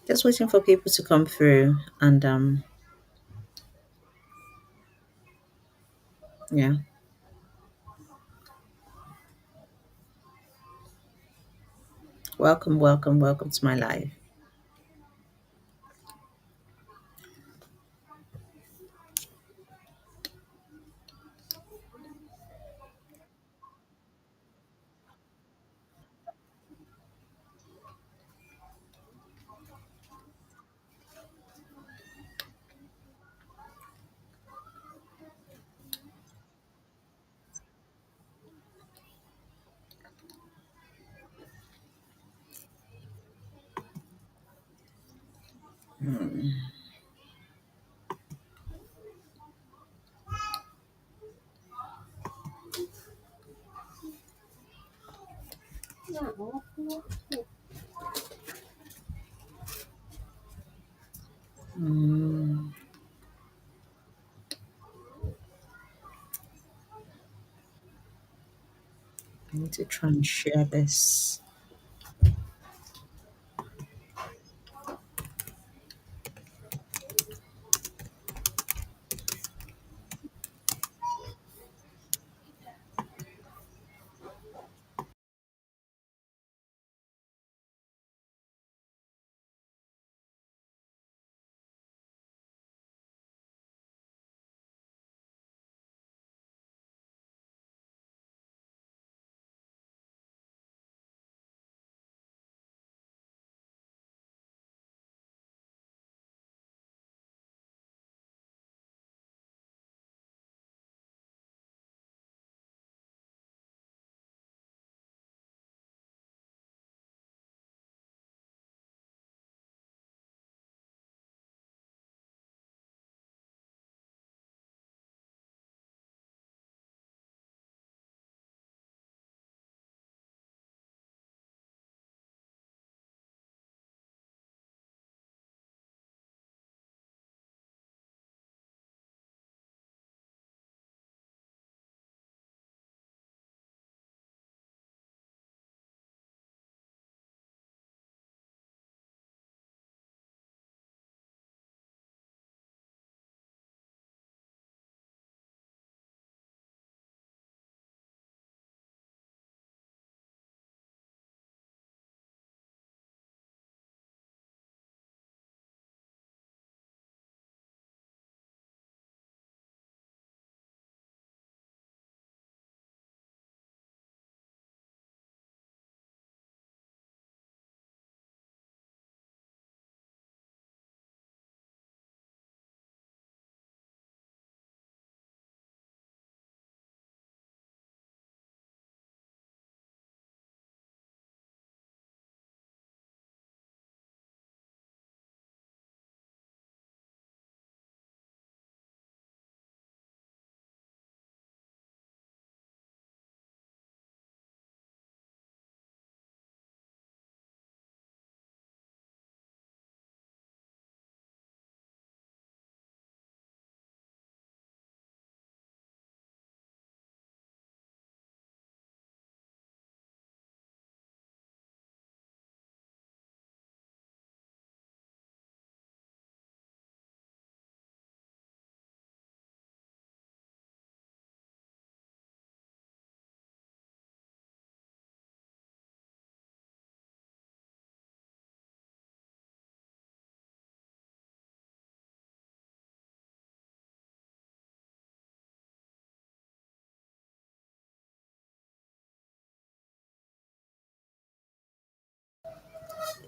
Just waiting for people to come through and yeah. Welcome, welcome, welcome to my live. Mm, I need to try and share this.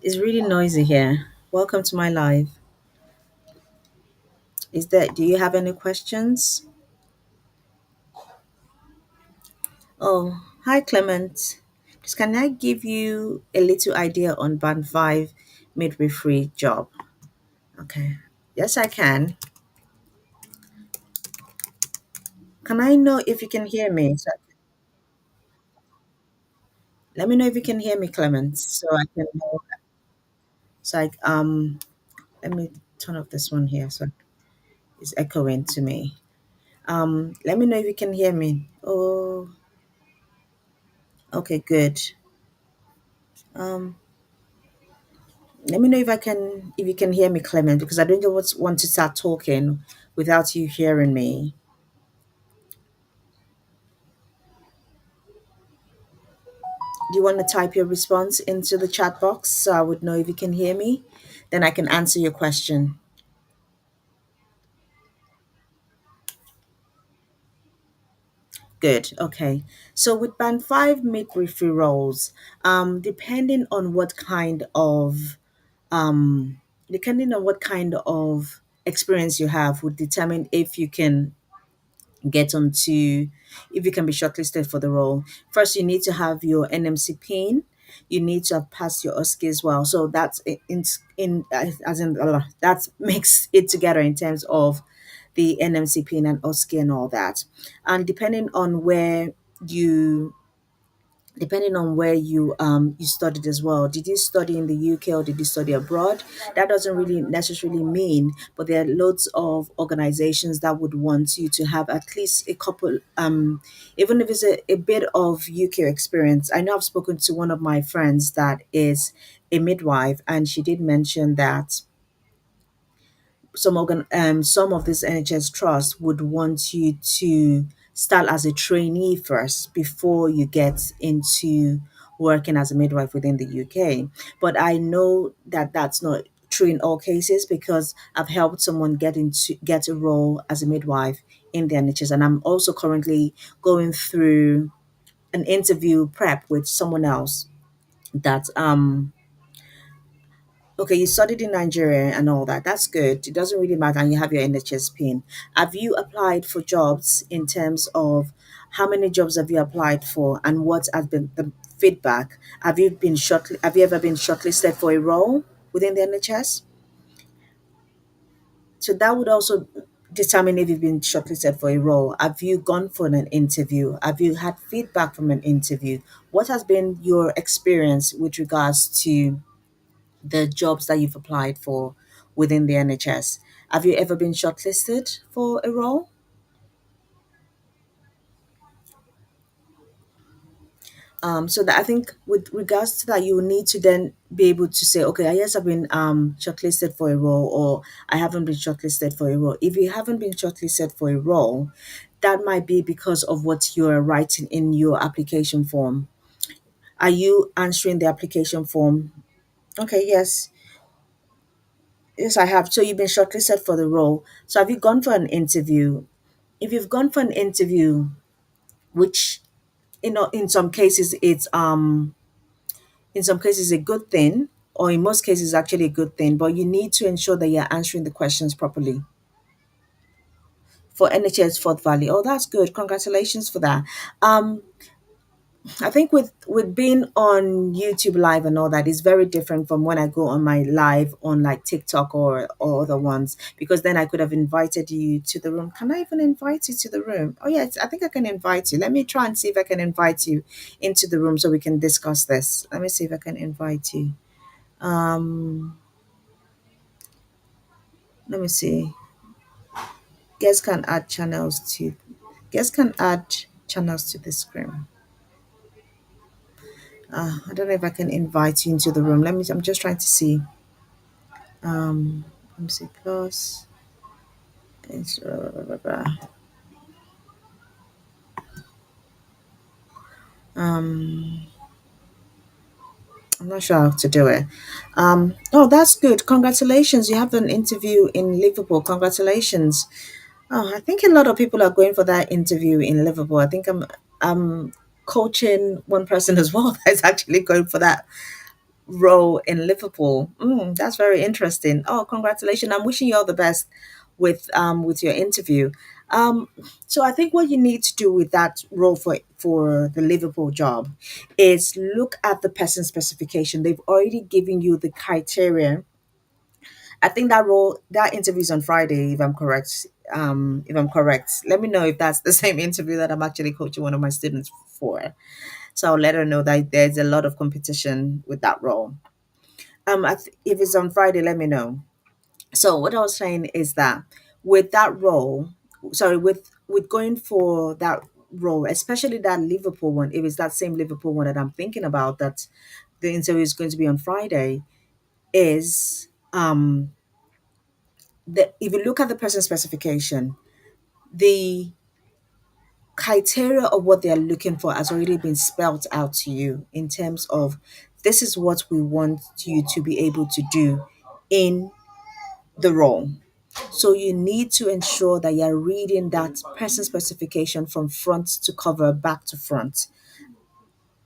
It's really noisy here. Welcome to my live. Do you have any questions? Oh, hi Clement. Just can I give you a little idea on band 5 midwifery job? Okay. Yes, I can. Can I know if you can hear me? Let me know if you can hear me, Clement, so I can know. So let me turn off this one here so it's echoing to me. Let me know if you can hear me. Oh, okay, good. Um, Let me know if you can hear me, Clement, because I don't want to start talking without you hearing me. Do you want to type your response into the chat box so I would know if you can hear me? Then I can answer your question. Good. Okay. So with band five midwifery roles, depending on what kind of depending on what kind of experience you have would determine if you can get onto if you can be shortlisted for the role. First, you need to have your NMC pin. You need to have passed your OSCE as well. So that's in as in that makes it together in terms of the NMC pin and OSCE and all that. And you depending on where you studied as well. Did you study in the UK or did you study abroad? That doesn't really necessarily mean, but there are loads of organizations that would want you to have at least a couple, even if it's a bit of UK experience. I know I've spoken to one of my friends that is a midwife, and she did mention that some of this NHS trust would want you to start as a trainee first before you get into working as a midwife within the UK. But I know that that's not true in all cases because I've helped someone get a role as a midwife in the NHS, and I'm also currently going through an interview prep with someone else that okay, you studied in Nigeria and all that. That's good. It doesn't really matter. And you have your NHS pin. Have you applied for jobs in terms of how many jobs have you applied for and what has been the feedback? Have you ever been shortlisted for a role within the NHS? So that would also determine if you've been shortlisted for a role. Have you gone for an interview? Have you had feedback from an interview? What has been your experience with regards to the jobs that you've applied for within the NHS? Have you ever been shortlisted for a role? So that I think with regards to that, you will need to then be able to say, okay, yes, I've been shortlisted for a role, or I haven't been shortlisted for a role. If you haven't been shortlisted for a role, that might be because of what you're writing in your application form. Are you answering the application form? Okay, yes. Yes, I have. So you've been shortlisted for the role. So have you gone for an interview? If you've gone for an interview, which in some cases it's in some cases a good thing, or in most cases actually a good thing, but you need to ensure that you're answering the questions properly. For NHS Fourth Valley, oh, that's good. Congratulations for that. Um, I think with being on YouTube live and all that is very different from when I go on my live on like TikTok or other ones, because then I could have invited you to the room. Can I even invite you to the room? Oh yes, I think I can invite you. Let me try and see if I can invite you into the room so we can discuss this. Let me see if I can invite you. Um, Let me see. Guests can add channels to guests can add channels to the screen. I don't know if I can invite you into the room. I'm just trying to see. Let me see. Plus, it's, um, I'm not sure how to do it. Oh, that's good. Congratulations. You have an interview in Liverpool. Congratulations. Oh, I think a lot of people are going for that interview in Liverpool. I think I'm coaching one person as well that's actually going for that role in Liverpool. That's very interesting. Oh, congratulations! I'm wishing you all the best with your interview. Um, so I think what you need to do with that role for the Liverpool job is look at the person specification. They've already given you the criteria. I think that interview is on Friday, if I'm correct. If I'm correct, let me know if that's the same interview that I'm actually coaching one of my students for. So I'll let her know that there's a lot of competition with that role. If it's on Friday, let me know. So what I was saying is that with that role, sorry, with going for that role, especially that Liverpool one, if it's that same Liverpool one that I'm thinking about, that the interview is going to be on Friday, is if you look at the person specification, the criteria of what they are looking for has already been spelled out to you in terms of this is what we want you to be able to do in the role. So you need to ensure that you're reading that person specification from front to cover, back to front.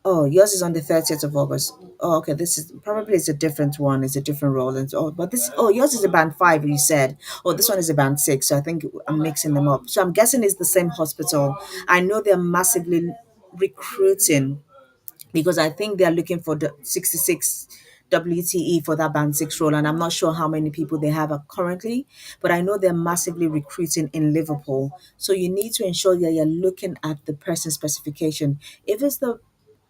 Oh, yours is on the 30th of August. Oh, okay. This is probably it's a different one. It's a different role. And but this, oh, yours is a band five, you said. Oh, this one is a band six. So I think I'm mixing them up. So I'm guessing it's the same hospital. I know they're massively recruiting because I think they're looking for the 66 WTE for that band six role, and I'm not sure how many people they have currently, but I know they're massively recruiting in Liverpool. So you need to ensure that you're looking at the person specification. If it's the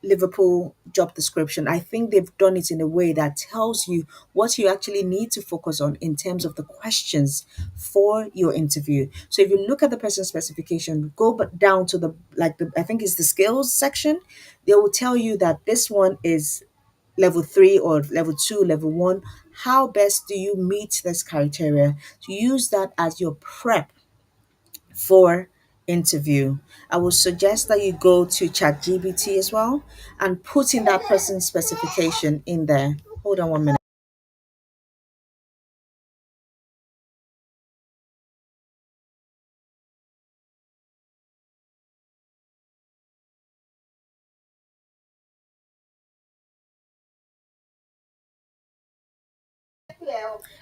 Liverpool job description, I think they've done it in a way that tells you what you actually need to focus on in terms of the questions for your interview. So if you look at the person specification, go down to the I think it's the skills section. They will tell you that this one is level three or level two, level one. How best do you meet this criteria? To use that as your prep for interview. I would suggest that you go to ChatGPT as well and put in that person's specification in there. Hold on 1 minute.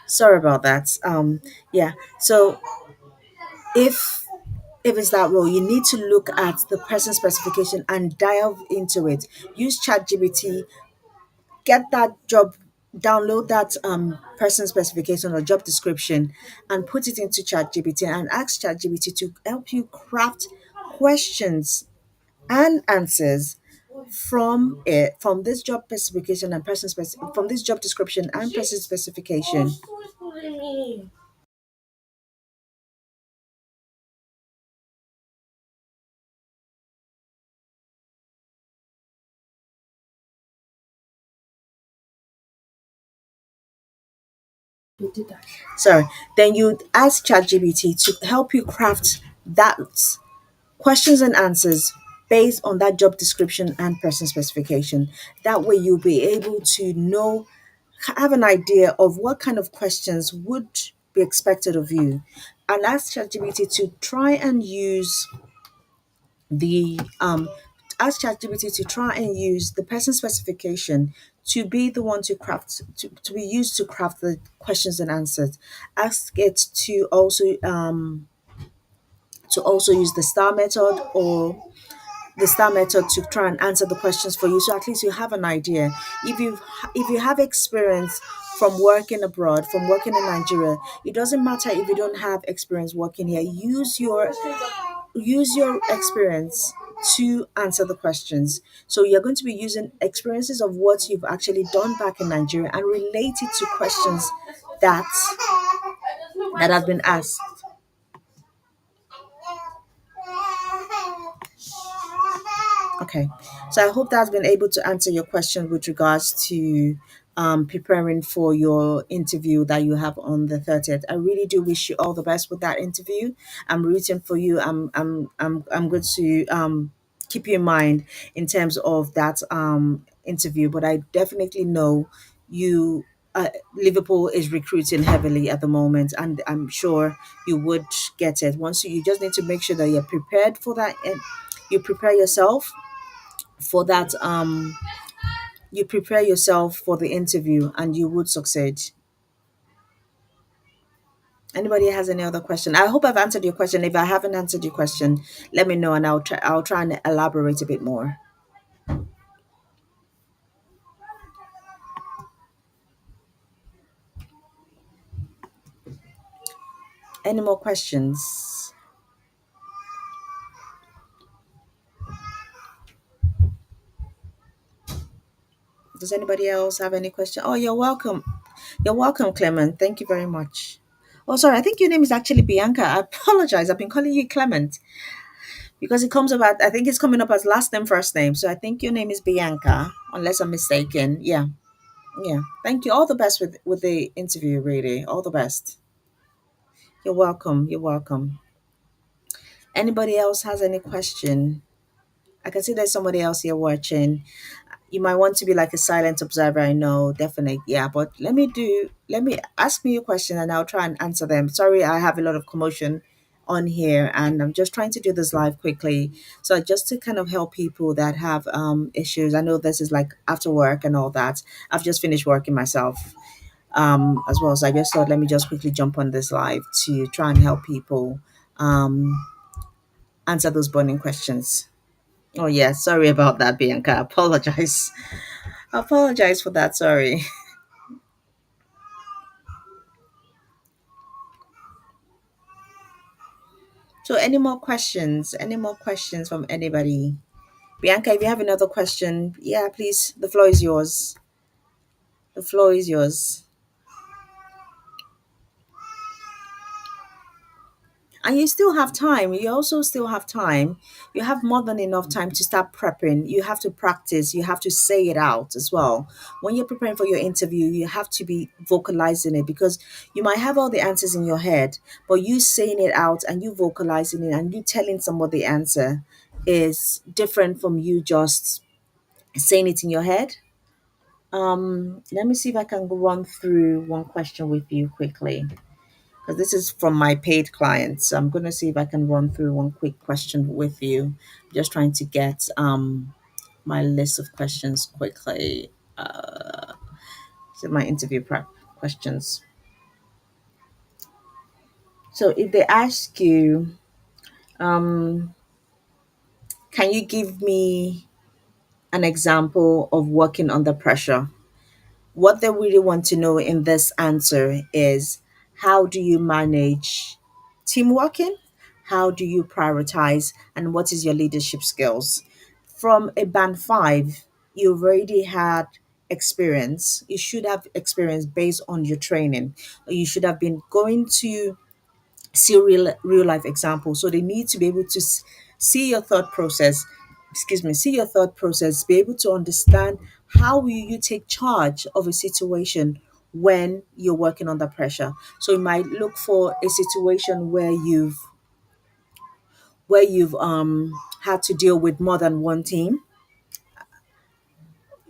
Sorry about that. Yeah. So if if it's that role, you need to look at the person specification and dive into it. Use ChatGPT, get that job, download that person specification or job description and put it into ChatGPT and ask ChatGPT to help you craft questions and answers from this job specification and from this job description and person specification. Sorry. Then you ask ChatGPT to help you craft that questions and answers based on that job description and person specification. That way you'll be able to know, have an idea of what kind of questions would be expected of you. And ask ChatGPT to try and use the ask ChatGPT to try and use the person specification to be the one to craft to be used to craft the questions and answers. Ask it to also use the star method or the star method to try and answer the questions for you, so at least you have an idea. If you have experience from working abroad, from working in Nigeria, it doesn't matter if you don't have experience working here. Use your experience to answer the questions. So you're going to be using experiences of what you've actually done back in Nigeria and relate it to questions that that have been asked. Okay, so I hope that's been able to answer your question with regards to preparing for your interview that you have on the 30th. I really do wish you all the best with that interview. I'm rooting for you. I'm going to keep you in mind in terms of that interview, but I definitely know you. Liverpool is recruiting heavily at the moment, and I'm sure you would get it. You just need to make sure that you're prepared for that, and you prepare yourself for that you prepare yourself for the interview and you would succeed. Anybody has any other question? I hope I've answered your question. If I haven't answered your question, let me know and I'll try and elaborate a bit more. Any more questions? Does anybody else have any question? Oh, you're welcome. You're welcome, Clement. Thank you very much. Oh, sorry. I think your name is actually Bianca. I apologize. I've been calling you Clement because it comes about. I think it's coming up as last name, first name. So I think your name is Bianca, unless I'm mistaken. Yeah. Yeah. Thank you. All the best with the interview, really. All the best. You're welcome. You're welcome. Anybody else has any question? I can see there's somebody else here watching. You might want to be like a silent observer. I know, definitely. Yeah, but let me ask me a question and I'll try and answer them. Sorry, I have a lot of commotion on here and I'm just trying to do this live quickly. So just to kind of help people that have issues. I know this is like after work and all that. I've just finished working myself as well. So I just thought let me just quickly jump on this live to try and help people um answer those burning questions. Oh yeah, sorry about that, Bianca. I apologize. I apologize for that. Sorry. So, any more questions? Any more questions from anybody? Bianca, if you have another question, yeah, please. The floor is yours. The floor is yours. And you still have time. You also still have time. You have more than enough time to start prepping. You have to practice. You have to say it out as well. When you're preparing for your interview, you have to be vocalizing it because you might have all the answers in your head, but you saying it out and you vocalizing it and you telling somebody the answer is different from you just saying it in your head. Let me see if I can run through one question with you quickly because this is from my paid clients. So I'm going to see if I can run through one quick question with you. Just trying to get my list of questions quickly. So my interview prep questions. So if they ask you, um, can you give me an example of working under pressure? What they really want to know in this answer is how do you manage team working? How do you prioritize? And what is your leadership skills? From a band five, you've already had experience. You should have experience based on your training. You should have been going to see real life examples. So they need to be able to see your thought process. Excuse me, see your thought process. Be able to understand how will you take charge of a situation when you're working under pressure. So you might look for a situation where you've had to deal with more than one team.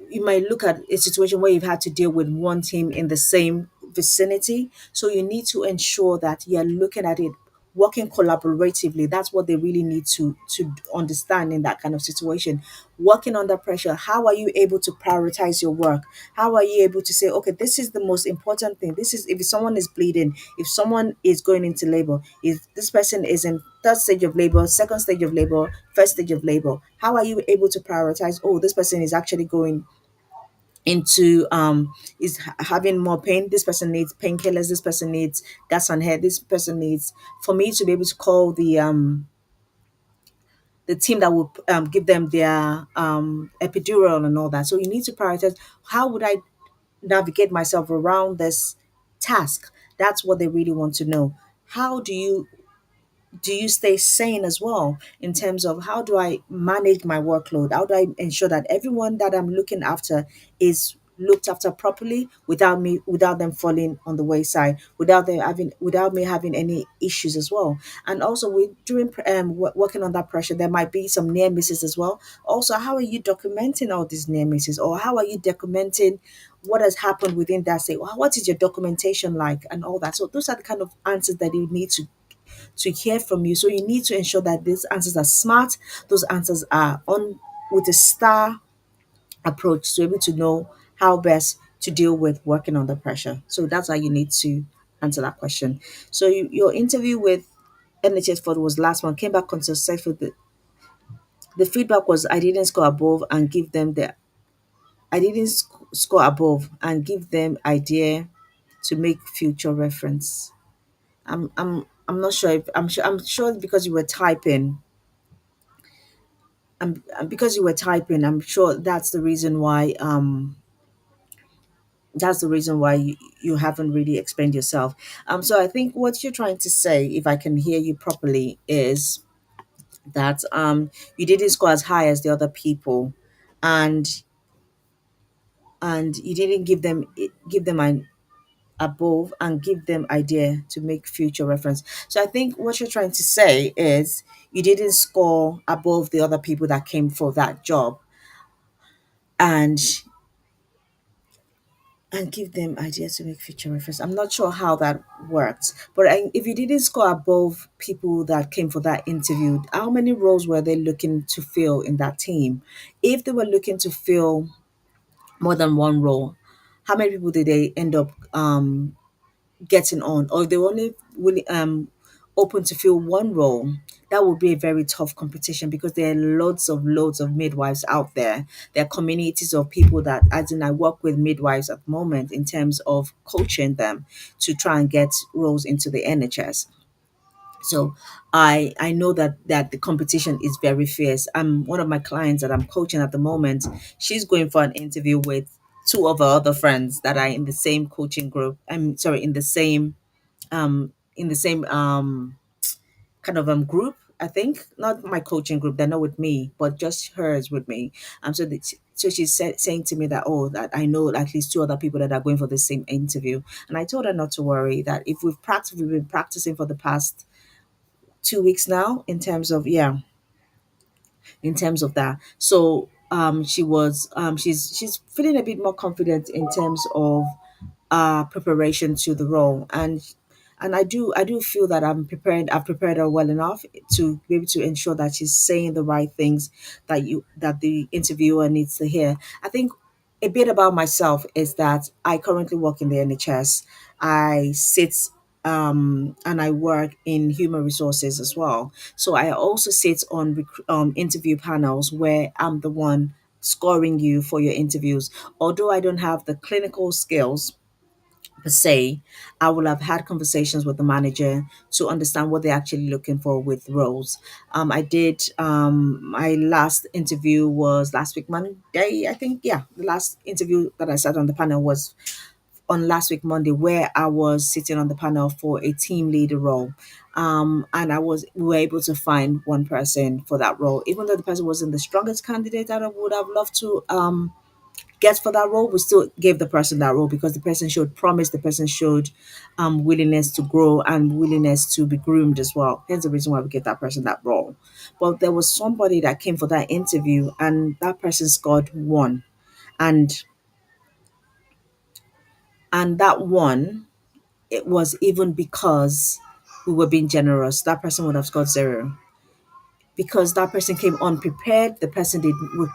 You might look at a situation where you've had to deal with one team in the same vicinity. So you need to ensure that you're looking at it working collaboratively. That's what they really need to understand in that kind of situation. Working under pressure, how are you able to prioritize your work? How are you able to say, okay, this is the most important thing? This is if someone is bleeding, if someone is going into labor, if this person is in third stage of labor, second stage of labor, first stage of labor, how are you able to prioritize? Oh, this person is actually going into having more pain. This person needs painkillers. This person needs gas on head. This person needs, for me to be able to call the team that will give them their epidural and all that. So you need to prioritize, how would I navigate myself around this task? That's what they really want to know. How do you stay sane as well in terms of how do I manage my workload? How do I ensure that everyone that I'm looking after is looked after properly without them falling on the wayside, without me having any issues as well. And also with during working on that pressure, there might be some near misses as well. Also, how are you documenting all these near misses, or how are you documenting what has happened within that say? Well, what is your documentation like and all that? So those are the kind of answers that you need to hear from you. So you need to ensure that these answers are smart, those answers are on with a star approach to be able to know how best to deal with working under pressure. So that's how you need to answer that question. So your interview with NHS Ford was last one, came back unsuccessful. The feedback was I didn't score above and give them the I didn't score above and give them idea to make future reference. I'm not sure if I'm sure because you were typing. And because you were typing, I'm sure that's the reason why you haven't really explained yourself. So I think what you're trying to say, if I can hear you properly, is that you didn't score as high as the other people, and and you didn't give them an above and give them idea to make future reference. So I think what you're trying to say is you didn't score above the other people that came for that job, and give them ideas to make future reference. I'm not sure how that works, but if you didn't score above people that came for that interview, how many roles were they looking to fill in that team? If they were looking to fill more than one role, how many people did they end up getting on, or they were only really open to fill one role? That would be a very tough competition because there are loads of midwives out there. There are communities of people that, as in, I work with midwives at the moment in terms of coaching them to try and get roles into the NHS. So I know that the competition is very fierce. One of my clients that I'm coaching at the moment. She's going for an interview with two of her other friends that are in the same coaching group. I'm sorry, in the same kind of group. I think not my coaching group. They're not with me, but just hers with me. So she's saying to me that, oh, that I know at least two other people that are going for the same interview, and I told her not to worry. That if we've been practicing for the past 2 weeks now in terms of that. So she's feeling a bit more confident in terms of preparation to the role, and I do feel that I've prepared her well enough to be able to ensure that she's saying the right things that the interviewer needs to hear. I think a bit about myself is that I currently work in the NHS. I sit and I work in human resources as well. So I also sit on interview panels where I'm the one scoring you for your interviews. Although I don't have the clinical skills per se, I will have had conversations with the manager to understand what they're actually looking for with roles. I did my last interview was last week Monday, I think. Yeah, the last interview that I sat on the panel was on last week Monday, where I was sitting on the panel for a team leader role. And we were able to find one person for that role, even though the person wasn't the strongest candidate that I would have loved to get for that role. We still gave the person that role because the person showed promise, the person showed willingness to grow and willingness to be groomed as well. Hence the reason why we gave that person that role. But there was somebody that came for that interview, and that person scored one. And and that one, it was even because we were being generous. That person would have scored zero because that person came unprepared. The person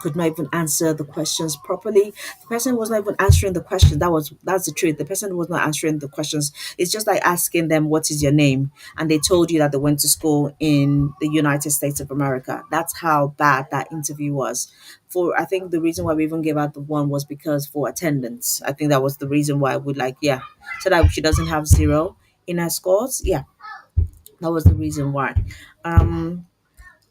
could not even answer the questions properly. The person was not even answering the question. That's the truth. The person was not answering the questions. It's just like asking them, "What is your name?" and they told you that they went to school in the United States of America. That's how bad that interview was. For I think the reason why we even gave out the one was because for attendance. I think that was the reason why we like, yeah, so that she doesn't have zero in her scores. Yeah, that was the reason why. Um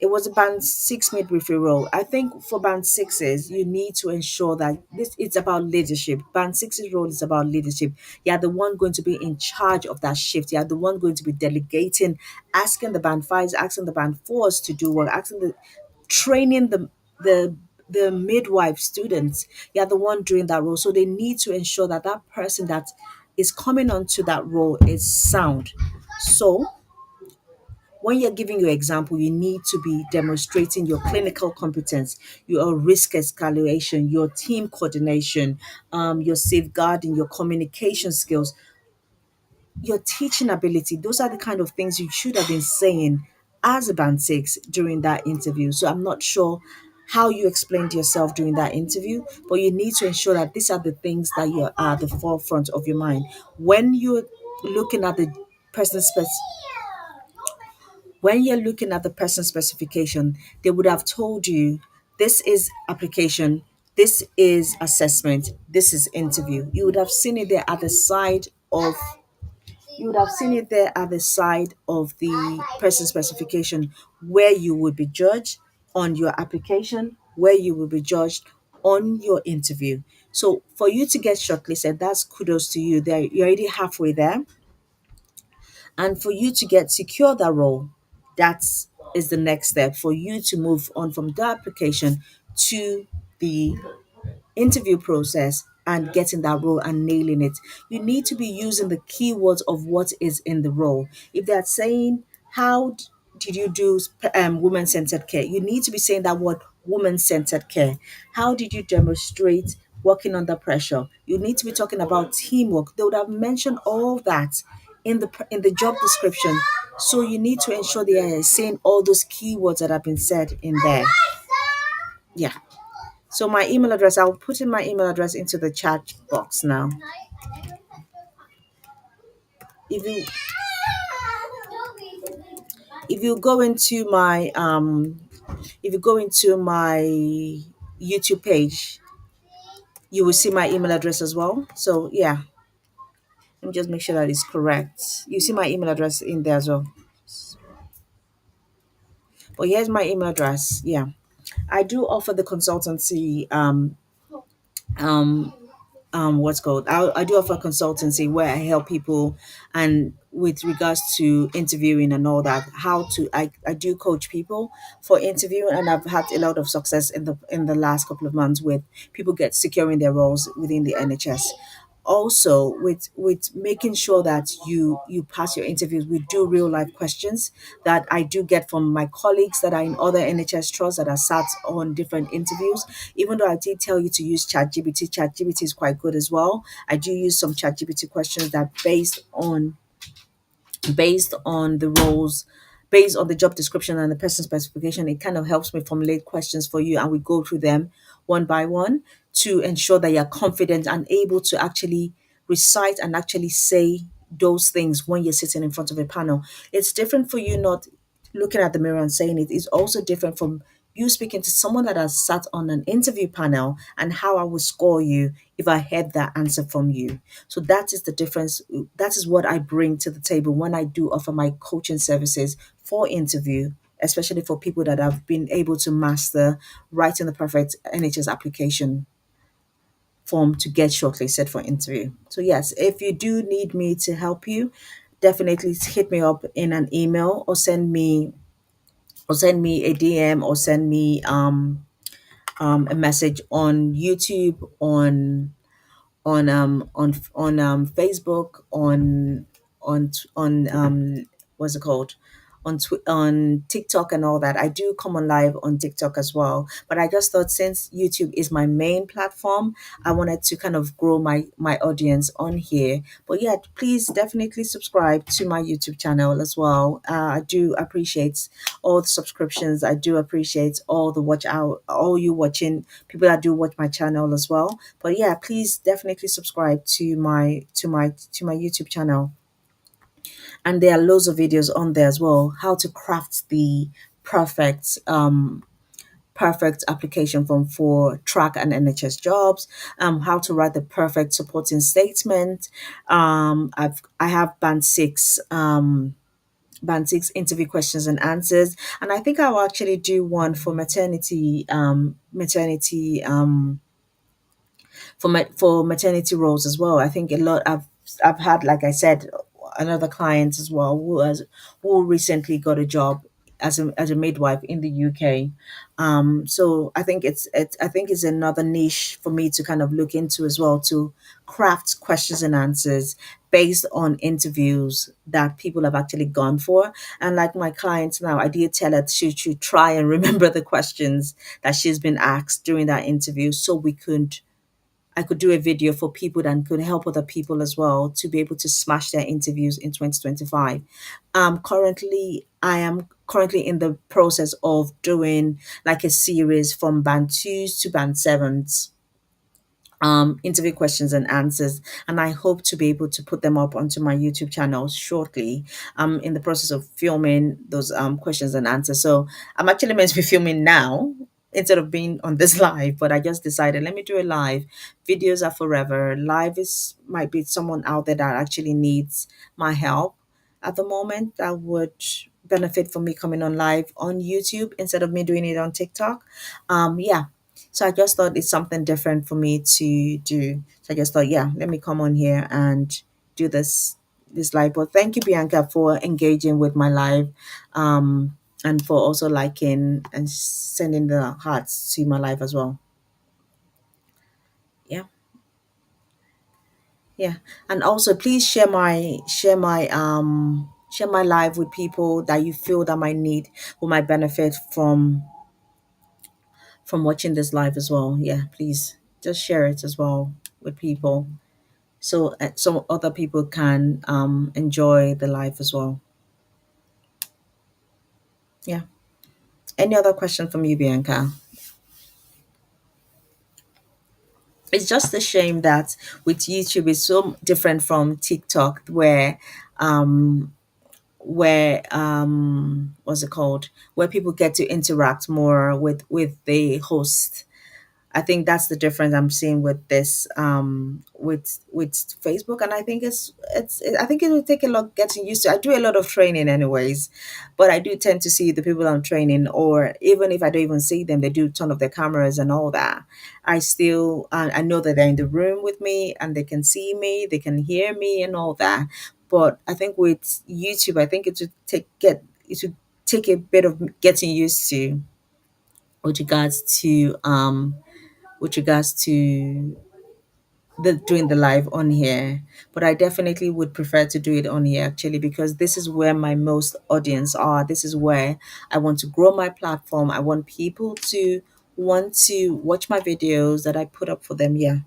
it was a band six midwifery role. I think for band sixes, you need to ensure that this it's about leadership. Band six's role is about leadership. You're the one going to be in charge of that shift. You're the one going to be delegating, asking the band fives, asking the band fours to do work, asking the training the the midwife students. You're the one doing that role. So they need to ensure that that person that is coming onto that role is sound. So when you're giving your example, you need to be demonstrating your clinical competence, your risk escalation, your team coordination, your safeguarding, your communication skills, your teaching ability. Those are the kind of things you should have been saying as a band six during that interview. So I'm not sure how you explained yourself during that interview, but you need to ensure that these are the things that you are at the forefront of your mind when you're looking at the person's when you're looking at the person specification, they would have told you this is application, this is assessment, this is interview. You would have seen it there at the side of the person specification where you would be judged on your application, where you will be judged on your interview. So for you to get shortlisted, that's kudos to you. There, you're already halfway there. And for you to get secure that role, that is the next step for you to move on from the application to the interview process and getting that role and nailing it. You need to be using the keywords of what is in the role. If they're saying, how did you do women centered care? You need to be saying that word, woman centered care. How did you demonstrate working under pressure? You need to be talking about teamwork. They would have mentioned all that in the job description. So you need to ensure they are saying all those keywords that have been said in there. Yeah. So my email address, I'll put in my email address into the chat box now. If you if you go into my if you go into my YouTube page, you will see my email address as well. So yeah, let me just make sure that it's correct. You see my email address in there as well. But here's my email address. Yeah. I do offer the consultancy um what's called I do offer consultancy where I help people, and with regards to interviewing and all that, how to I do coach people for interview, and I've had a lot of success in the last couple of months with people get securing their roles within the NHS. Also with making sure that you pass your interviews, we do real life questions that I do get from my colleagues that are in other NHS trusts that are sat on different interviews. Even though I did tell you to use ChatGPT is quite good as well. I do use some ChatGPT questions that based on the roles, based on the job description and the person specification, it kind of helps me formulate questions for you, and we go through them one by one to ensure that you're confident and able to actually recite and actually say those things when you're sitting in front of a panel. It's different for you not looking at the mirror and saying it. Is also different from you speaking to someone that has sat on an interview panel, and how I would score you if I heard that answer from you. So that is the difference. That is what I bring to the table when I do offer my coaching services for interview, especially for people that have been able to master writing the perfect NHS application form to get shortlisted for interview. So yes, if you do need me to help you, definitely hit me up in an email, or send me a DM, or send me a message on YouTube, on Facebook, on what's it called, on TikTok and all that. I do come on live on TikTok as well, but I just thought since YouTube is my main platform, I wanted to kind of grow my audience on here. But yeah, please definitely subscribe to my YouTube channel as well. I do appreciate all the subscriptions. I do appreciate all the watch out, all you watching, people that do watch my channel as well. But yeah, please definitely subscribe to my YouTube channel. And there are loads of videos on there as well. How to craft the perfect perfect application form for track and NHS jobs, how to write the perfect supporting statement. I have band six interview questions and answers, and I think I'll actually do one for for maternity roles as well. I think a lot I've had, like I said, another client as well who recently got a job as a midwife in the UK. So I think I think it's another niche for me to kind of look into as well, to craft questions and answers based on interviews that people have actually gone for. And like my clients now, I did tell her she should try and remember the questions that she's been asked during that interview, so I could do a video for people that could help other people as well to be able to smash their interviews in 2025. I am currently in the process of doing like a series from band twos to band sevens, interview questions and answers, and I hope to be able to put them up onto my YouTube channel shortly. I'm in the process of filming those questions and answers. So I'm actually meant to be filming now instead of being on this live, but I just decided, let me do a live. Videos are forever. Live is might be someone out there that actually needs my help at the moment, that would benefit from me coming on live on YouTube instead of me doing it on TikTok. Yeah, so I just thought it's something different for me to do. So I just thought, yeah, let me come on here and do this live. But thank you, Bianca, for engaging with my live, and for also liking and sending the hearts to my live as well. Yeah. Yeah, and also please share my live with people that you feel that might need who might benefit from watching this live as well. Yeah, please just share it as well with people so so other people can enjoy the live as well. Yeah. Any other question from you, Bianca? It's just a shame that with YouTube it's so different from TikTok um what's it called, where people get to interact more with the host. I think that's the difference I'm seeing with this with Facebook, and I think I think it will take a lot getting used to. I do a lot of training anyways, but I do tend to see the people I'm training, or even if I don't even see them, they do turn off their cameras and all that. I still I know that they're in the room with me and they can see me, they can hear me, and all that. But I think with YouTube, I think it would take a bit of getting used to with regards to with regards to the doing the live on here. But I definitely would prefer to do it on here actually, because this is where my most audience are. This is where I want to grow my platform. I want people to want to watch my videos that I put up for them. Yeah.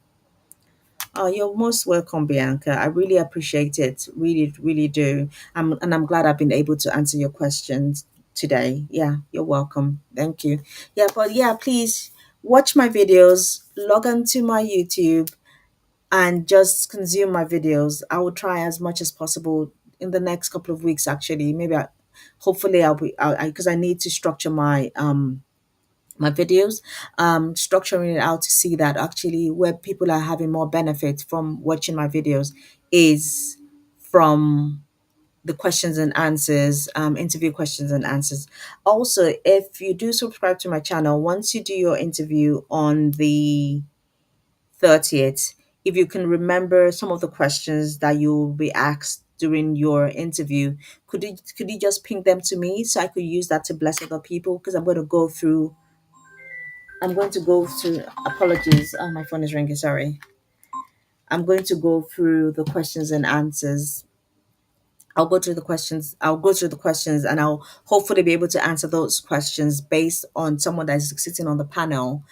Oh, you're most welcome, Bianca. I really appreciate it. Really, really do. And I'm glad I've been able to answer your questions today. Yeah, you're welcome. Thank you. Yeah, but yeah, please watch my videos, log on to my YouTube, and just consume my videos. I will try as much as possible in the next couple of weeks, actually. Hopefully, I'll be, because I need to structure my videos, structuring it out to see that actually where people are having more benefit from watching my videos is from the questions and answers, interview questions and answers. Also, if you do subscribe to my channel, once you do your interview on the 30th, if you can remember some of the questions that you'll be asked during your interview, could you just ping them to me so I could use that to bless other people? Because I'm going to go through, apologies. Oh, my phone is ringing. Sorry. I'm going to go through the questions and answers. I'll go through the questions and I'll hopefully be able to answer those questions based on someone that is sitting on the panel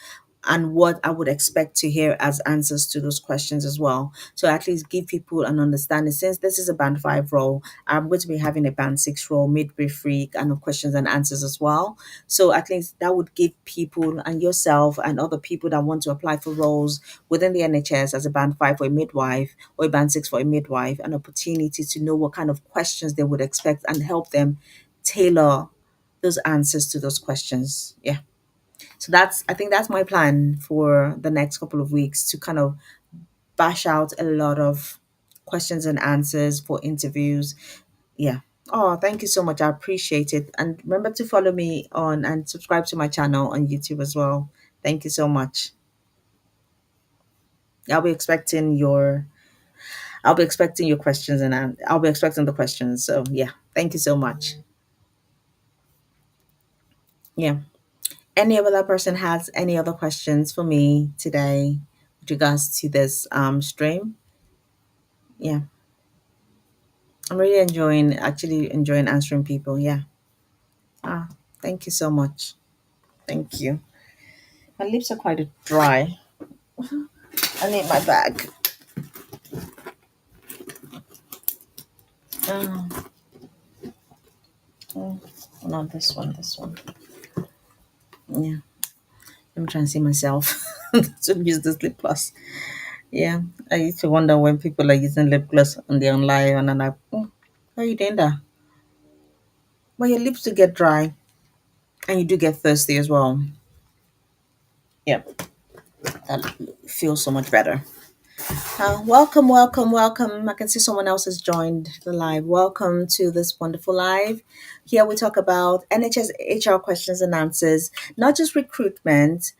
and what I would expect to hear as answers to those questions as well. So at least give people an understanding. Since this is a band five role, I'm going to be having a band six role, midwifery kind of questions and answers as well. So at least that would give people and yourself and other people that want to apply for roles within the NHS as a band five for a midwife or a band six for a midwife an opportunity to know what kind of questions they would expect and help them tailor those answers to those questions. Yeah. So I think that's my plan for the next couple of weeks to kind of bash out a lot of questions and answers for interviews. Yeah. Oh, thank you so much. I appreciate it. And remember to follow me on and subscribe to my channel on YouTube as well. Thank you so much. I'll be expecting your I'll be expecting your questions and I'll be expecting the questions. So yeah, thank you so much. Yeah. Any other person has any other questions for me today with regards to this stream? Yeah. I'm really actually enjoying answering people. Yeah. Ah, thank you so much. Thank you. My lips are quite dry. I need my bag. Oh, oh, not this one, this one. Yeah. Let me try and see myself to use this lip gloss. Yeah. I used to wonder when people are using lip gloss on their own live and I'm like, oh, how are you doing that? But your lips do get dry and you do get thirsty as well. Yeah. That feels so much better. Welcome, welcome, welcome. I can see someone else has joined the live. Welcome to this wonderful live. Here we talk about NHS HR questions and answers, not just recruitment.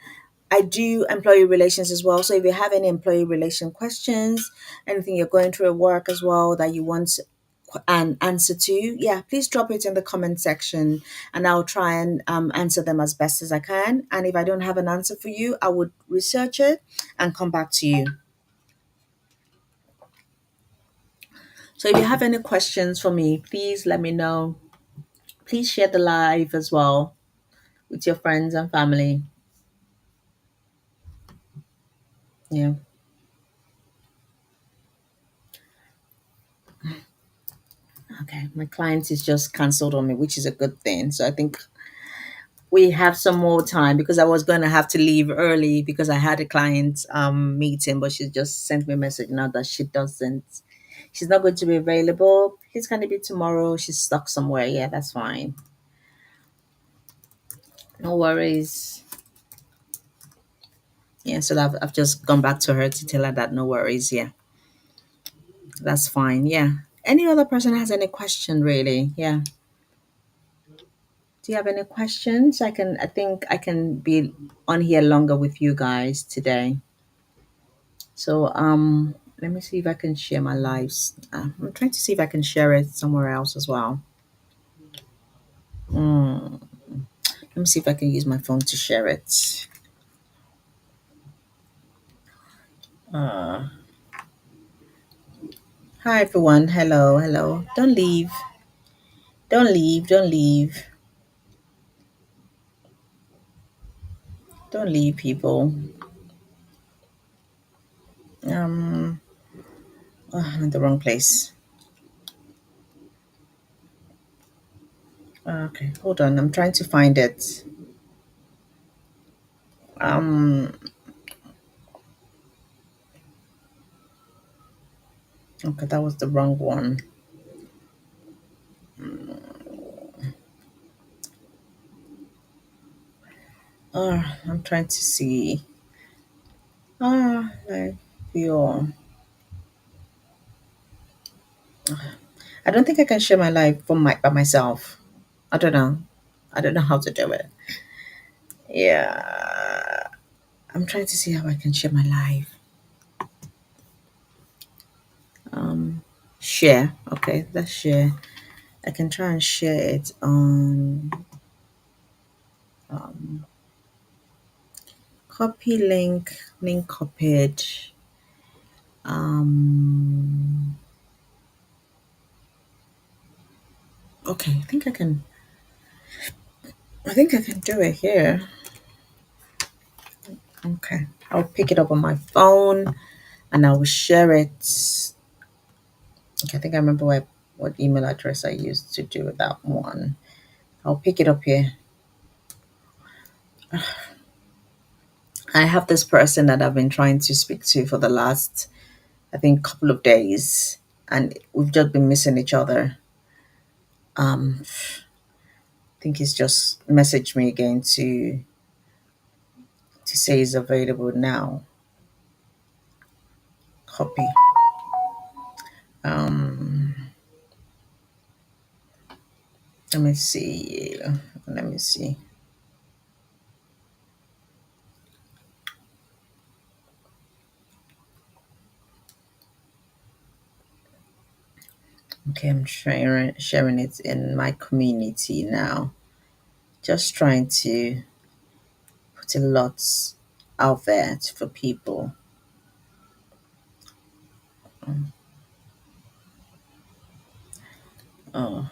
I do employee relations as well. So if you have any employee relation questions, anything you're going through at work as well that you want an answer to, yeah, please drop it in the comment section and I'll try and answer them as best as I can. And if I don't have an answer for you, I would research it and come back to you. So if you have any questions for me, please let me know. Please share the live as well with your friends and family. Yeah. Okay. My client is just cancelled on me, which is a good thing. So I think we have some more time because I was going to have to leave early because I had a client meeting, but she just sent me a message now that she's not going to be available. It's going to be tomorrow. She's stuck somewhere. Yeah, that's fine. No worries. Yeah, so I've just gone back to her to tell her that no worries. Yeah, that's fine. Yeah. Any other person has any question, really? Yeah. Do you have any questions? I think I can be on here longer with you guys today. So let me see if I can share my lives. I'm trying to see if I can share it somewhere else as well. Mm, let me see if I can use my phone to share it. Uh, Hi everyone. Hello, hello. Don't leave. Don't leave. Don't leave. Don't leave, people. Um, I'm in the wrong place. Okay, hold on. I'm trying to find it. Um, okay, that was the wrong one. I'm trying to see. Like your. I don't think I can share my life by myself. I don't know. I don't know how to do it. Yeah, I'm trying to see how I can share my life. Um, Share. Okay, let's share. I can try and share it on um, copy link. Link copied. Um, okay, I think I can. I think I can do it here. Okay, I'll pick it up on my phone and I will share it. Okay, I think I remember what email address I used to do that one. I'll pick it up here. I have this person that I've been trying to speak to for the last, I think, couple of days, and we've just been missing each other. I think he's just messaged me again to say he's available now. Copy. Um, Let me see. Let me see. Okay, I'm sharing it in my community now. Just trying to put a lot out there for people. Oh,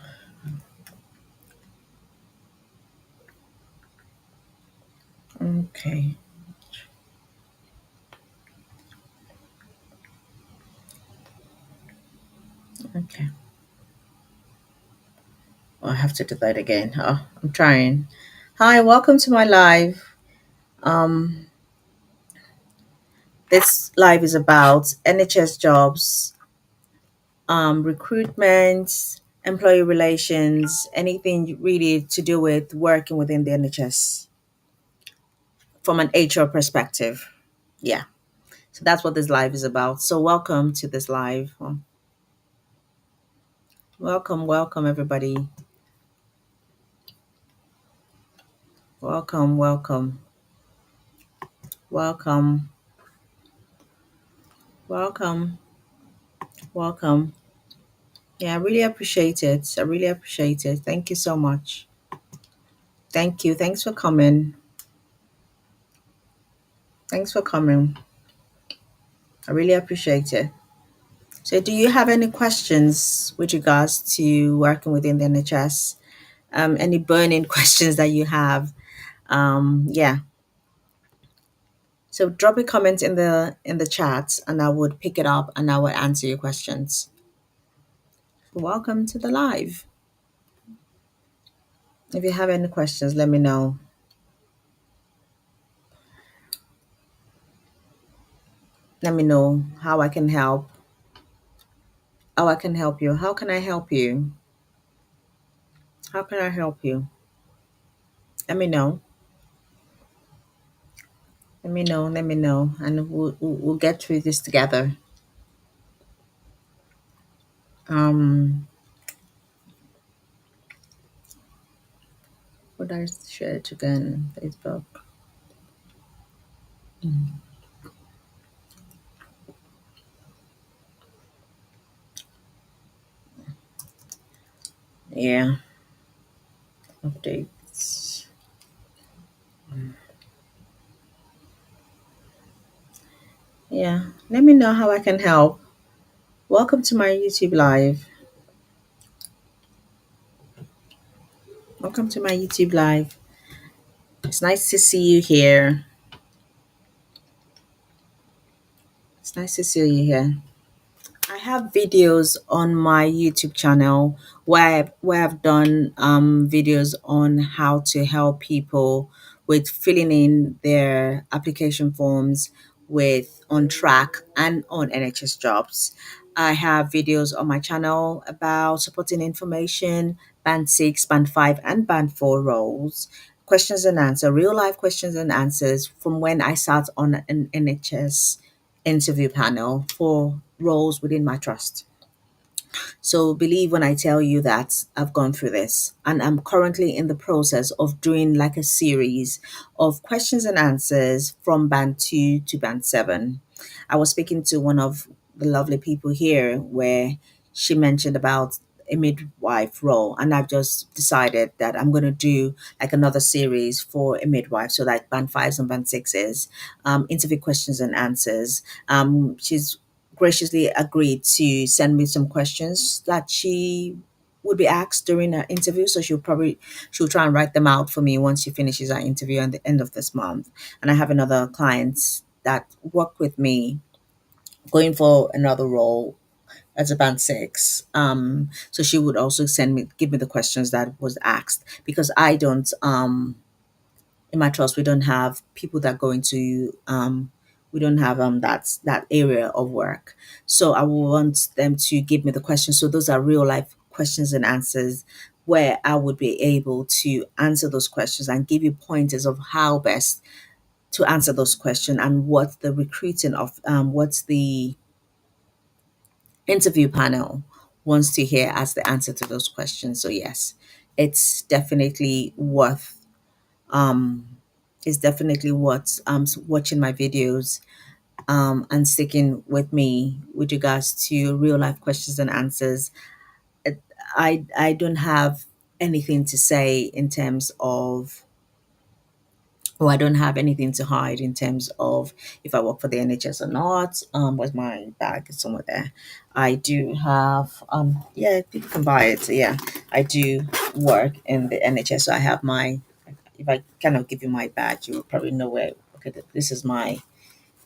okay. Okay. Oh, I have to do that again. Oh, I'm trying. Hi, welcome to my live. Um, this live is about NHS jobs, recruitment, employee relations, anything really to do with working within the NHS from an HR perspective. Yeah. So that's what this live is about. So welcome to this live. Welcome, welcome everybody. Welcome, welcome, welcome, welcome, welcome. Yeah, I really appreciate it. I really appreciate it. Thank you so much. Thank you. Thanks for coming. Thanks for coming. I really appreciate it. So, do you have any questions with regards to working within the NHS? Any burning questions that you have? Yeah. So, drop a comment in the chat, and I would pick it up and I will answer your questions. Welcome to the live. If you have any questions, let me know. Let me know how I can help. How I can help you. How can I help you? How can I help you? Let me know. Let me know. Let me know, and we'll get through this together. Um, what I share it again? Facebook. Yeah, updates. Yeah, let me know how I can help. Welcome to my YouTube live. Welcome to my YouTube live. It's nice to see you here. It's nice to see you here. I have videos on my YouTube channel where I've done videos on how to help people with filling in their application forms with on track and on NHS jobs. I have videos on my channel about supporting information, band 6, band 5 and band 4 roles, questions and answer, real life questions and answers from when I sat on an NHS interview panel for roles within my trust. So believe when I tell you that I've gone through this and I'm currently in the process of doing like a series of questions and answers from band 2 to band 7. I was speaking to one of the lovely people here where she mentioned about a midwife role, and I've just decided that I'm going to do like another series for a midwife, so like band 5s and band 6s, interview questions and answers. She's graciously agreed to send me some questions that she would be asked during her interview. So she'll try and write them out for me once she finishes our interview at the end of this month. And I have another client that work with me going for another role as a band 6. So she would also give me the questions that was asked, because I don't in my trust we don't have people that go into we don't have that area of work. So I will want them to give me the questions, so those are real life questions and answers where I would be able to answer those questions and give you pointers of how best to answer those questions, and what the recruiting of what's the interview panel wants to hear as the answer to those questions. So yes, it's definitely worth um, is definitely what's watching my videos and sticking with me with regards to real life questions and answers. It- I don't have anything to say in terms of, or I don't have anything to hide in terms of if I work for the NHS or not. Where's my bag? It's somewhere there. I do have yeah, people can buy it. So yeah, I do work in the NHS. So I have my, if I cannot give you my badge, you will probably know where. Okay, this is my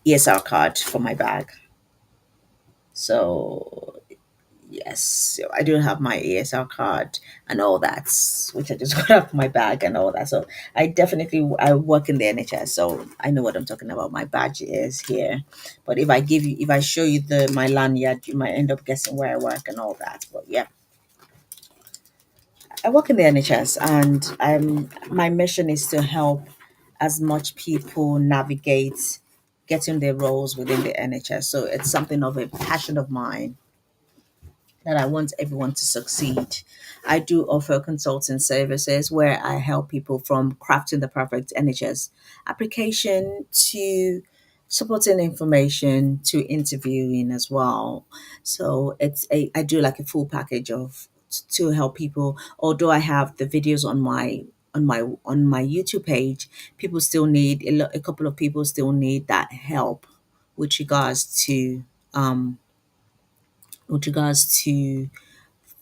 ESR card for my bag. So yes, so I do have my ESR card and all that, which I just got off my bag and all that. So I work in the NHS, so I know what I'm talking about. My badge is here, but if I show you my lanyard, you might end up guessing where I work and all that. But yeah, I work in the NHS, and my mission is to help as much people navigate getting their roles within the NHS. So it's something of a passion of mine that I want everyone to succeed. I do offer consulting services where I help people from crafting the perfect NHS application to supporting information to interviewing as well. So I do like a full package of to help people. Although I have the videos on my YouTube page, people still need a couple of people still need that help with regards to um with regards to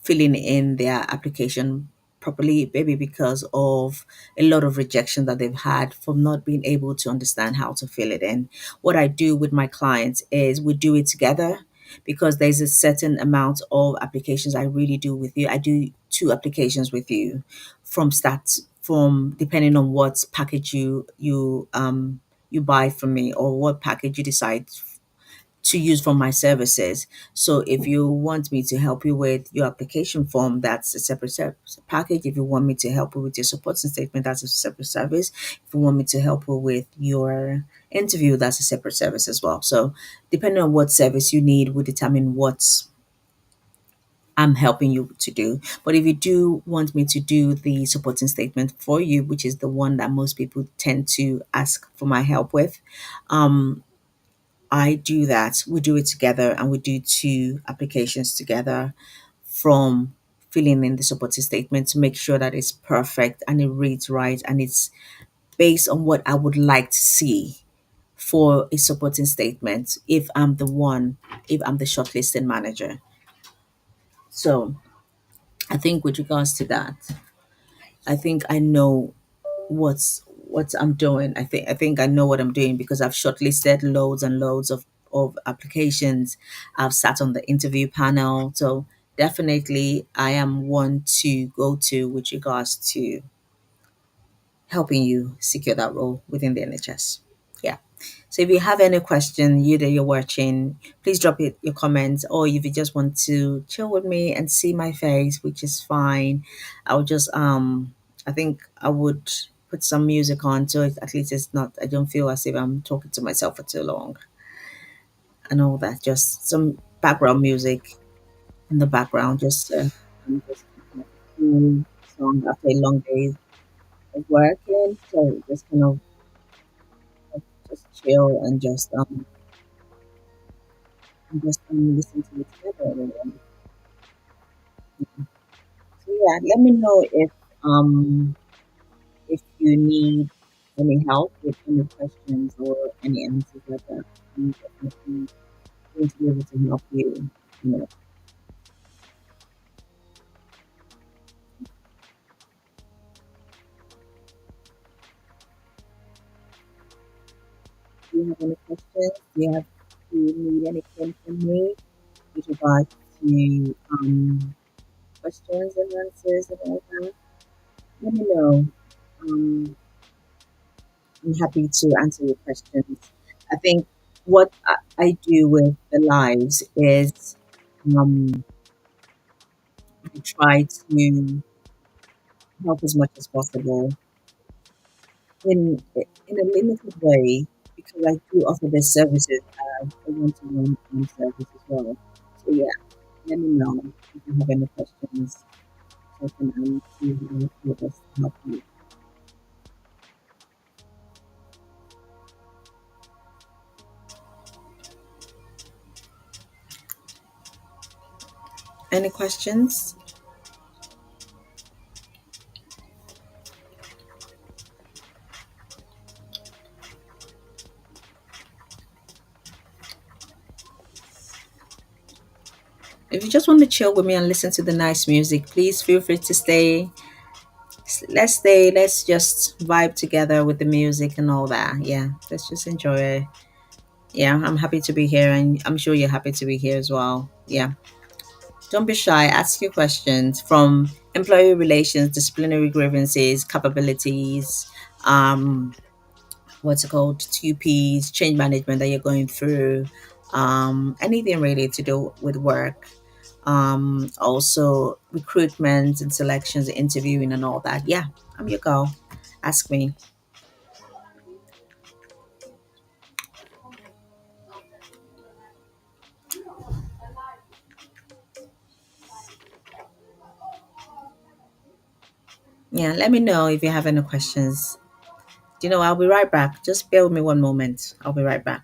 filling in their application properly, maybe because of a lot of rejection that they've had from not being able to understand how to fill it in. What I do with my clients is we do it together, because there's a certain amount of applications I really do with you. I do two applications with you from start, from depending on what package you buy from me, or what package you decide to use for my services. So if you want me to help you with your application form, that's a separate package. If you want me to help you with your supporting statement, that's a separate service. If you want me to help you with your interview, that's a separate service as well. So depending on what service you need will determine what I'm helping you to do. But if you do want me to do the supporting statement for you, which is the one that most people tend to ask for my help with, um, I do that. We do it together, and we do two applications together, from filling in the supporting statement to make sure that it's perfect and it reads right and it's based on what I would like to see for a supporting statement if I'm the shortlisting manager. So I think with regards to that, I think I know what I'm doing. I think I know what I'm doing, because I've shortlisted loads and loads of applications. I've sat on the interview panel. So definitely I am one to go to with regards to helping you secure that role within the NHS. Yeah. So if you have any question, you that you're watching, please drop it your comments, or if you just want to chill with me and see my face, which is fine. I'll just I think I would put some music on, so at least it's not, I don't feel as if I'm talking to myself for too long and all that. Just some background music in the background, just kind of a cool song after a long day of working. So just kind of just chill and just listen to it together. And, so yeah, let me know um if you need any help with any questions or any answers like that. I'm definitely going to be able to help you. You know, do you have any questions? Do you need anything from me with regards to questions and answers and all that? Let me know. Um, I'm happy to answer your questions. I think what I do with the lives is um, I try to help as much as possible in a limited way, because I do offer the services as a one-to-one service as well. So yeah, let me know if you have any questions, so I can see how I can best help you. Any questions? If you just want to chill with me and listen to the nice music, please feel free to stay. Let's stay. Let's just vibe together with the music and all that. Yeah, let's just enjoy it. Yeah, I'm happy to be here, and I'm sure you're happy to be here as well. Yeah, don't be shy. Ask your questions, from employee relations, disciplinary grievances, capabilities, um, what's it called, 2Ps, change management that you're going through, anything really to do with work. Also recruitment and selections, interviewing and all that. Yeah, I'm your girl. Ask me. Yeah, let me know if you have any questions. I'll be right back. Just bear with me one moment. I'll be right back.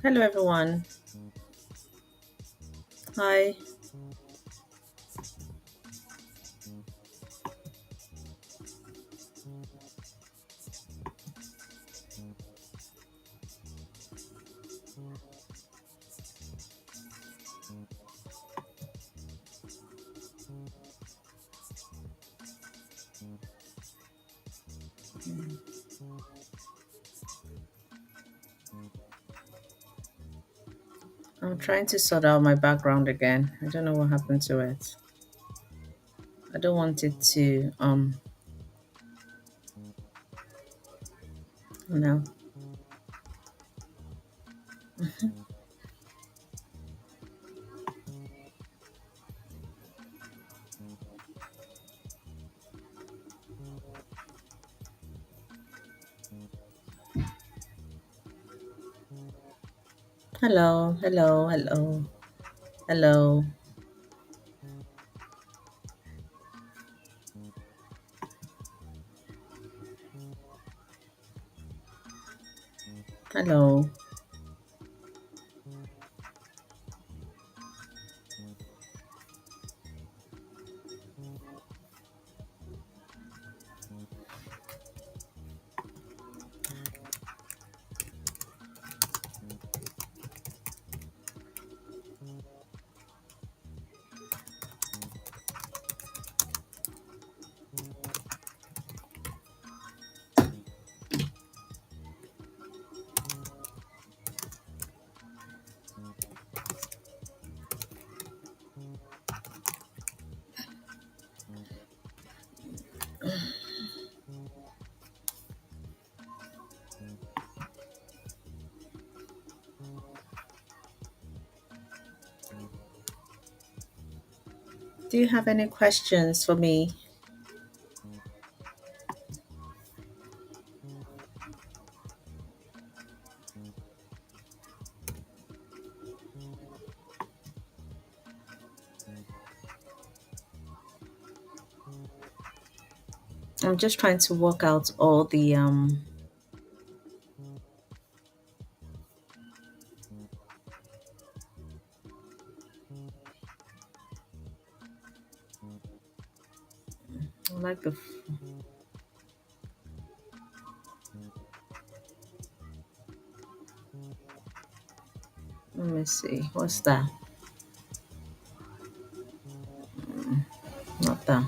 Hello, everyone. Hi. I'm trying to sort out my background again. I don't know what happened to it. I don't want it to no. Hello, hello, hello, hello, hello, Do you have any questions for me? I'm just trying to work out all the like the let me see. What's that? Not that.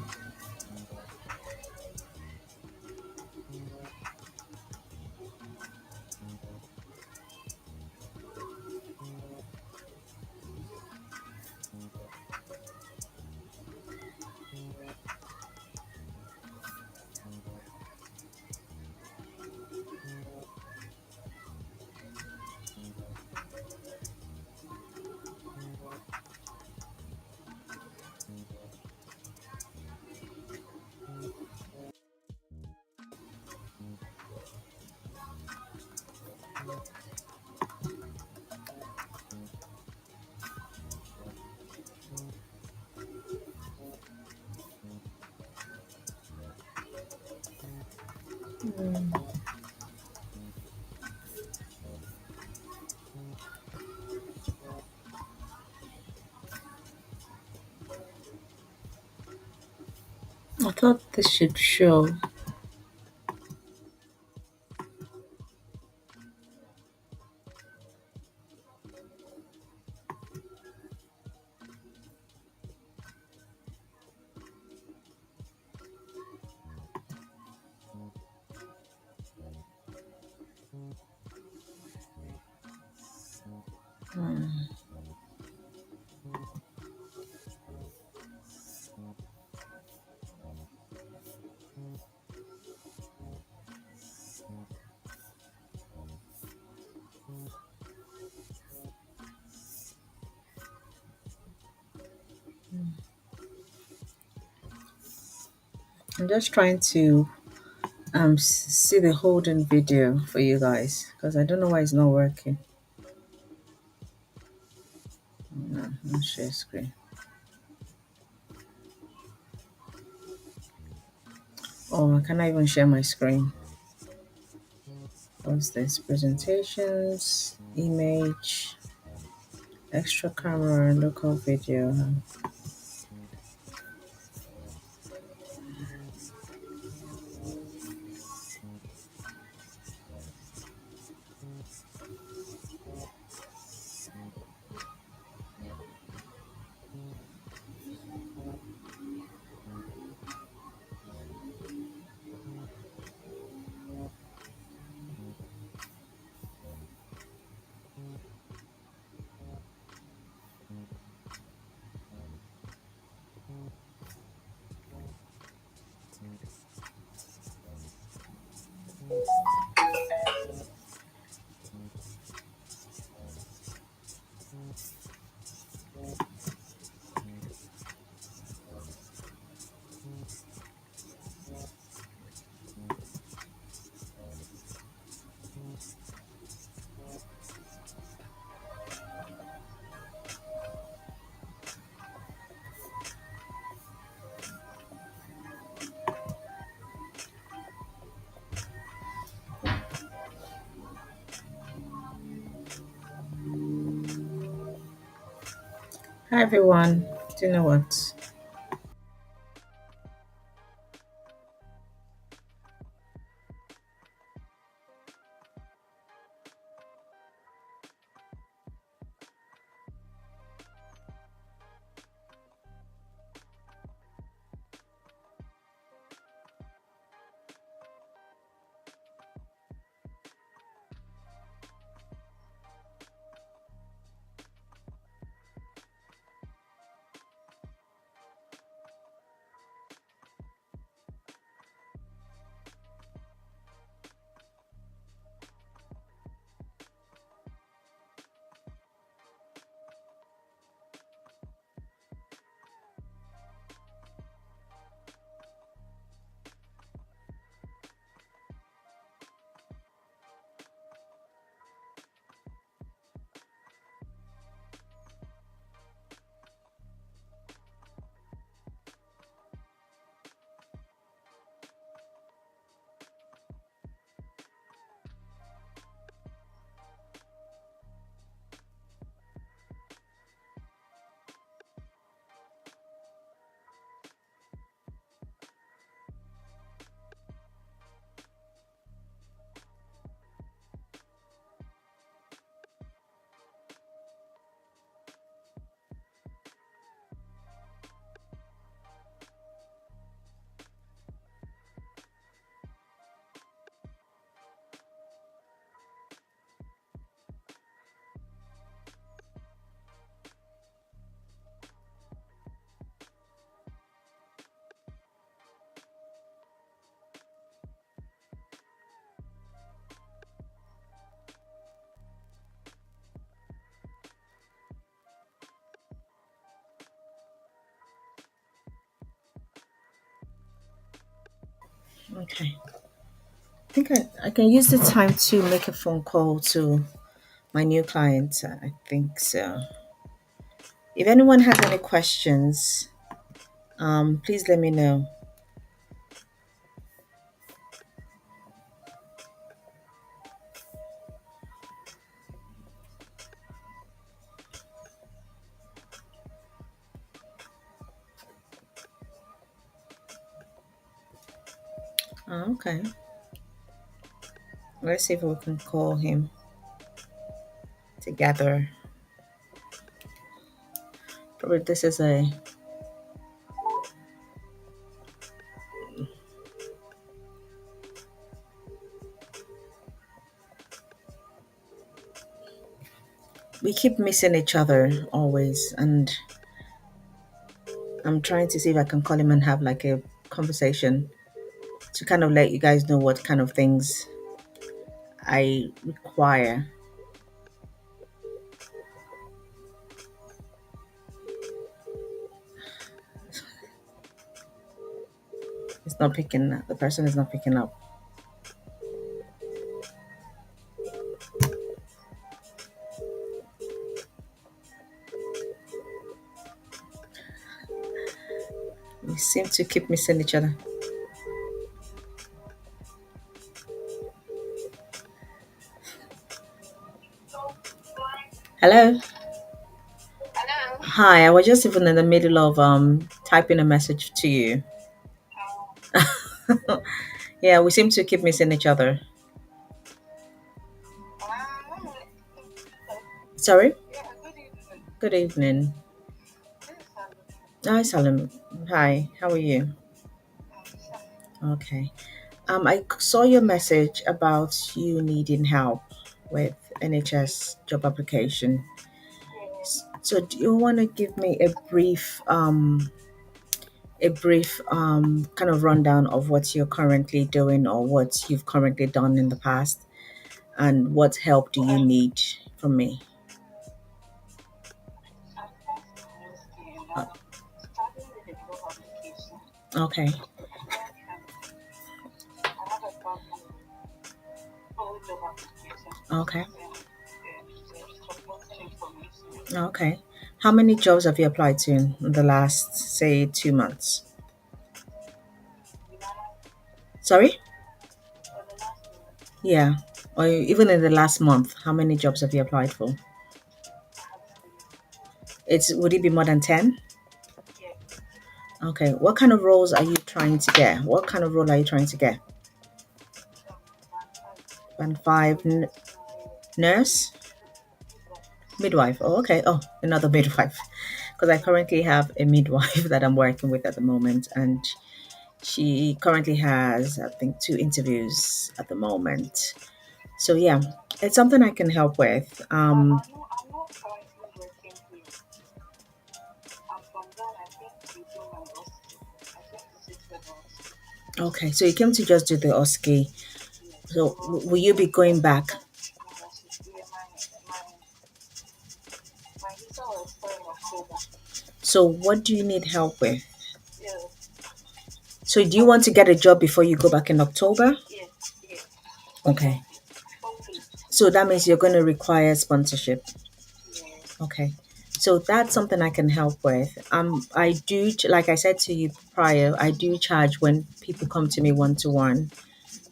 I thought this should show. Hmm. I'm just trying to see the holding video for you guys because I don't know why it's not working. No, not share screen. Oh, I cannot even share my screen. What's this? Presentations, image, extra camera, local video. Hi everyone. Do you know what? Okay. I think I can use the time to make a phone call to my new client. I think so. If anyone has any questions, please let me know. Okay. Let's see if we can call him together. Probably this is a we keep missing each other always, and I'm trying to see if I can call him and have like a conversation to kind of let you guys know what kind of things I require. It's not picking up. The person is not picking up. We seem to keep missing each other. Hello. Hi, I was just even in the middle of typing a message to you. Yeah, we seem to keep missing each other. Sorry? Good evening. Hi, Salim. Hi, how are you? Okay. I saw your message about you needing help with NHS job application. So, do you want to give me a brief kind of rundown of what you're currently doing or what you've currently done in the past, and what help do you need from me? Uh, okay. Okay. Okay. How many jobs have you applied to in the last, say, 2 months? Sorry? Yeah. Or even in the last month, how many jobs have you applied for? Would it be more than 10? Okay. What kind of roles are you trying to get? What kind of role are you trying to get? Band five nurse? Midwife. Oh, okay. Oh, another midwife. Because I currently have a midwife that I'm working with at the moment, and she currently has, I think, two interviews at the moment. So yeah, it's something I can help with. Okay, so you came to just do the OSCE. So will you be going back? So what do you need help with? So do you want to get a job before you go back in October? Okay. So that means you're going to require sponsorship. Okay. So that's something I can help with. I do, like I said to you prior, I do charge when people come to me one to one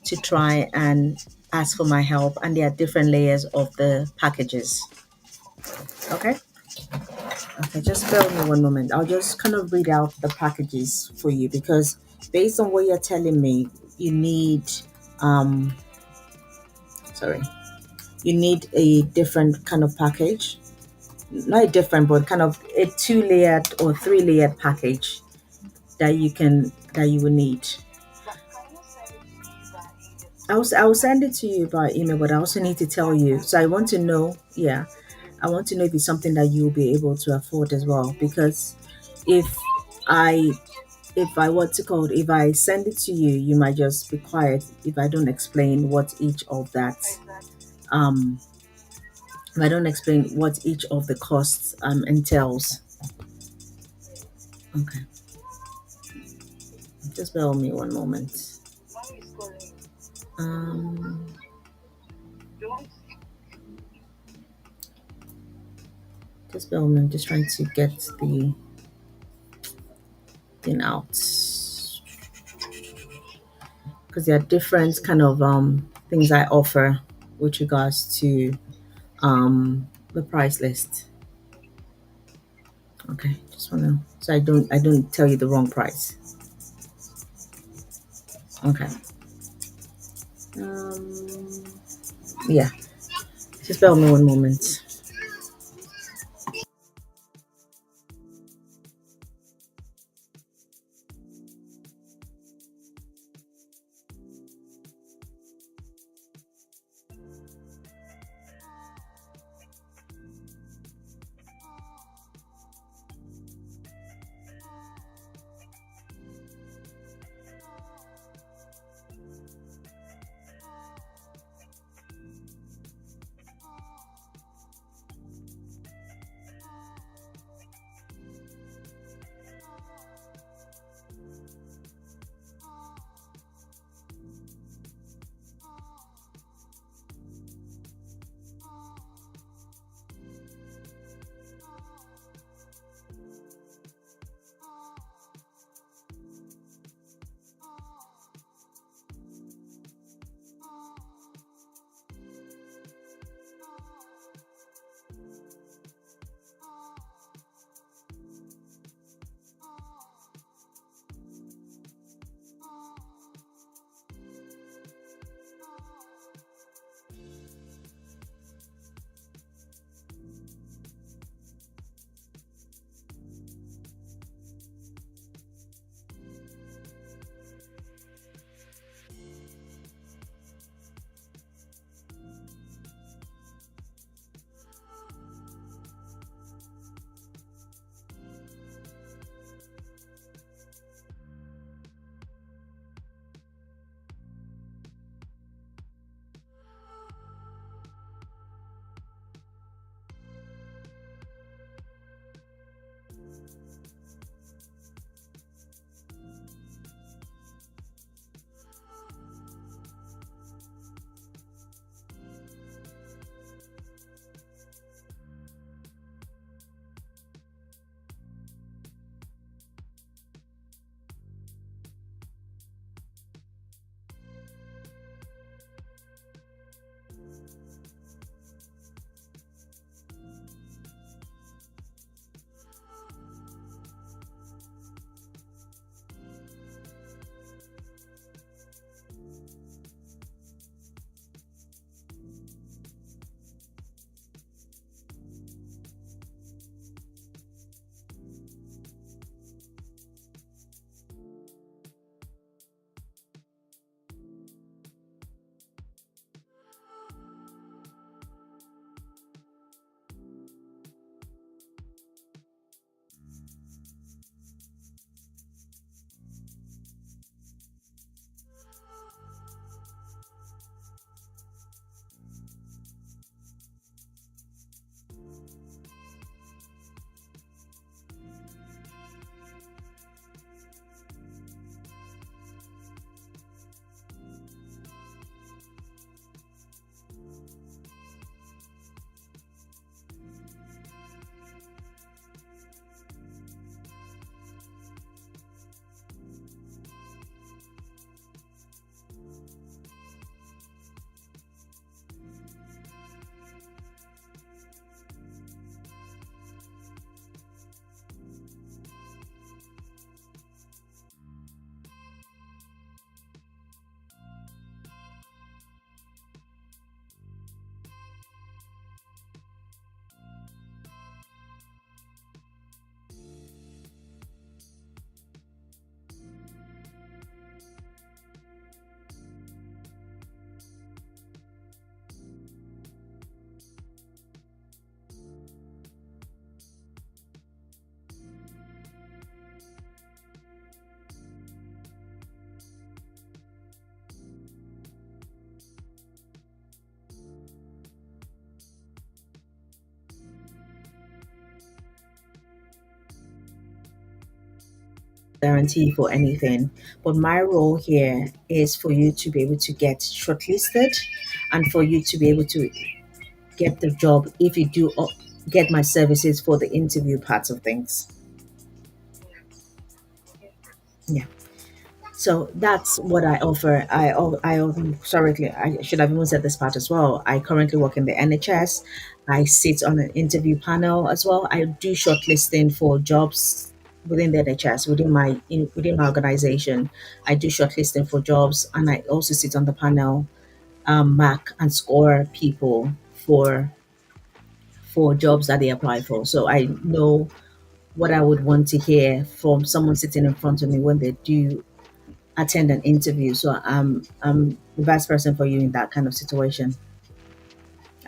to try and ask for my help, and there are different layers of the packages. Okay. Okay, just bear with me one moment. I'll just kind of read out the packages for you, because based on what you're telling me, you need um sorry, you need a different kind of package. Not a different, but kind of a two-layered or three-layered package that you will need. I will send it to you by email, but I also need to tell you. So I want to know, yeah, I want to know if it's something that you'll be able to afford as well. Because if I what's it called, if I send it to you, you might just be quiet if I don't explain what each of that um if I don't explain what each of the costs entails. Okay, just bear with me one moment. Um, just bear with me. I'm just trying to get the thing out, because there are different kind of things I offer with regards to the price list. Okay, just wanna, so I don't tell you the wrong price. Okay. Um, yeah, just bear with me one moment. guarantee for anything. But my role here is for you to be able to get shortlisted and for you to be able to get the job if you do get my services for the interview parts of things. Yeah. So that's what I offer. Sorry, I should have even said this part as well. I currently work in the NHS. I sit on an interview panel as well. I do shortlisting for jobs within the NHS, within my organization. I do shortlisting for jobs, and I also sit on the panel, mark and score people for jobs that they apply for. So I know what I would want to hear from someone sitting in front of me when they do attend an interview. So I'm the best person for you in that kind of situation.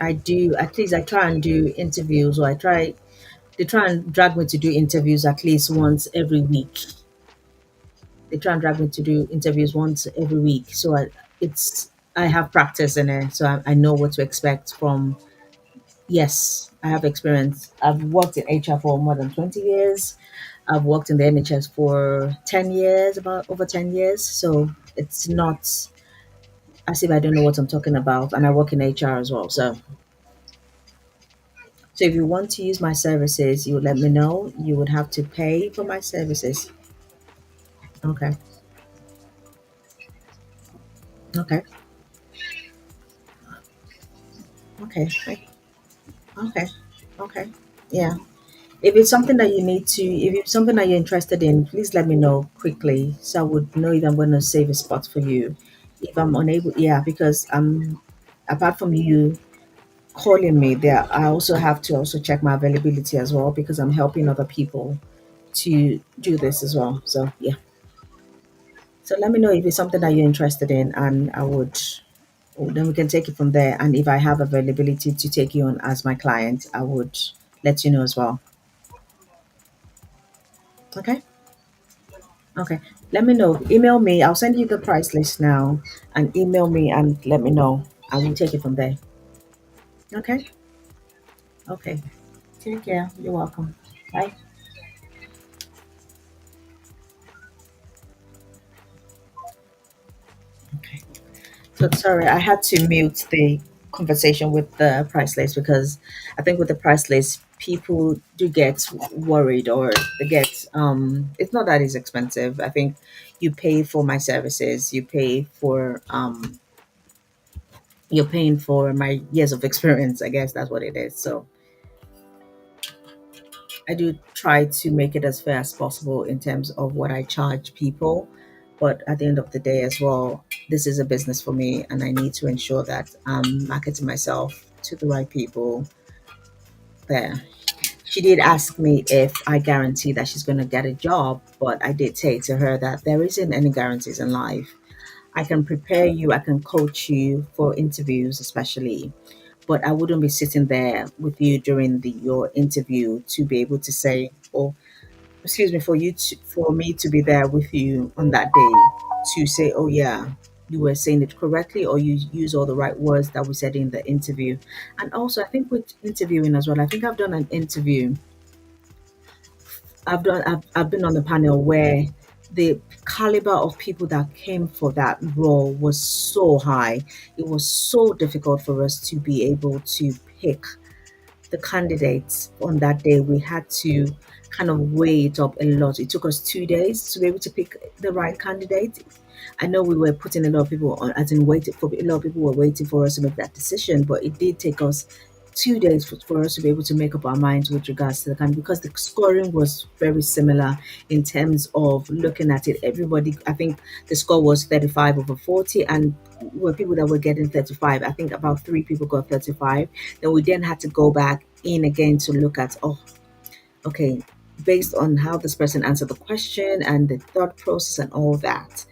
I do at least I try and do interviews, or I try they try and drag me to do interviews at least once every week. They try and drag me to do interviews once every week. So I have practice in it, so I know what to expect from. Yes, I have experience. I've worked in HR for more than 20 years. I've worked in the NHS for 10 years, about over 10 years. So it's not as if I don't know what I'm talking about. And I work in HR as well. So if you want to use my services, you would let me know. You would have to pay for my services. Okay. Okay. Okay. Okay. Okay. Yeah. If it's something that you need to, if it's something that you're interested in, please let me know quickly so I would know if I'm going to save a spot for you. If I'm unable, yeah, because apart from you calling me, there I also have to also check my availability as well because I'm helping other people to do this as well. So yeah. So let me know if it's something that you're interested in, and I would. Then we can take it from there. And if I have availability to take you on as my client, I would let you know as well. Okay. Okay. Let me know. Email me. I'll send you the price list now, and email me and let me know. I will take it from there. Okay. Okay. Take care. You're welcome. Bye. Okay. So sorry, I had to mute the conversation with the price list because I think with the price list, people do get worried, or they get it's not that it's expensive. I think you pay for my services, you're paying for my years of experience. I guess that's what it is. So I do try to make it as fair as possible in terms of what I charge people. But at the end of the day, as well, this is a business for me, and I need to ensure that I'm marketing myself to the right people there. She did ask me if I guarantee that she's going to get a job, but I did say to her that there isn't any guarantees in life. I can prepare you, I can coach you for interviews, especially, but I wouldn't be sitting there with you during your interview to be able to say, oh, excuse me, for me to be there with you on that day to say, oh yeah, you were saying it correctly, or you use all the right words that we said in the interview. And also, I think with interviewing as well, I think I've done an interview. I've been on the panel where the caliber of people that came for that role was so high. It was so difficult for us to be able to pick the candidates on that day. We had to kind of weigh it up a lot. It took us 2 days to be able to pick the right candidate. I know we were putting a lot of people on, as in waiting for a lot of people were waiting for us to make that decision, but it did take us 2 days for us to be able to make up our minds with regards to the candidate because the scoring was very similar in terms of looking at it. Everybody, I think the score was 35 over 40, and were people that were getting 35. I think about three people got 35. Then we then had to go back in again to look at, oh, okay, based on how this person answered the question and the thought process and all that.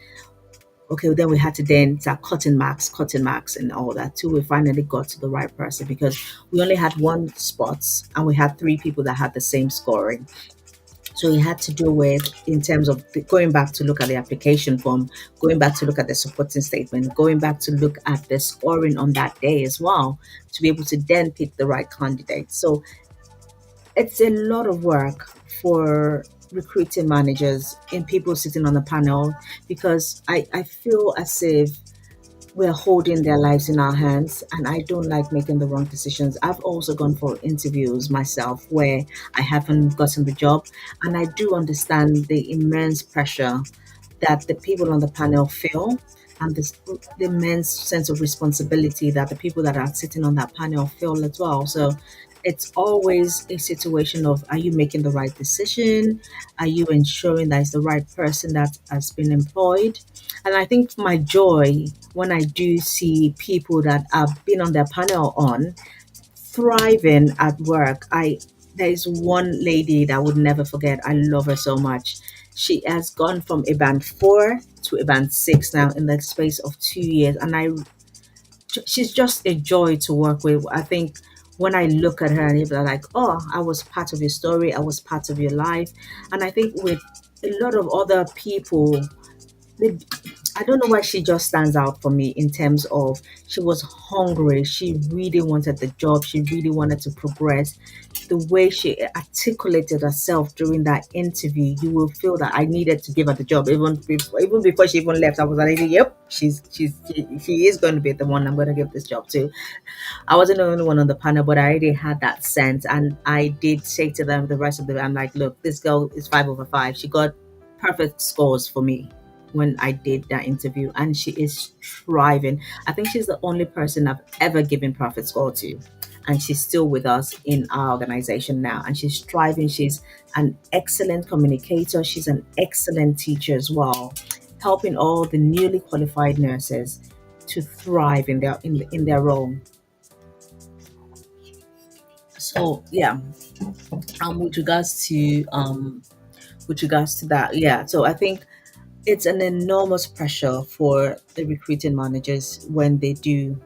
Okay, then we had to then start cutting marks and all that till we finally got to the right person because we only had one spot and we had three people that had the same scoring. So we had to do with in terms of going back to look at the application form, going back to look at the supporting statement, going back to look at the scoring on that day as well to be able to then pick the right candidate. So it's a lot of work for recruiting managers, in people sitting on the panel, because I feel as if we're holding their lives in our hands, and I don't like making the wrong decisions. I've also gone for interviews myself where I haven't gotten the job, and I do understand the immense pressure that the people on the panel feel, and this, the immense sense of responsibility that the people that are sitting on that panel feel as well. So it's always a situation of, are you making the right decision? Are you ensuring that it's the right person that has been employed? And I think my joy when I do see people that I've been on their panel on thriving at work. There is one lady that I would never forget. I love her so much. She has gone from a band 4 to a band 6 now in the space of 2 years, and she's just a joy to work with. I think when I look at her and you're like, oh, I was part of your story, I was part of your life. And I think with a lot of other people, they, I don't know why she just stands out for me in terms of, she was hungry. She really wanted the job. She really wanted to progress. The way she articulated herself during that interview, you will feel that I needed to give her the job. Even before she even left, I was like, yep, she is going to be the one I'm going to give this job to. I wasn't the only one on the panel, but I already had that sense. And I did say to them, the rest of the, I'm like, look, this girl is 5/5. She got perfect scores for me when I did that interview, and she is thriving. I think she's the only person I've ever given perfect score to. And she's still with us in our organization now. And she's thriving. She's an excellent communicator. She's an excellent teacher as well, helping all the newly qualified nurses to thrive in their role. So yeah, with regards to that, yeah. So I think it's an enormous pressure for the recruiting managers when they do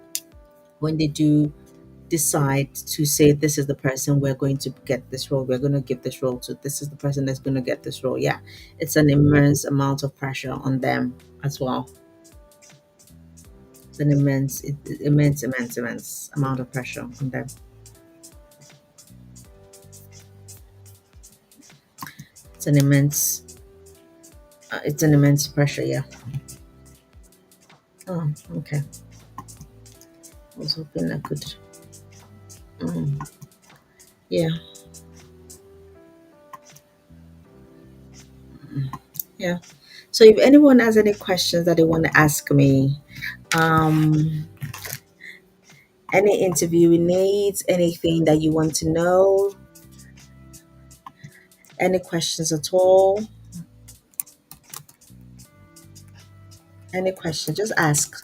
decide to say, this is the person we're going to get this role, we're going to give this role to, this is the person that's going to get this role. Yeah, it's an immense amount of pressure on them as well. It's an immense amount of pressure on them. It's an immense it's an immense pressure. Yeah. Oh, okay. I was hoping I could. Mm, yeah, yeah. So if anyone has any questions that they want to ask me, um, any interview needs, anything that you want to know, any questions at all, any question, just ask.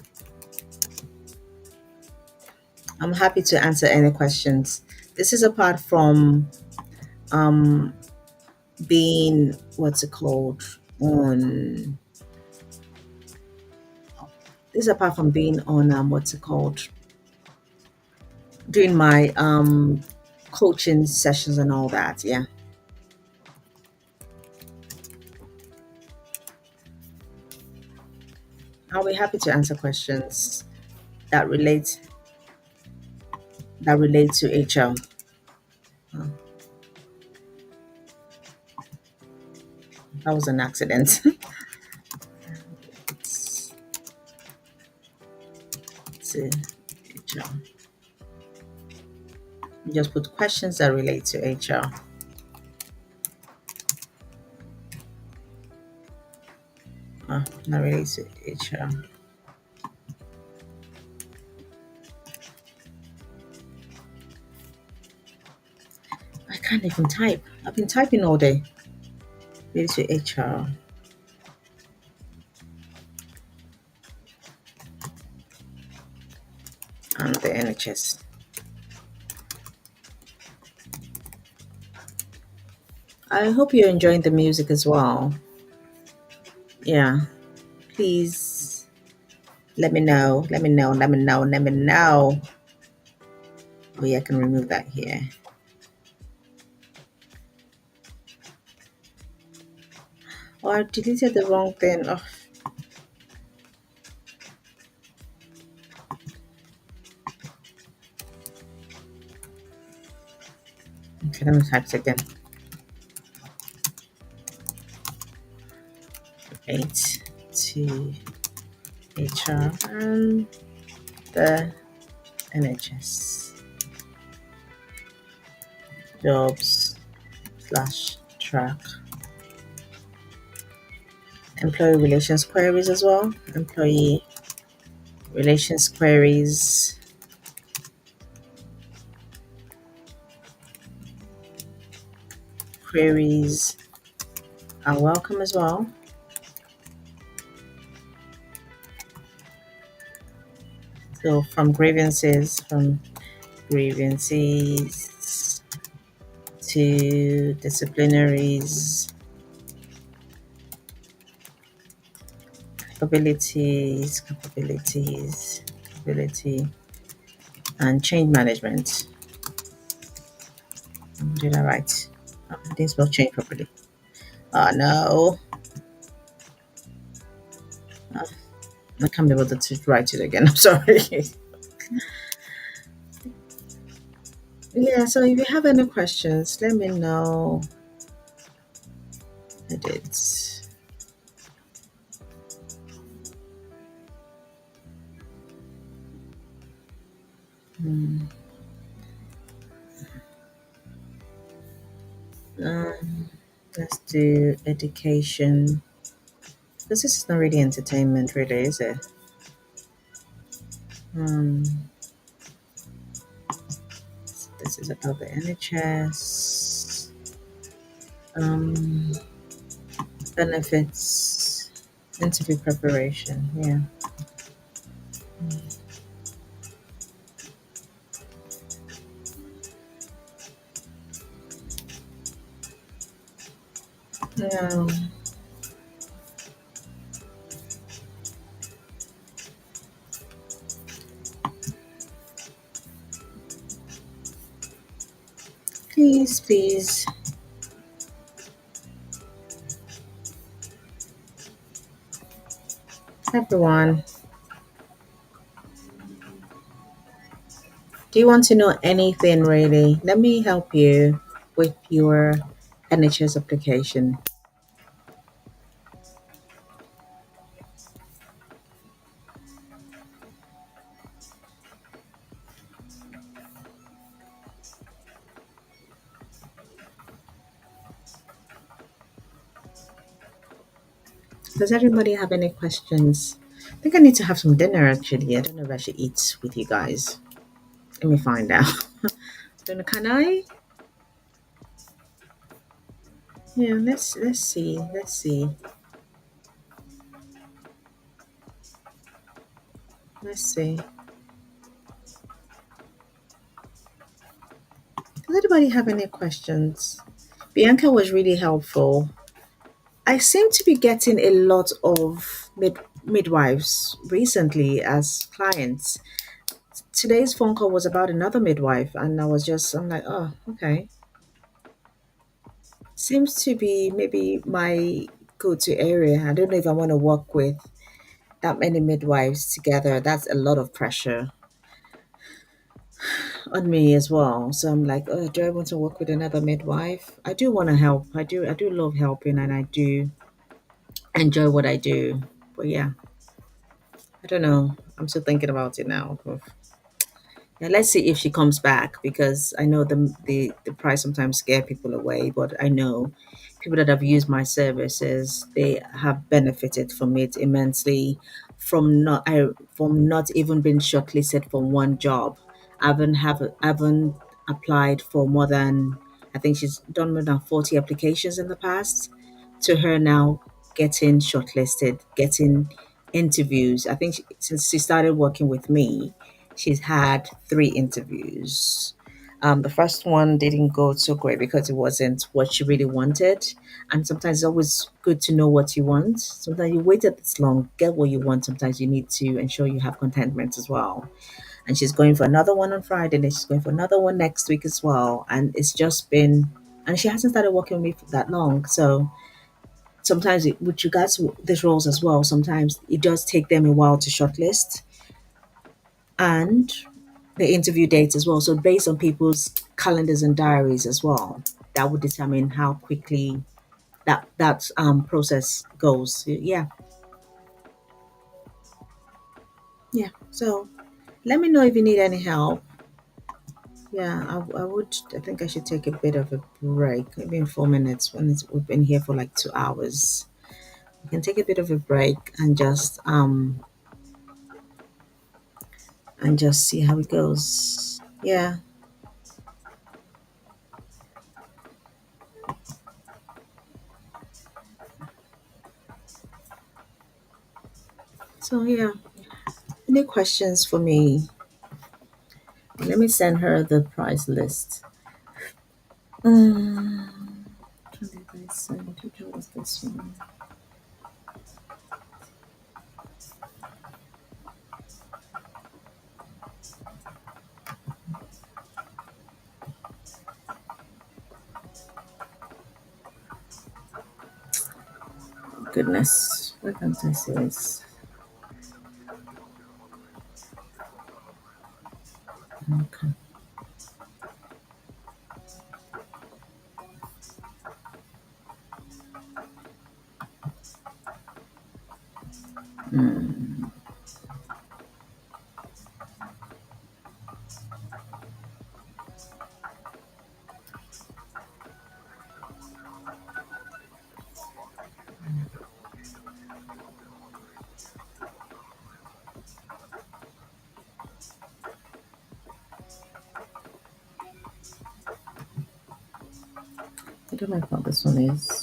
I'm happy to answer any questions. This is apart from um, being, what's it called, on. This is apart from being on what's it called, doing my coaching sessions and all that. Yeah, I'll be happy to answer questions that relate to HR. Oh, that was an accident. It's to HR. You just put questions that relate to HR. That relates to HR. I can't even type. I've been typing all day. Relates to HR and the NHS. I hope you're enjoying the music as well. Yeah, please let me know. Let me know. Let me know. Let me know. Oh yeah, I can remove that here. Oh, I deleted the wrong thing. Oh, okay, let me type it again. 8 to HR and the NHS jobs slash track employee relations queries as well. Employee relations queries are welcome as well. So from grievances to disciplinaries, capability, and change management. Did I write? Oh, I didn't spell change properly. Oh no, oh, I can't be able to write it again. I'm sorry. Yeah, so if you have any questions, let me know. I did. Hmm. Let's do education. Because this is not really entertainment, really, is it? Um, this is about the NHS. Um, benefits, interview preparation. Yeah. Yeah. Please, please, everyone. Do you want to know anything really? Let me help you with your NHS application. Does everybody have any questions? I think I need to have some dinner actually. I don't know if I should eat with you guys. Let me find out. Don't know, can I? Yeah, let's see. Let's see. Let's see. Does anybody have any questions? Bianca was really helpful. I seem to be getting a lot of midwives recently as clients. Today's phone call was about another midwife, and I'm like, oh, okay. Seems to be maybe my go to area. I don't know if I want to work with that many midwives together. That's a lot of pressure on me as well. So I'm like, oh, do I want to work with another midwife? I do want to help. I do love helping, and I do enjoy what I do. But yeah, I don't know. I'm still thinking about it now. Yeah, let's see if she comes back because I know the price sometimes scare people away, but I know people that have used my services, they have benefited from it immensely from not even being shortlisted for one job. I haven't applied for more than, I think she's done more than 40 applications in the past, to her now getting shortlisted, getting interviews. I think since she started working with me, she's had 3 interviews. The first one didn't go so great because it wasn't what she really wanted. And sometimes it's always good to know what you want. Sometimes you waited this long, get what you want. Sometimes you need to ensure you have contentment as well. And she's going for another one on Friday, and then she's going for another one next week as well. And it's just been, and she hasn't started working with me for that long. So sometimes with regards to these roles as well, sometimes it does take them a while to shortlist and the interview dates as well. So based on people's calendars and diaries as well, that would determine how quickly that process goes. Yeah, yeah. So let me know if you need any help. Yeah, I would. I think I should take a bit of a break, maybe in 4 minutes. We've been here for like 2 hours. We can take a bit of a break and just see how it goes. Yeah. So yeah, any questions for me? Let me send her the price list. Um, what did I send? Which one was this one? Goodness, why can't I see this? Okay. Hmm. I don't know what this one is.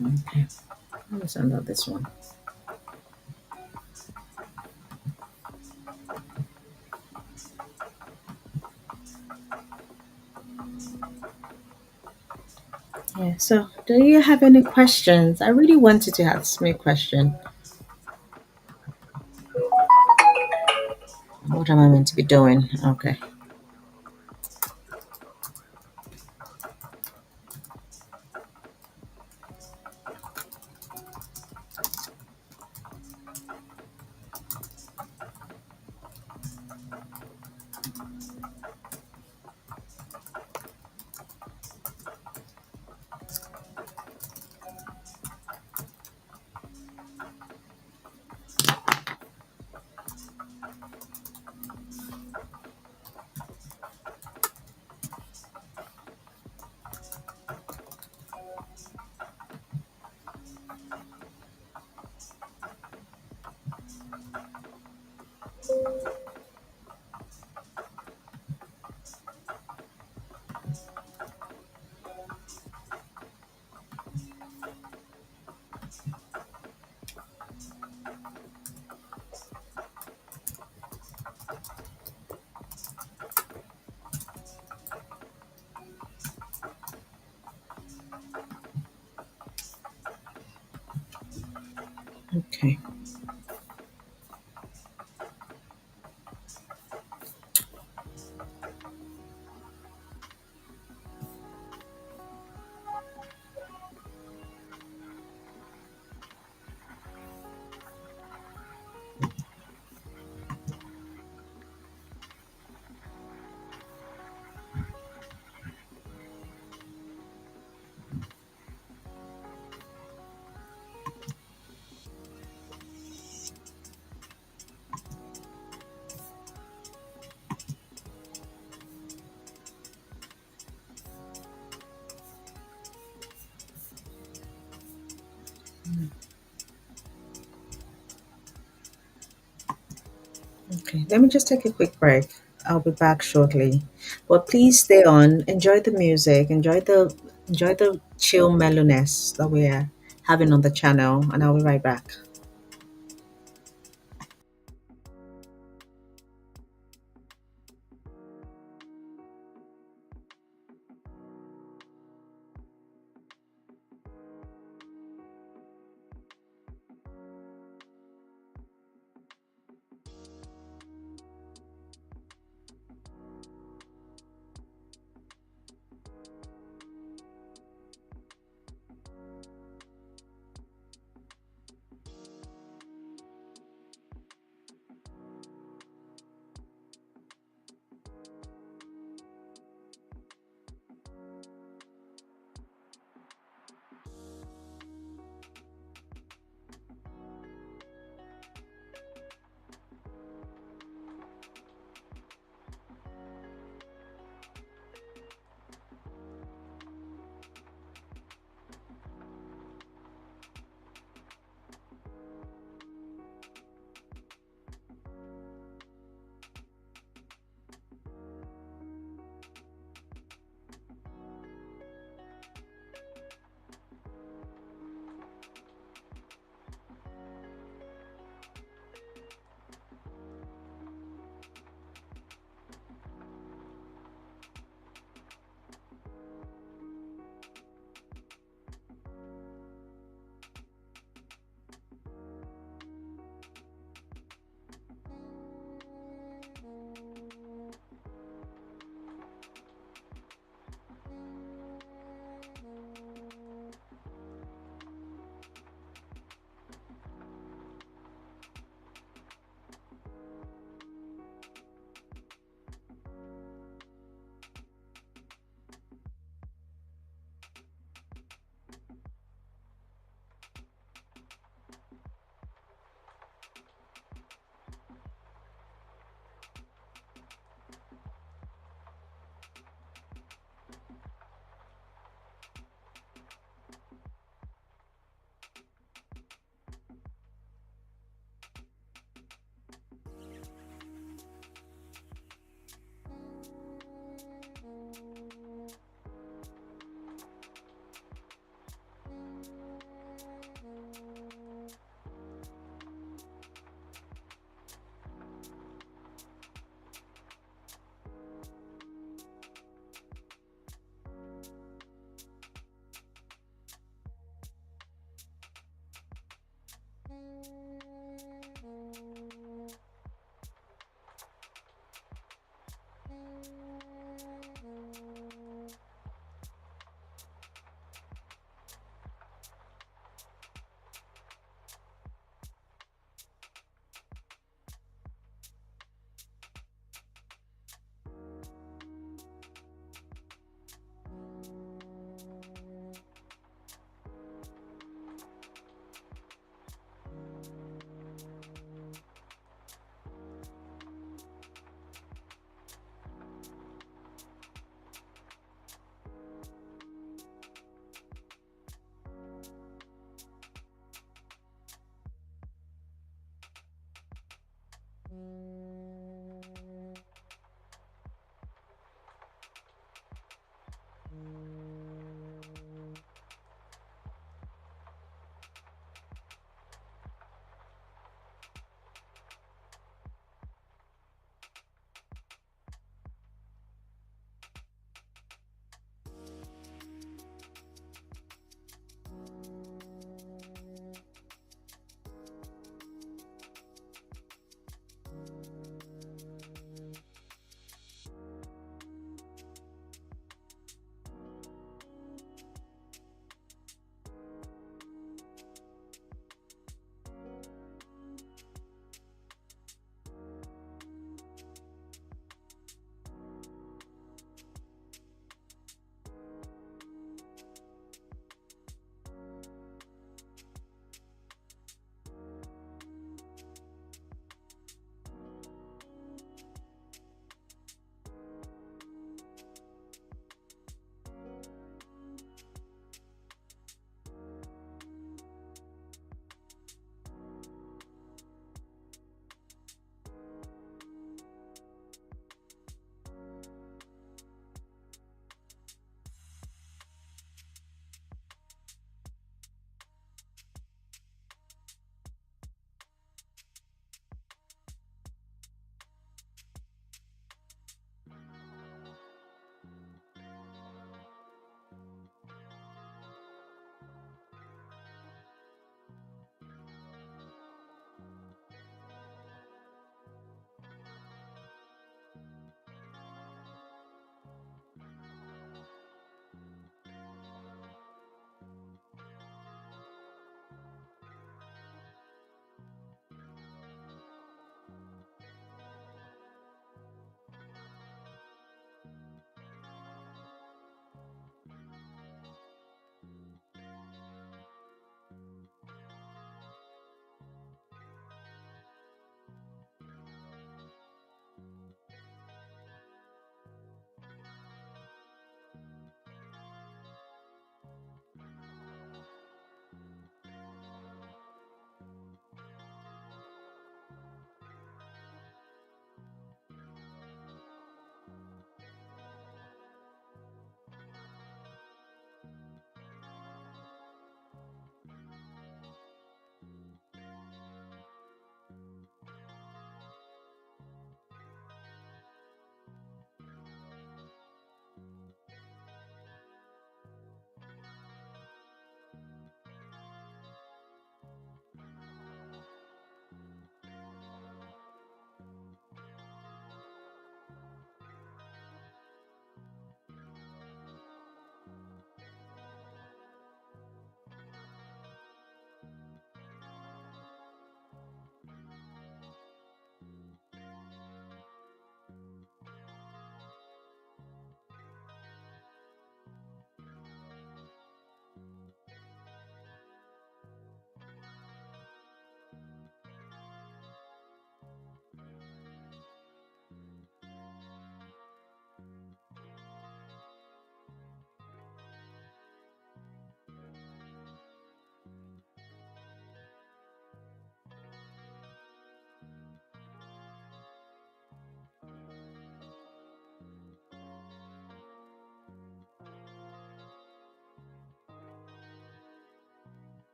Okay, let me send out this one. Yeah. So, do you have any questions? I really wanted to ask me a question. What am I meant to be doing? Okay. Okay. Okay. Let me just take a quick break. I'll be back shortly. But please stay on. Enjoy the music. Enjoy the chill mellowness that we're having on the channel, and I'll be right back.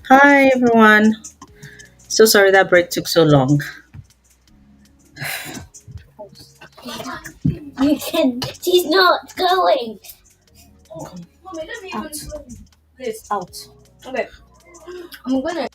Hi everyone. So sorry that break took so long. You can. She's not going. Mommy, let me even this. Out. Okay, I'm gonna.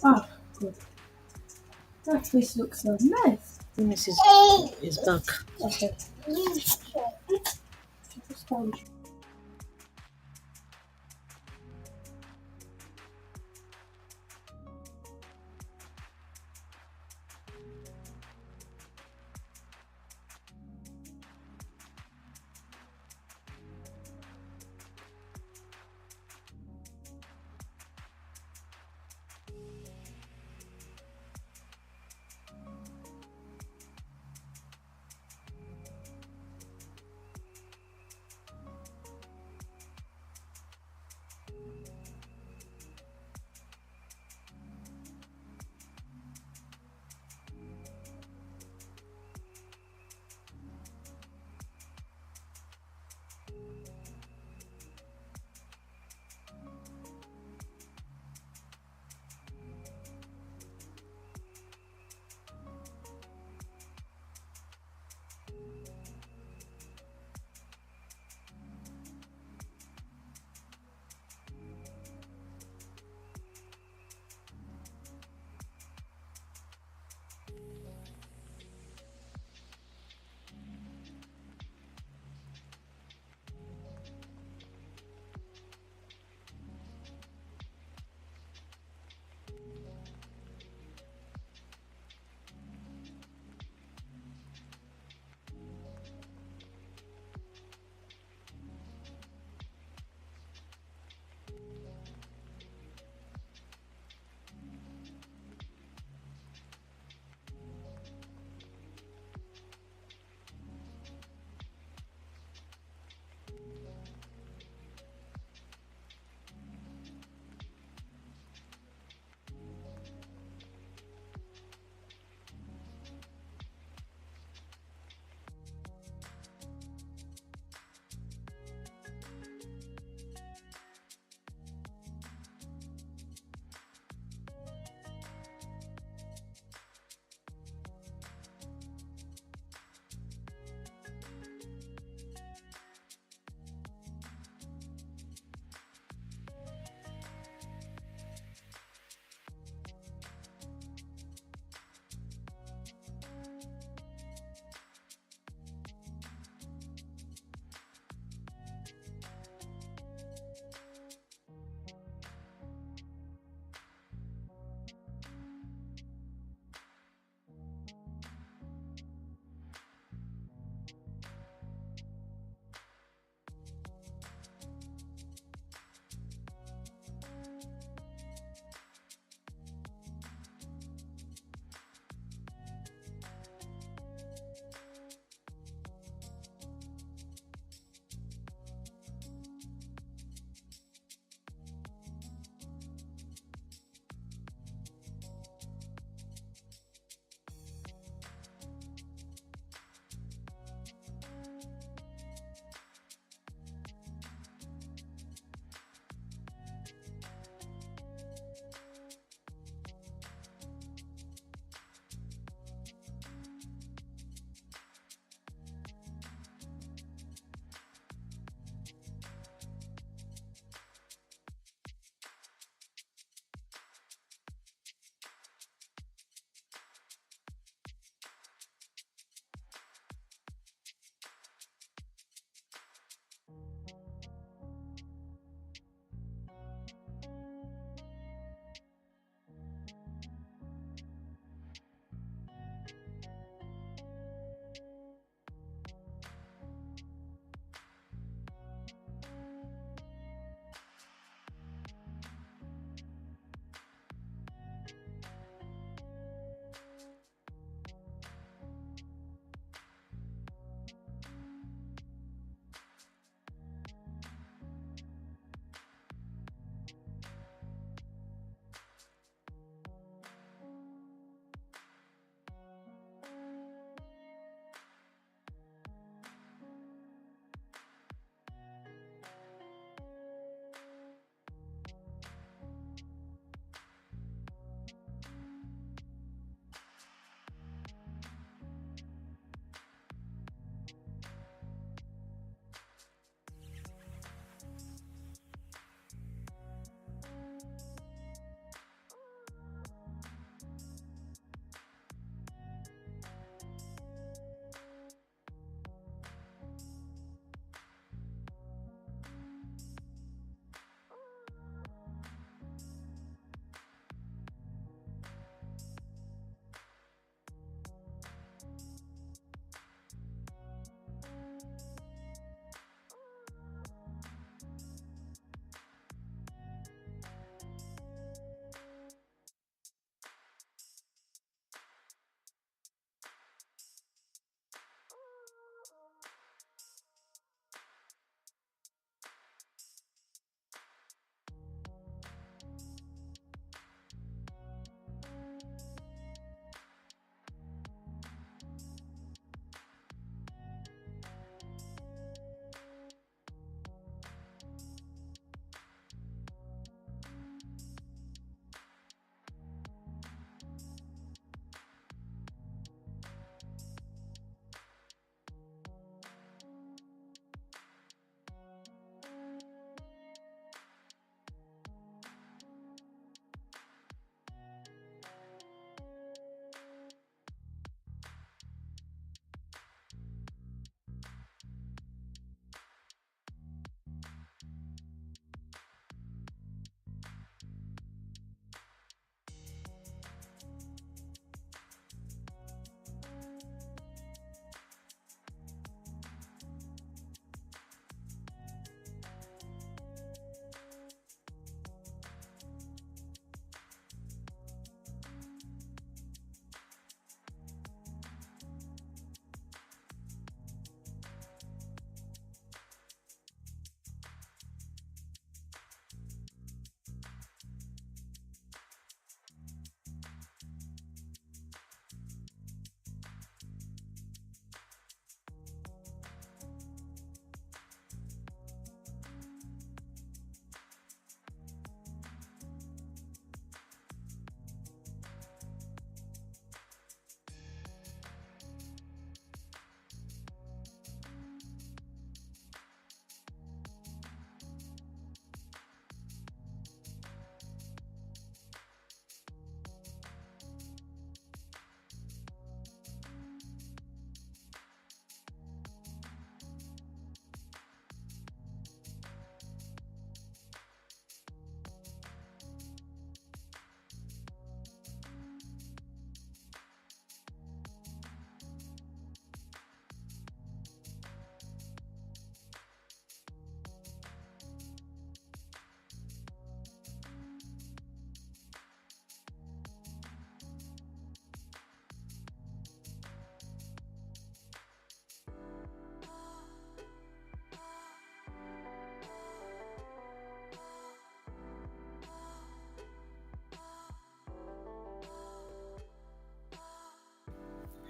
Oh, good. That fish looks so nice. Mrs. is back. Okay. Sponge.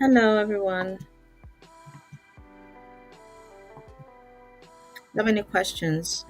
Hello, everyone. Do you have any questions?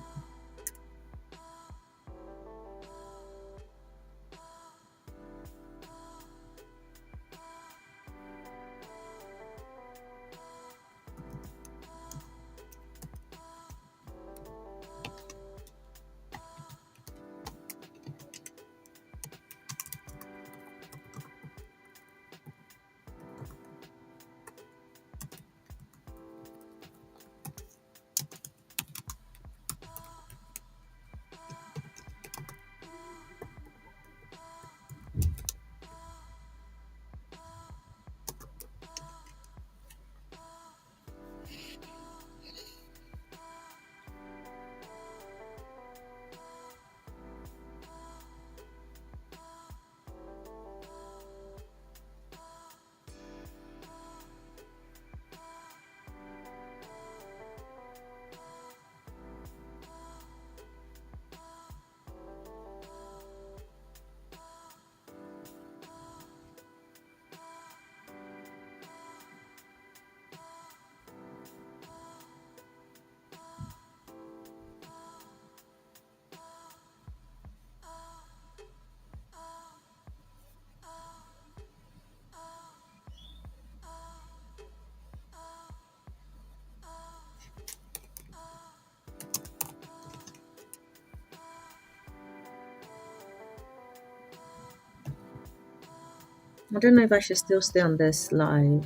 I don't know if I should still stay on this live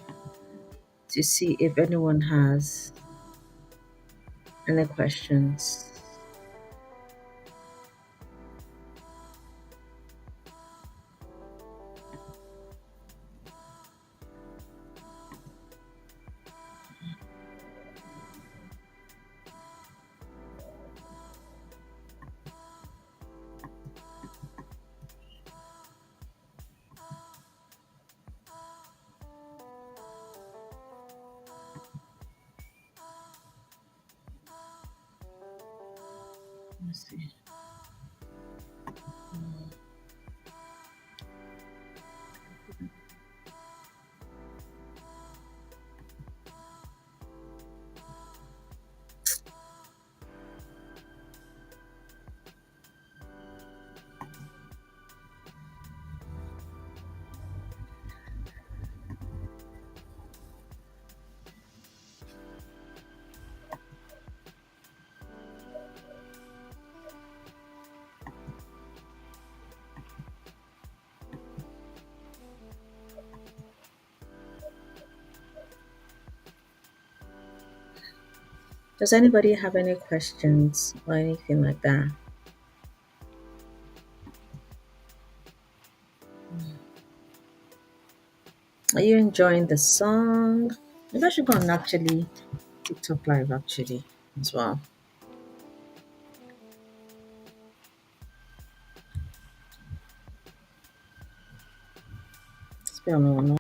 to see if anyone has any questions. Let's see. Does anybody have any questions or anything like that? Are you enjoying the song? Maybe I should go on actually TikTok live actually as well. It's been on one.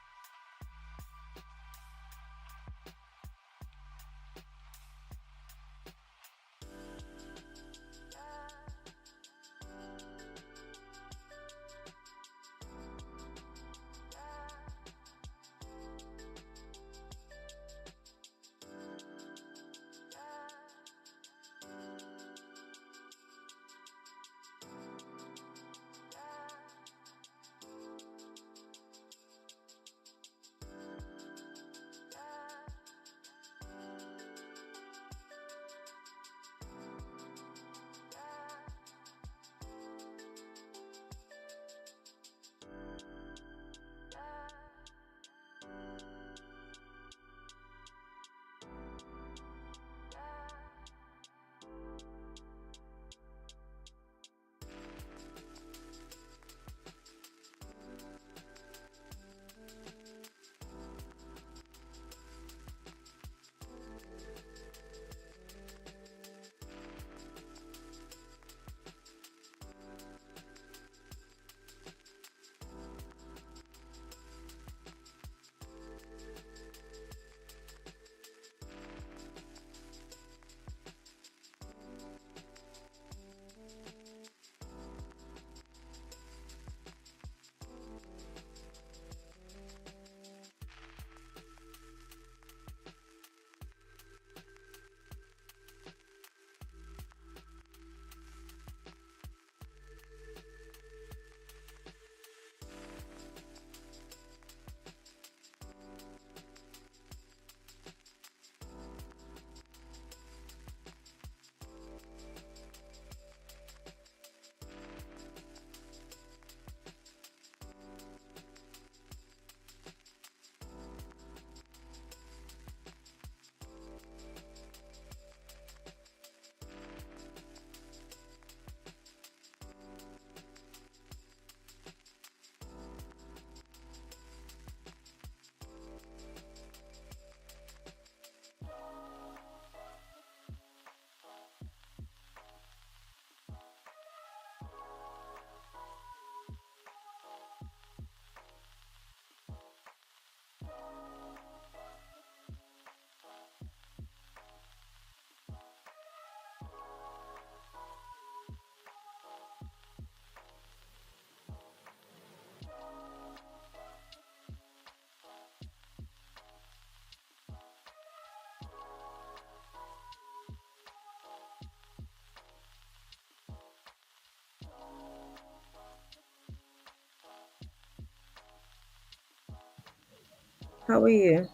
How are you?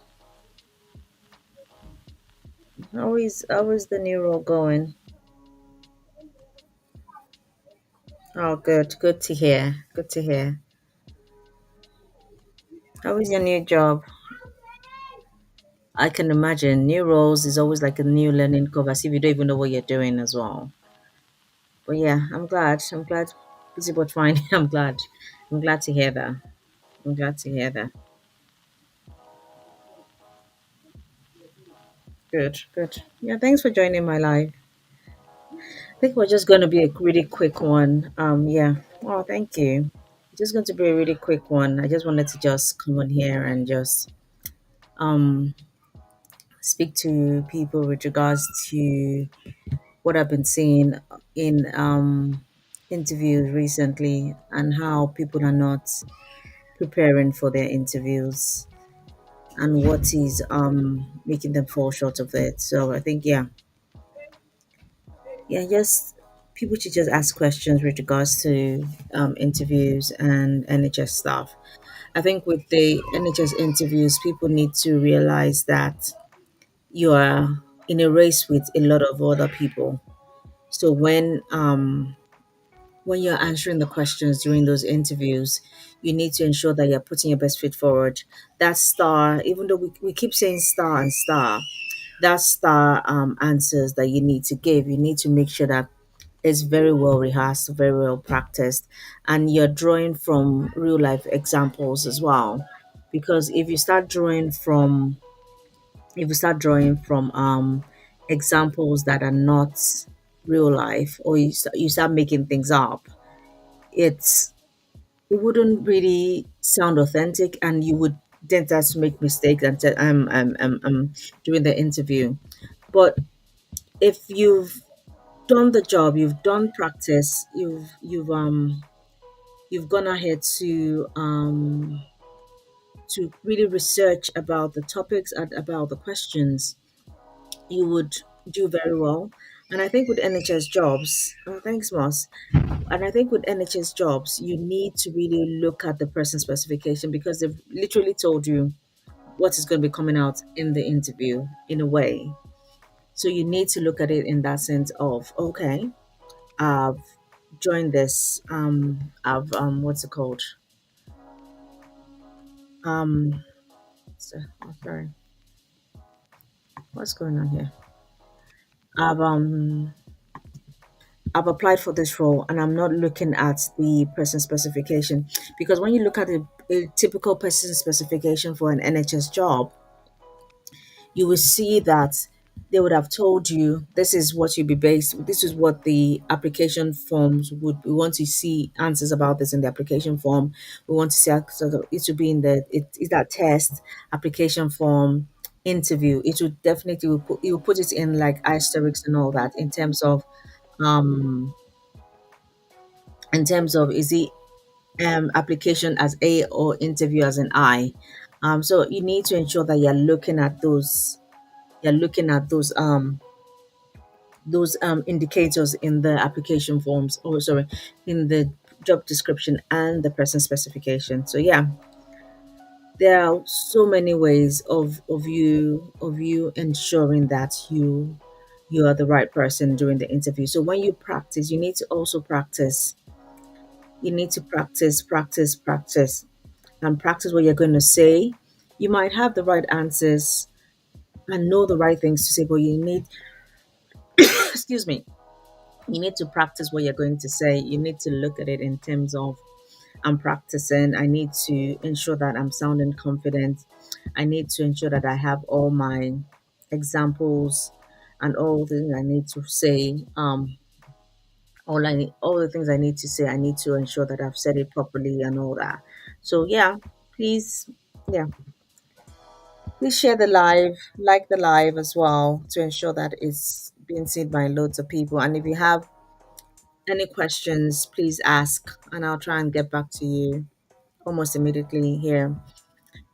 How is the new role going? Oh, good. Good to hear. Good to hear. How is your new job? I can imagine new roles is always like a new learning curve, as if you don't even know what you're doing as well. But yeah, I'm glad. I'm glad. Busy but fine. I'm glad. I'm glad to hear that. I'm glad to hear that. Good. Good. Yeah. Thanks for joining my live. I think we're just going to be a really quick one. Yeah. Oh, thank you. Just going to be a really quick one. I just wanted to just come on here and just um speak to people with regards to what I've been seeing in interviews recently and how people are not preparing for their interviews and what is making them fall short of it. So I think yeah, just people should just ask questions with regards to interviews and NHS stuff. I think with the NHS interviews, people need to realize that you are in a race with a lot of other people. So when you're answering the questions during those interviews, you need to ensure that you're putting your best foot forward. That star, even though we keep saying star and star, that star answers that you need to give, you need to make sure that it's very well rehearsed, very well practiced, and you're drawing from real life examples as well. Because if you start drawing from examples that are not real life, or you start making things up, it's it wouldn't really sound authentic, and you would then start to make mistakes and say I'm doing the interview. But if you've done the job, you've done practice, you've gone ahead to really research about the topics and about the questions, you would do very well. And I think with NHS jobs, oh, thanks, Moss. And I think with NHS jobs, you need to really look at the person specification because they've literally told you what is going to be coming out in the interview in a way. So you need to look at it in that sense of, okay, I've joined this, I've, what's it called? Um, sorry, what's going on here? I've, um, I've applied for this role and I'm not looking at the person specification because when you look at a typical person specification for an NHS job, you will see that they would have told you this is what you'll be based, this is what the application forms would, we want to see answers about this in the application form. We want to see sort of, it should be in the, it is that test, application form, interview. It would definitely, will put, you will put it in like asterisks and all that um in terms of is it application as A or interview as an I. So you need to ensure that you're looking at those indicators in the application forms, or sorry, in the job description and the person specification. So yeah, there are so many ways of you ensuring that you are the right person during the interview. So when you practice, you need to also practice. You need to practice, and practice what you're going to say. You might have the right answers and know the right things to say, but you need, excuse me, you need to practice what you're going to say. You need to look at it in terms of I'm practicing. I need to ensure that I'm sounding confident. I need to ensure that I have all my examples and all the things I need to say. All the things I need to say, I need to ensure that I've said it properly and all that. So yeah, please, yeah, please share the live, like the live as well to ensure that it's being seen by loads of people. And if you have any questions, please ask, and I'll try and get back to you almost immediately here.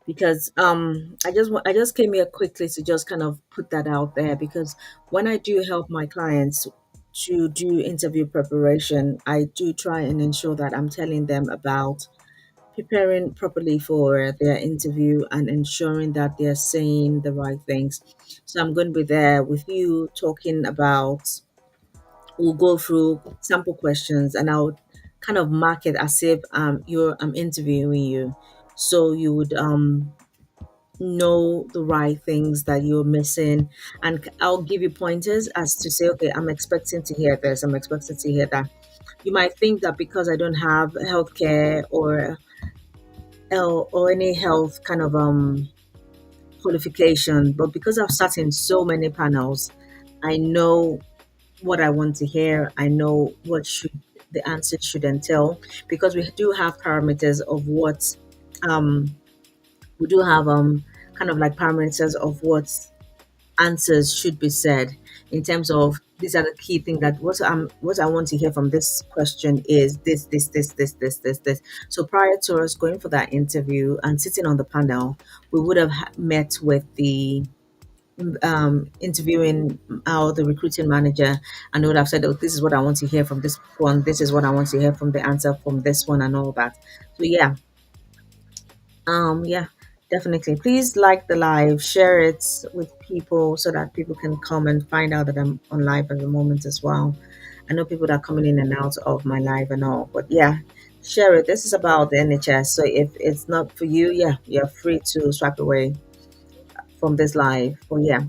Because I just came here quickly to just kind of put that out there because when I do help my clients to do interview preparation, I do try and ensure that I'm telling them about preparing properly for their interview and ensuring that they're saying the right things. So I'm going to be there with you talking about, we'll go through sample questions and I'll kind of mark it as if I'm interviewing you. So you would know the right things that you're missing, and I'll give you pointers as to say, okay, I'm expecting to hear this, I'm expecting to hear that. You might think that because I don't have healthcare or any health kind of qualification, but because I've sat in so many panels, I know what I want to hear. I know what should the answer should entail, because we do have parameters of what um we do have kind of like parameters of what answers should be said, in terms of these are the key things that what I want to hear from this question is this. So prior to us going for that interview and sitting on the panel, we would have met with the interviewing the recruiting manager, and they would have said, oh, this is what I want to hear from this one, this is what I want to hear from the answer from this one, and all that. So yeah, definitely. Please like the live, share it with people so that people can come and find out that I'm on live at the moment as well. I know people that are coming in and out of my live and all, but yeah, share it. This is about the NHS. So if it's not for you, yeah, you're free to swipe away from this live. But yeah,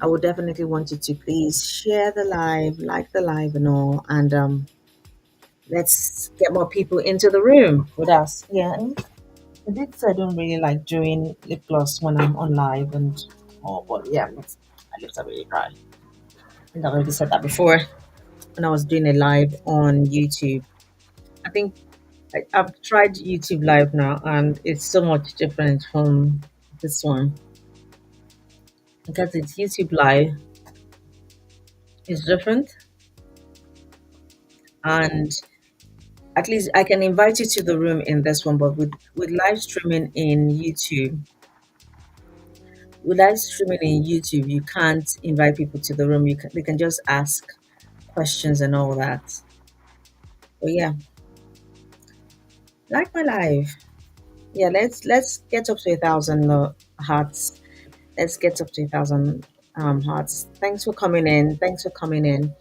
I would definitely want you to please share the live, like the live and all, and let's get more people into the room with us. Yeah, I did say I don't really like doing lip gloss when I'm on live and all, but yeah, my lips are really dry. I think I've already said that before when I was doing a live on YouTube. I think I've tried YouTube live now, and it's so much different from this one, because it's YouTube live is different, and at least I can invite you to the room in this one, but with live streaming in YouTube, you can't invite people to the room. They can just ask questions and all that. But yeah, like my life. Yeah, let's get up to 1,000 hearts. Let's get up to 1,000 hearts. Thanks for coming in. Thanks for coming in.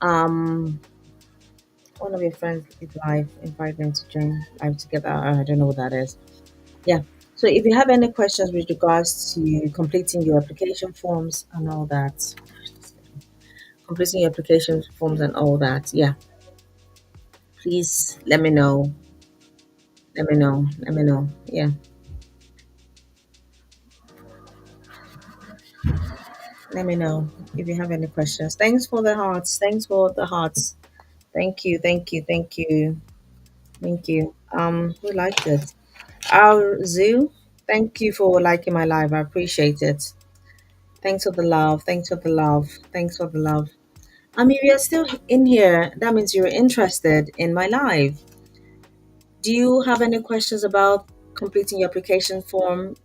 Um, one of your friends is live. Invite them to join live together. I don't know what that is. Yeah. So if you have any questions with regards to completing your application forms and all that, completing your application forms and all that, yeah, please let me know. Let me know. Let me know. Yeah. Let me know if you have any questions. Thanks for the hearts. Thanks for the hearts. Thank you. Thank you. Thank you. Thank you. Who liked it? Our Zoo. Thank you for liking my live. I appreciate it. Thanks for the love. Thanks for the love. Thanks for the love. If you're still in here, that means you're interested in my live. Do you have any questions about completing your application form?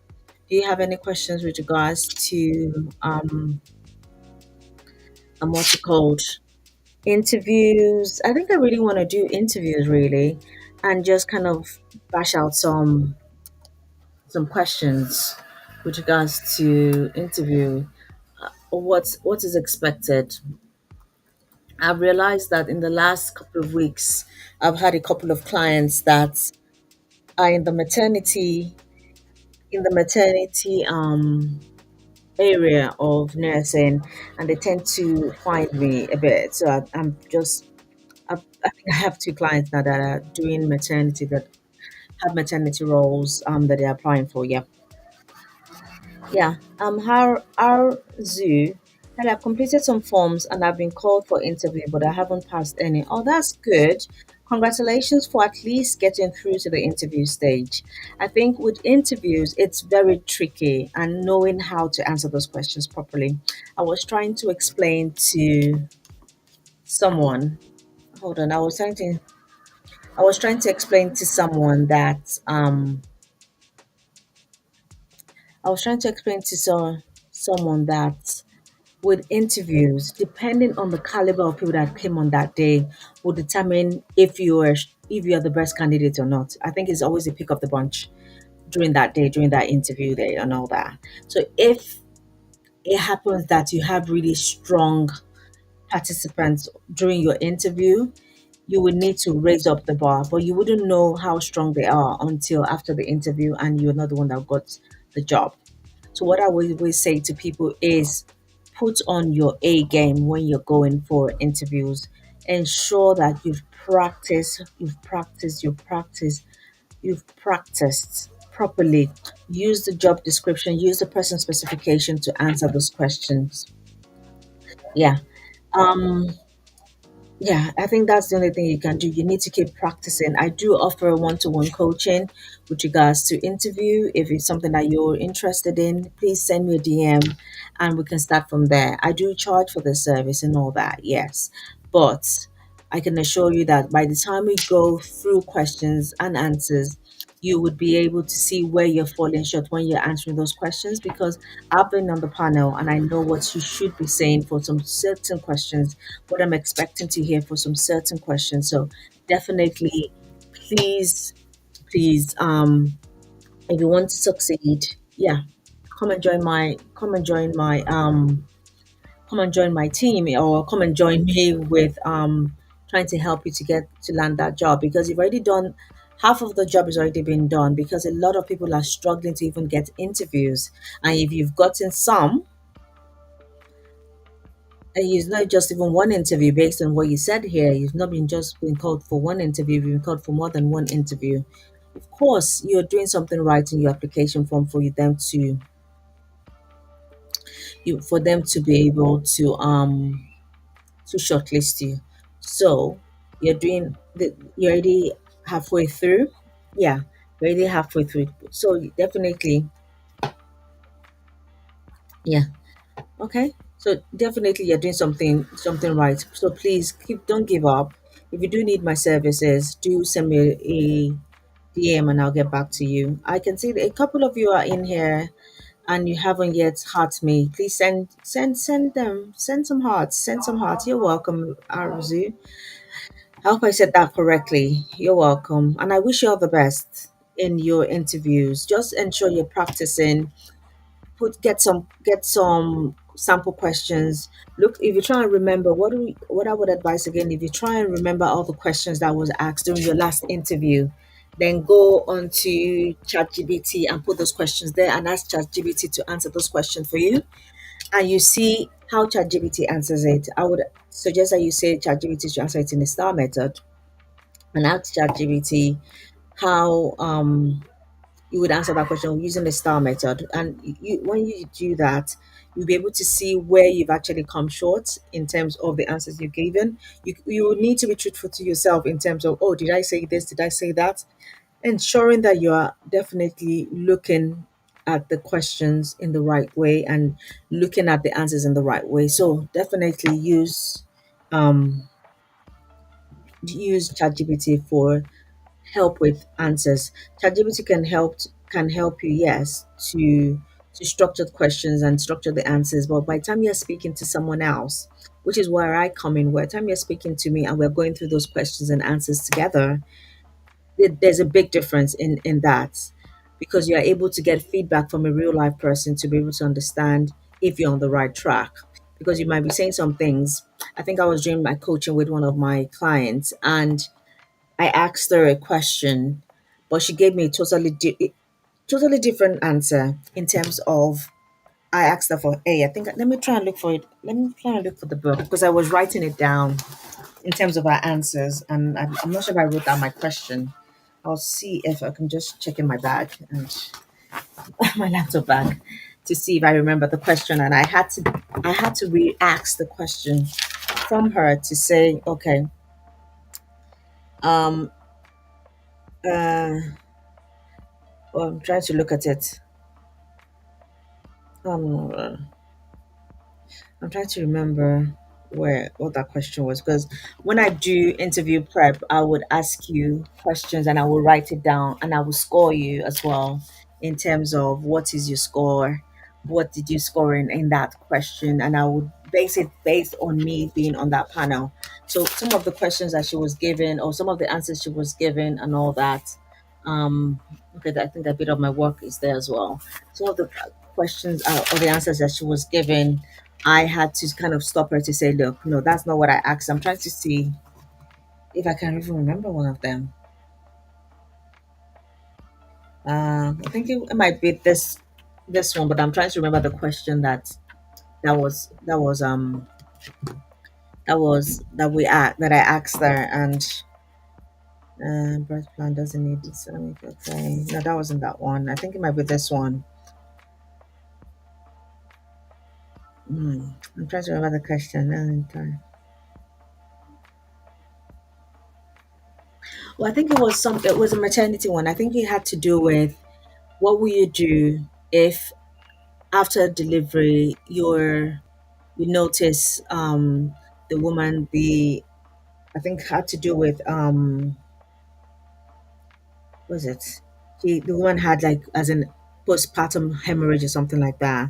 Do you have any questions with regards to what's it called? Interviews. I think I really want to do interviews really, and just kind of bash out some questions with regards to interview. What is expected? I've realized that in the last couple of weeks, I've had a couple of clients that are in the maternity area of nursing, and they tend to find me a bit. So I'm just I think I have two clients now that are doing maternity, that have maternity roles that they're applying for. Yeah. Yeah. Our zoo. And I've completed some forms and I've been called for interview, but I haven't passed any. Oh, that's good. Congratulations for at least getting through to the interview stage. I think with interviews, it's very tricky and knowing how to answer those questions properly. I was trying to explain to someone. Hold on. I was trying to explain to someone that I was trying to explain to someone that with interviews, depending on the caliber of people that came on that day, will determine if you are if you are the best candidate or not. I think it's always a pick of the bunch during that day, during that interview day, and all that. So if it happens that you have really strong participants during your interview, you would need to raise up the bar, but you wouldn't know how strong they are until after the interview and you're not the one that got the job. So what I would always say to people is put on your A game when you're going for interviews. Ensure that you've practiced properly. Use the job description, use the person specification to answer those questions. Yeah. Um Yeah, I think that's the only thing you can do. You need to keep practicing. I do offer one-to-one coaching with regards to interview. If it's something that you're interested in, please send me a DM and we can start from there. I do charge for the service and all that, yes. But I can assure you that by the time we go through questions and answers, you would be able to see where you're falling short when you're answering those questions, because I've been on the panel and I know what you should be saying for some certain questions, what I'm expecting to hear for some certain questions. So definitely, please, please, if you want to succeed, yeah, come and join my team, or come and join me with trying to help you to get to land that job, because you've already done half of the job has already been done, because a lot of people are struggling to even get interviews. And if you've gotten some, and it's not just even one interview based on what you said here. You've not been just been called for one interview, you've been called for more than one interview. Of course, you're doing something right in your application form for them to for them to be able to shortlist you. So you're already halfway through. Yeah, you're already halfway through. So definitely, yeah. Okay. So definitely you're doing something right. So please don't give up. If you do need my services, do send me a DM and I'll get back to you. I can see that a couple of you are in here and you haven't yet heart me. Please send some hearts. Send some hearts. You're welcome, Arzu. I hope I said that correctly. You're welcome. And I wish you all the best in your interviews. Just ensure you're practicing. Get some sample questions. Look, if you try and remember what I would advise again, if you try and remember all the questions that was asked during your last interview, then go onto ChatGPT and put those questions there and ask ChatGPT to answer those questions for you. And you see how ChatGPT answers it. I would suggest that you say ChatGPT to answer it in the STAR method, and ask ChatGPT how you would answer that question using the STAR method. And when you do that, you'll be able to see where you've actually come short in terms of the answers you've given. You would need to be truthful to yourself in terms of, oh, did I say this? Did I say that? Ensuring that you are definitely looking at the questions in the right way and looking at the answers in the right way. So definitely um, use ChatGPT for help with answers. ChatGPT can help you, yes, to structure the questions and structure the answers. But by the time you're speaking to someone else, which is where I come in, by the time you're speaking to me and we're going through those questions and answers together, there's a big difference in that, because you're able to get feedback from a real life person to be able to understand if you're on the right track. Because you might be saying some things. I think I was doing my coaching with one of my clients, and I asked her a question, but she gave me a totally different answer in terms of, I asked her for A. I think let me try and look for it. Let me try and look for the book, because I was writing it down in terms of our answers, and I'm not sure if I wrote down my question. I'll see if I can just check in my bag and my laptop bag to see if I remember the question. And I had to re-ask the question from her to say, okay, um, uh, well, I'm trying to look at it. Um, I'm trying to remember where what that question was, because when I do interview prep, I would ask you questions and I will write it down and I will score you as well in terms of what is your score, what did you score in that question, and I would base it based on me being on that panel. So some of the questions that she was given, or some of the answers she was given, and all that. Um, okay, I think a bit of my work is there as well. Some of the questions or the answers that she was given, I had to kind of stop her to say, "Look, no, that's not what I asked." I'm trying to see if I can even remember one of them. I think it might be this one, but I'm trying to remember the question that that I asked her, and birth plan doesn't need Islamic. Okay, no, that wasn't that one. I think it might be this one. I'm trying to remember the question. Well, I think it was a maternity one. I think it had to do with what will you do if after delivery you notice the woman the I think had to do with what was it? The woman had like as in postpartum hemorrhage or something like that,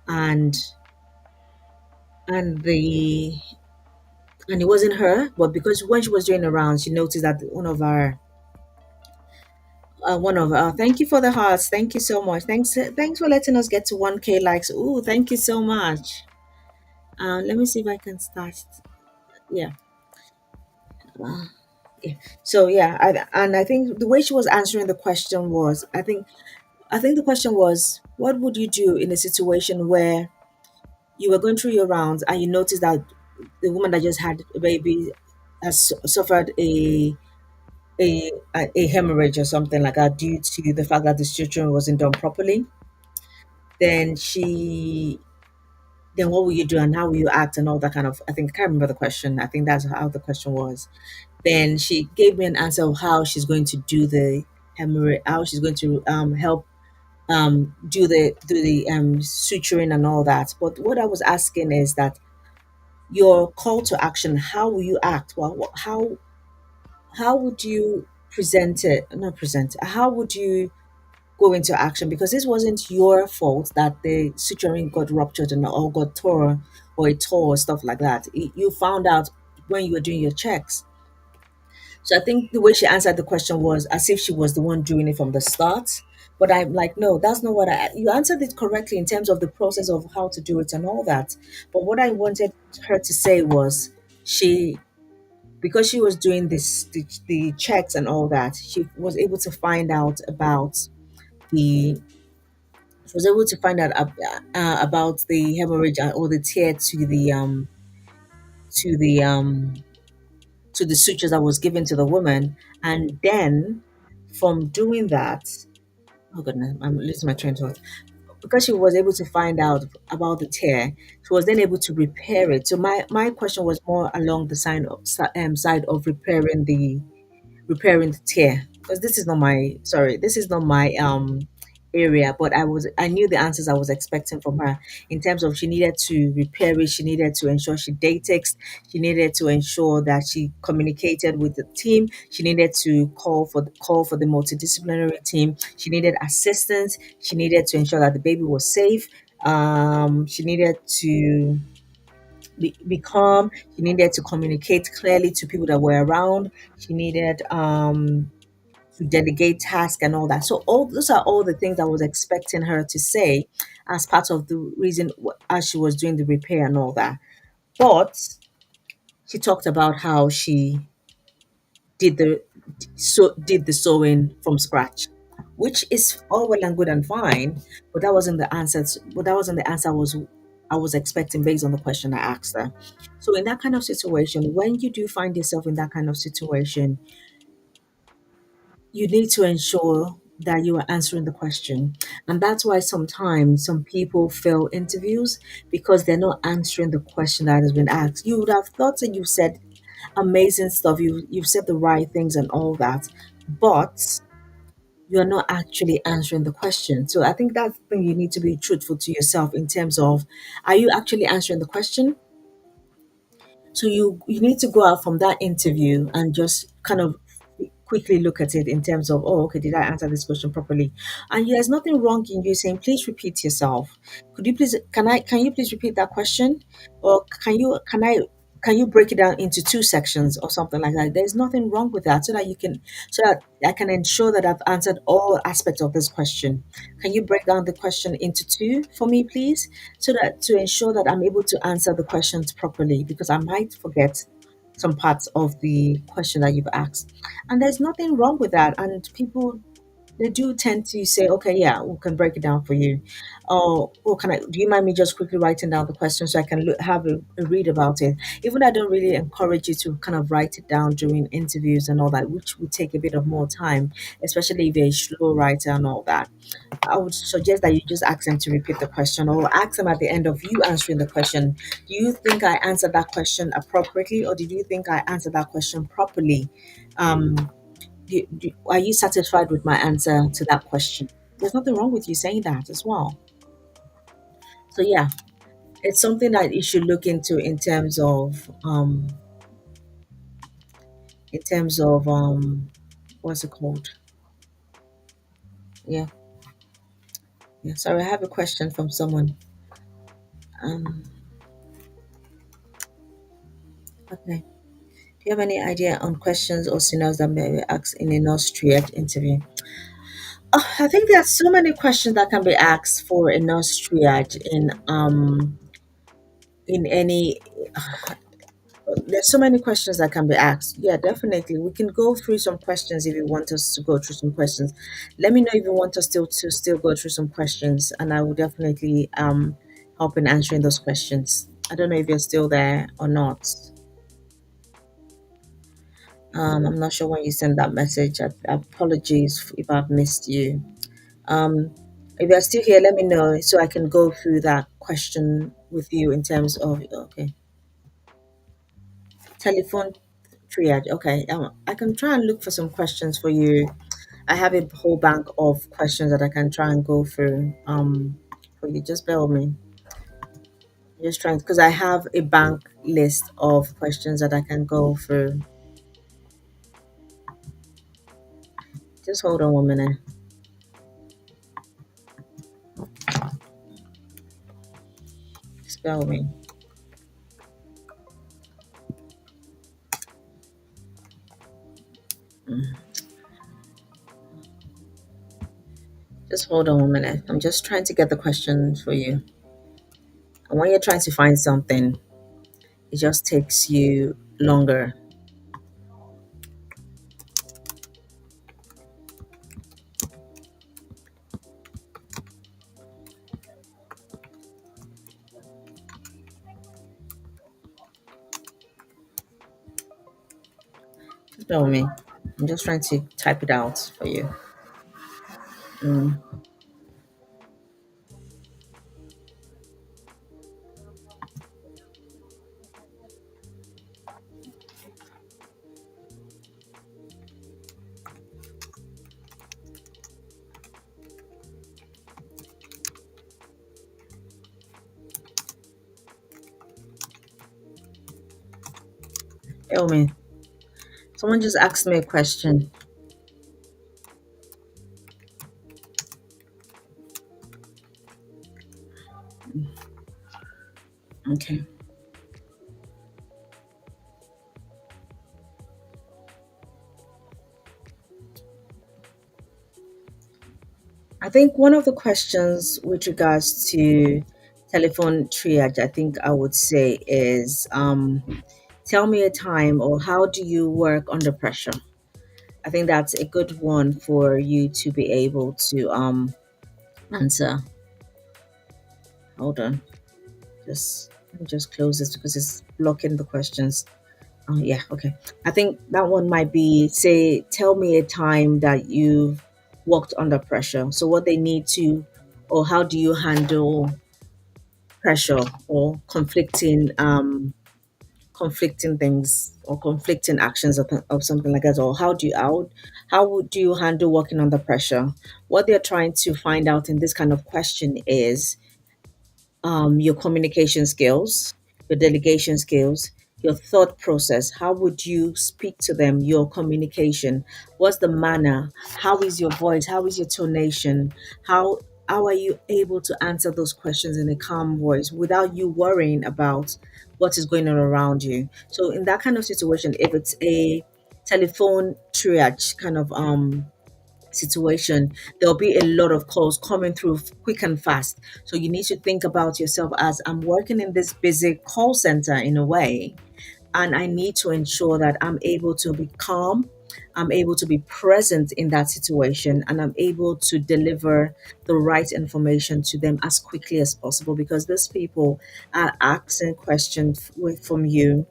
and and the and it wasn't her, but because when she was doing the rounds, she noticed that one of thank you for the hearts, thank you so much, thanks for letting us get to 1K likes. Ooh, thank you so much. Let me see if I can start. Yeah. Uh, yeah. So yeah, and I think the way she was answering the question was, I think the question was, what would you do in a situation where you were going through your rounds and you noticed that the woman that just had a baby has suffered a hemorrhage or something like that due to the fact that the suturing wasn't done properly, then then what will you do and how will you act and all that kind of, I think I can't remember the question. I think that's how the question was. Then she gave me an answer of how she's going to do the hemorrhage, how she's going to help do the suturing and all that. But what I was asking is that your call to action, how will you act? Well, how would you present it? Not present. How would you go into action? Because this wasn't your fault that the suturing got ruptured and or got tore or it tore or stuff like that. You found out when you were doing your checks. So I think the way she answered the question was as if she was the one doing it from the start. But I'm like, no, that's not what you answered it correctly in terms of the process of how to do it and all that. But what I wanted her to say was she, because she was doing the checks and all that, she was able to find out about the, she was able to find out about the hemorrhage or the tear to the to the sutures that was given to the woman, and then from doing that, oh goodness, I'm losing my train of thought. Because she was able to find out about the tear, she was then able to repair it. So my question was more along the side of repairing the tear, because this is not my area, but I knew the answers I was expecting from her in terms of she needed to repair it, she needed to ensure she datexed, she needed to ensure that she communicated with the team, she needed to call for the multidisciplinary team, she needed assistance, she needed to ensure that the baby was safe, she needed to be calm. She needed to communicate clearly to people that were around. She needed to delegate tasks and all that. So all those are all the things I was expecting her to say as part of the reason as she was doing the repair and all that. But she talked about how she did the sewing from scratch, which is all well and good and fine, but that wasn't the answer. But that wasn't the answer I was expecting based on the question I asked her. So in that kind of situation, when you do find yourself in that kind of situation, you need to ensure that you are answering the question. And that's why sometimes some people fail interviews because they're not answering the question that has been asked. You would have thought that you said amazing stuff, you've said the right things and all that, but you're not actually answering the question. So I think that's the thing, you need to be truthful to yourself in terms of, are you actually answering the question? So you need to go out from that interview and just kind of quickly look at it in terms of, oh, okay, did I answer this question properly? And there's nothing wrong in you saying, please repeat yourself. Could you please, can you please repeat that question? Or can you break it down into two sections or something like that? There's nothing wrong with that, so that you can, so that I can ensure that I've answered all aspects of this question. Can you break down the question into two for me, please, so that to ensure that I'm able to answer the questions properly, because I might forget some parts of the question that you've asked. And there's nothing wrong with that. And people, they do tend to say, okay, yeah, we can break it down for you. Oh, can I, do you mind me just quickly writing down the question so I can have a read about it? Even though I don't really encourage you to kind of write it down during interviews and all that, which would take a bit of more time, especially if you're a slow writer and all that. I would suggest that you just ask them to repeat the question, or ask them at the end of you answering the question. Do you think I answered that question appropriately, or did you think I answered that question properly? Um, are you satisfied with my answer to that question? There's nothing wrong with you saying that as well. So yeah, it's something that you should look into in terms of what's it called? Yeah, yeah. Sorry, I have a question from someone. Um, okay. Do you have any idea on questions or scenarios that may be asked in a nurse triage interview? I think there are so many questions that can be asked for a nurse triage in any. There's so many questions that can be asked. Yeah, definitely. We can go through some questions if you want us to go through some questions. Let me know if you want us still go through some questions, and I will definitely help in answering those questions. I don't know if you're still there or not. I'm not sure when you send that message. Apologies if I've missed you. If you're still here, let me know so I can go through that question with you in terms of, okay, telephone triage. Okay, I can try and look for some questions for you. I have a whole bank of questions that I can try and go through for you. Just bear with me. Just trying, because I have a bank list of questions that I can go through. Just hold on 1 minute. Just bear with me. Mm. Just hold on 1 minute. I'm just trying to get the questions for you. And when you're trying to find something, it just takes you longer. Just bear with me. I'm just trying to type it out for you. Mm. Bear with me. Someone just asked me a question. Okay. I think one of the questions with regards to telephone triage, I think I would say is tell me a time, or how do you work under pressure? I think that's a good one for you to be able to answer. Hold on. Let me just close this because it's blocking the questions. Oh yeah, okay. I think that one might be, say, tell me a time that you've worked under pressure. So what they need to, or how do you handle pressure or conflicting things or conflicting actions of something like that, or how would you handle working under pressure? What they're trying to find out in this kind of question is your communication skills, your delegation skills, your thought process. How would you speak to them? Your communication. What's the manner? How is your voice? How is your tonation? How how are you able to answer those questions in a calm voice without you worrying about what is going on around you? So in that kind of situation, if it's a telephone triage kind of situation, there'll be a lot of calls coming through quick and fast. So you need to think about yourself as, I'm working in this busy call center in a way, and I need to ensure that I'm able to be calm, I'm able to be present in that situation, and I'm able to deliver the right information to them as quickly as possible, because these people are asking questions from you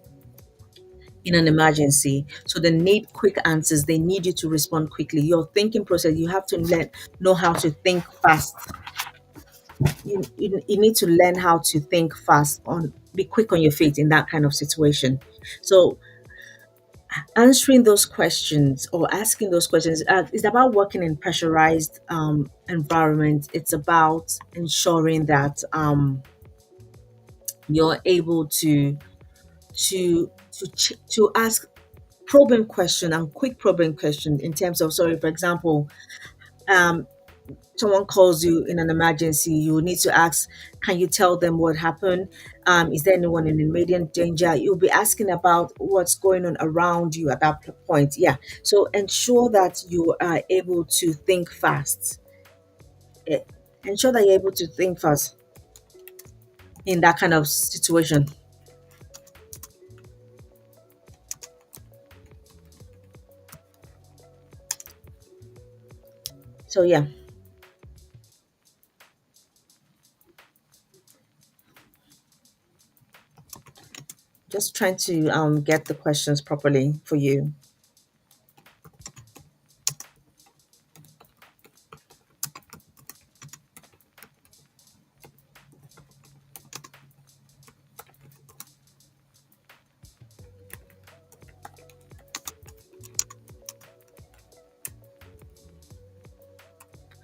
in an emergency. So they need quick answers. They need you to respond quickly. Your thinking process, you have to know how to think fast. You need to learn how to think fast, be quick on your feet in that kind of situation. So answering those questions or asking those questions is about working in pressurized environment. It's about ensuring that you're able to ask probing question and quick probing question in terms of, sorry, for example, um, someone calls you in an emergency, you need to ask, can you tell them what happened? Is there anyone in immediate danger? You'll be asking about what's going on around you at that point. Yeah. So ensure that you are able to think fast. Eh, Ensure that you're able to think fast in that kind of situation. So yeah, just trying to get the questions properly for you.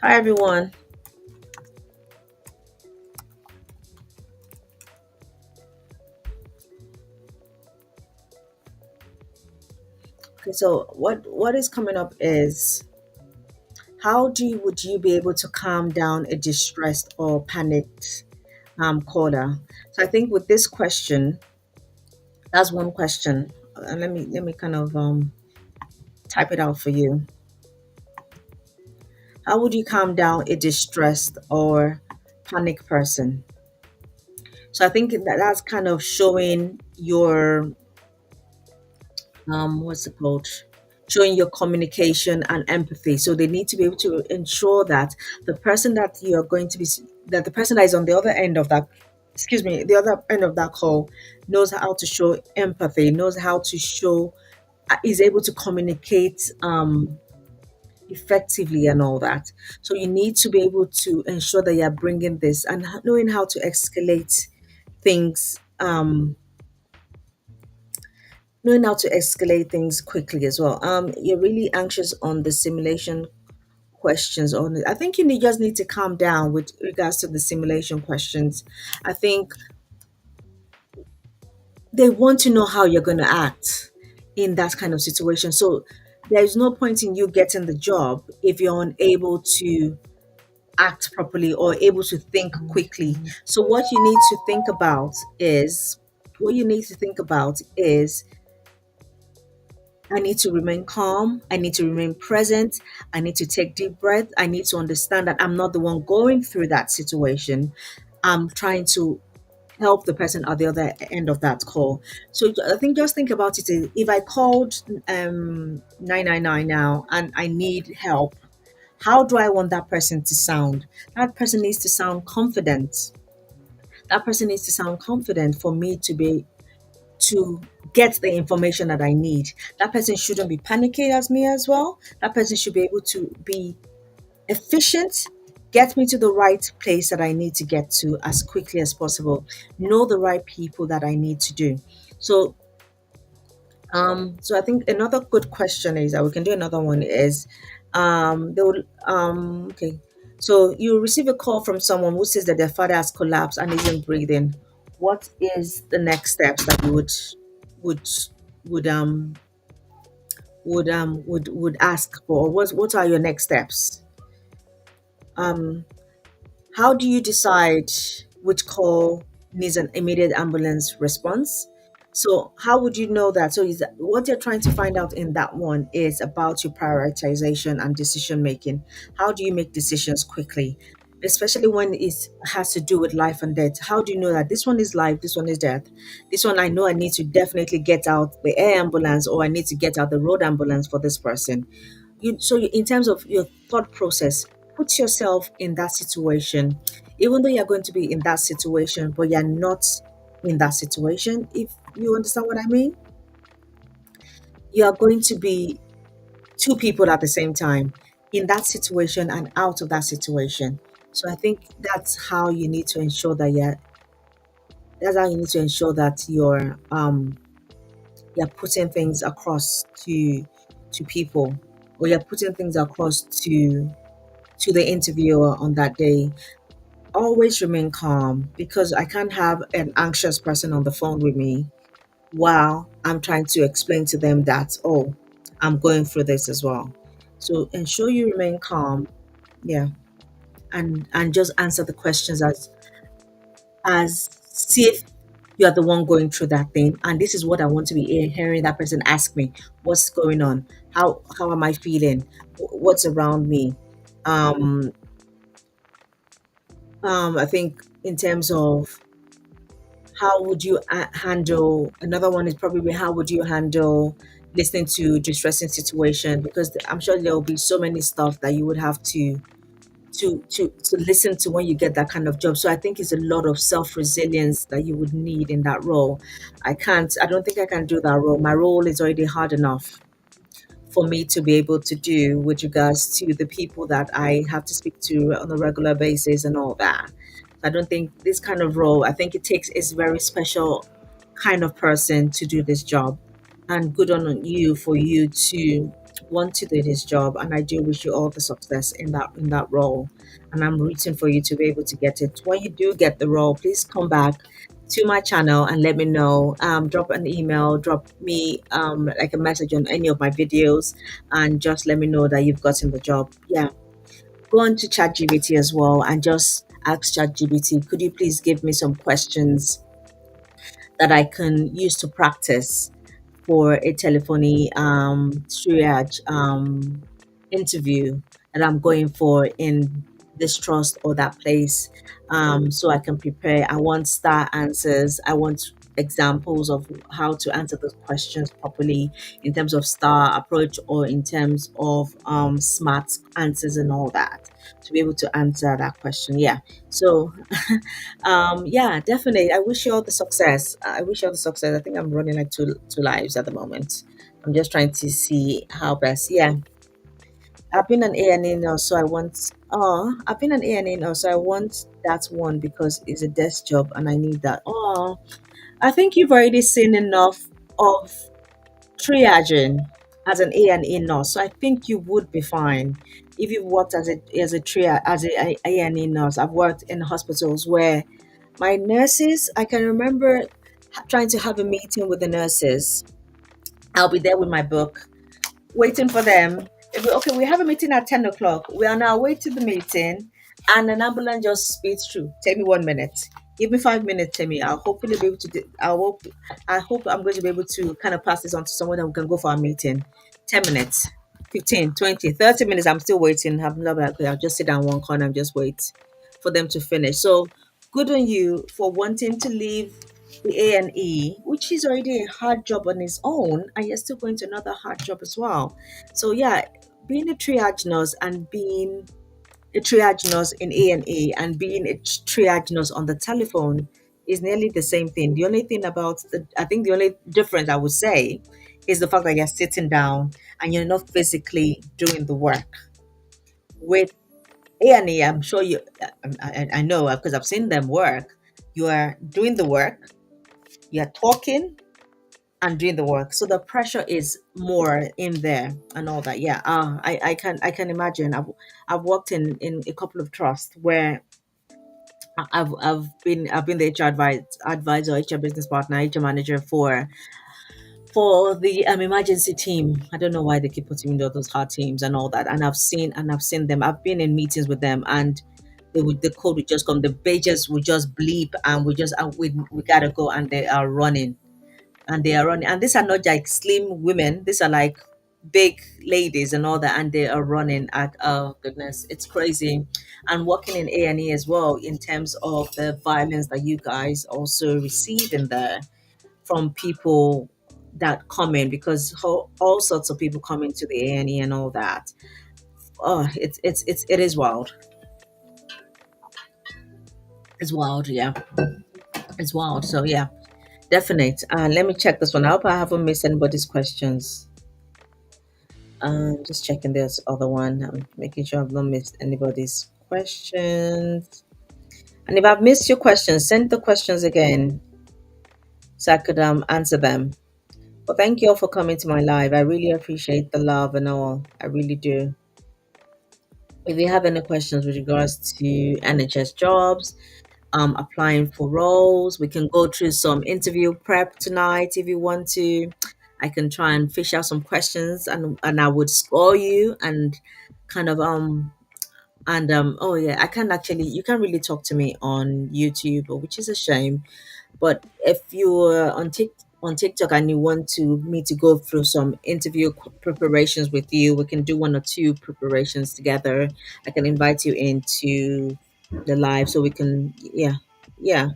Hi everyone. Okay, so what is coming up is, how would you be able to calm down a distressed or panicked caller? So I think with this question, that's one question. And let me kind of type it out for you. How would you calm down a distressed or panicked person? So I think that's kind of showing your what's it called, showing your communication and empathy. So they need to be able to ensure that the person that you're going to be that the person that is on the other end of that, excuse me, the other end of that call, knows how to show empathy, knows how to show, is able to communicate effectively and all that. So you need to be able to ensure that you're bringing this and knowing how to escalate things, knowing how to escalate things quickly as well. You're really anxious on the simulation questions on it. I think just need to calm down with regards to the simulation questions. I think they want to know how you're going to act in that kind of situation. So there's no point in you getting the job if you're unable to act properly or able to think quickly. So what you need to think about is, I need to remain calm. I need to remain present. I need to take deep breath. I need to understand that I'm not the one going through that situation. I'm trying to help the person at the other end of that call. So I think just think about it. If I called 999 now and I need help, how do I want that person to sound? That person needs to sound confident. That person needs to sound confident for me to get the information that I need. That person shouldn't be panicking as me as well. That person should be able to be efficient, get me to the right place that I need to get to as quickly as possible, know the right people that I need to do. So so I think another good question is that we can do another one is, they will okay. So you receive a call from someone who says that their father has collapsed and isn't breathing. What is the next steps that you would would would ask for? What are your next steps? Um How do you decide which call needs an immediate ambulance response? So, how would you know that? So, is that, what you're trying to find out in that one is about your prioritization and decision making. How do you make decisions quickly, especially when it has to do with life and death? How do you know that this one is life, this one is death? This one, I know I need to definitely get out the air ambulance, or I need to get out the road ambulance for this person. In terms of your thought process, put yourself in that situation, even though you're going to be in that situation, but you're not in that situation. If you understand what I mean, you are going to be two people at the same time, in that situation and out of that situation. So I think that's how you need to ensure that you're putting things across to people, or you're putting things across to the interviewer on that day. Always remain calm, because I can't have an anxious person on the phone with me while I'm trying to explain to them that, oh, I'm going through this as well. So ensure you remain calm, yeah, and just answer the questions as see if you're the one going through that thing. And this is what I want to be hearing that person ask me. What's going on? How am I feeling? What's around me? Um, I think in terms of how would you handle, another one is probably how would you handle listening to distressing situation, because I'm sure there will be so many stuff that you would have to listen to when you get that kind of job. So I think it's a lot of self resilience that you would need in that role. I don't think I can do that role. My role is already hard enough for me to be able to do with regards to the people that I have to speak to on a regular basis and all that. I don't think this kind of role, I think it takes a very special kind of person to do this job. And good on you for you to want to do this job. And I do wish you all the success in that role. And I'm rooting for you to be able to get it. When you do get the role, please come back to my channel and let me know. Drop an email, drop me like a message on any of my videos, and just let me know that you've gotten the job. Yeah, go on to ChatGPT as well and just ask ChatGPT, could you please give me some questions that I can use to practice for a telephony triage interview that I'm going for in this trust or that place, so I can prepare. I want star answers. I want examples of how to answer those questions properly in terms of star approach, or in terms of smart answers and all that, to be able to answer that question. Yeah. So yeah, definitely. I wish you all the success. I wish you all the success. I think I'm running like two lives at the moment. I'm just trying to see how best. Yeah, I've been an A&E nurse, so I want. Oh, I've been an A&E nurse, so I want that one because it's a desk job and I need that. Oh, I think you've already seen enough of triaging as an A&E nurse, so I think you would be fine if you've worked as a A&E nurse. I've worked in hospitals where my nurses, I can remember trying to have a meeting with the nurses. I'll be there with my book, waiting for them. Okay, we have a meeting at 10 o'clock. We are on our way to the meeting, and an ambulance just speeds through. Take me 1 minute. Give me 5 minutes, Timmy. I'll hopefully be able to. I hope I'm going to be able to kind of pass this on to someone that we can go for our meeting. 10 minutes, 15, 20, 30 minutes. I'm still waiting. I'm not like, okay, I'll just sit down one corner and just wait for them to finish. So good on you for wanting to leave the A&E, which is already a hard job on its own, and you're still going to another hard job as well. So yeah, being a triage nurse and being a triage nurse in A&E and being a triage nurse on the telephone is nearly the same thing. The only thing about I think the only difference I would say is the fact that you're sitting down and you're not physically doing the work. With A&E, I'm sure I know because I've seen them work. You are doing the work, you're talking and doing the work. So the pressure is more in there and all that. Yeah, I can imagine. I've worked in a couple of trusts where I've been the HR advisor, HR business partner, HR manager for the emergency team. I don't know why they keep putting me in those hard teams and all that. And I've seen them. I've been in meetings with them, and the code would just come, the pages would just bleep, and we gotta go, and they are running, and these are not like slim women, these are like big ladies and all that, and they are running at, oh goodness, it's crazy. And working in A&E as well, in terms of the violence that you guys also receive in there from people that come in, because all sorts of people come into the A&E and all that. Oh, it is wild. It's wild, yeah. It's wild. So yeah, definite. Let me check this one. I hope I haven't missed anybody's questions. Just checking this other one. I'm making sure I've not missed anybody's questions. And if I've missed your questions, send the questions again so I could answer them. But thank you all for coming to my live. I really appreciate the love and all. I really do. If you have any questions with regards to NHS jobs, applying for roles, we can go through some interview prep tonight if you want to. I can try and fish out some questions, and I would score you, and kind of oh yeah, I can actually, you can really talk to me on YouTube, which is a shame. But if you're on TikTok and you want to me to go through some interview preparations with you, we can do one or two preparations together. I can invite you into the live so we can, yeah, yeah.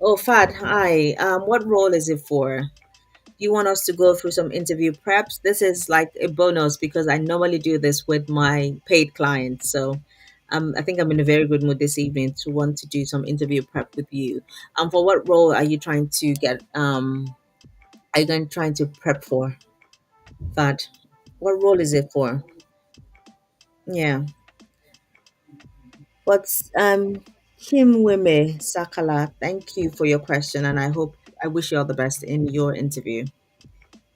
Oh, Fad, hi. What role is it for? You want us to go through some interview preps? This is like a bonus because I normally do this with my paid clients. So I think I'm in a very good mood this evening to want to do some interview prep with you. For what role are you trying to get? Are you going trying to prep for, Fad? What role is it for? Yeah. What's Kim Wime Sakala? Thank you for your question, and I wish you all the best in your interview.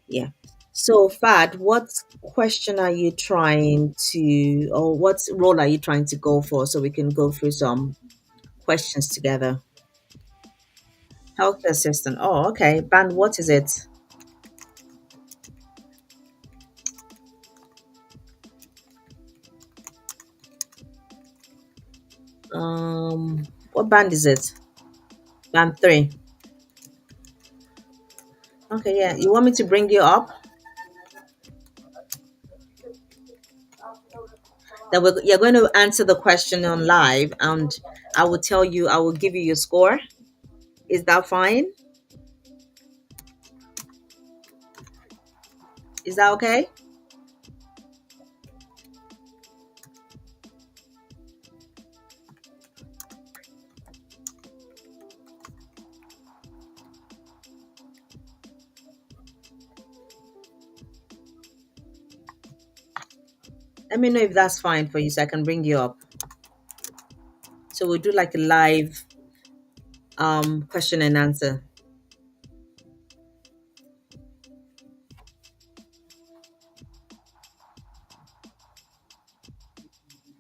Yeah. So, Fad, what question are you trying to, or what role are you trying to go for so we can go through some questions together? Healthcare assistant. Oh, okay. Band, what is it? What band is it? Band three. Okay, yeah. You want me to bring you up? You're going to answer the question on live, and I will tell you, I will give you your score. Is that fine? Is that okay? Let me know if that's fine for you so I can bring you up. So we'll do like a live question and answer.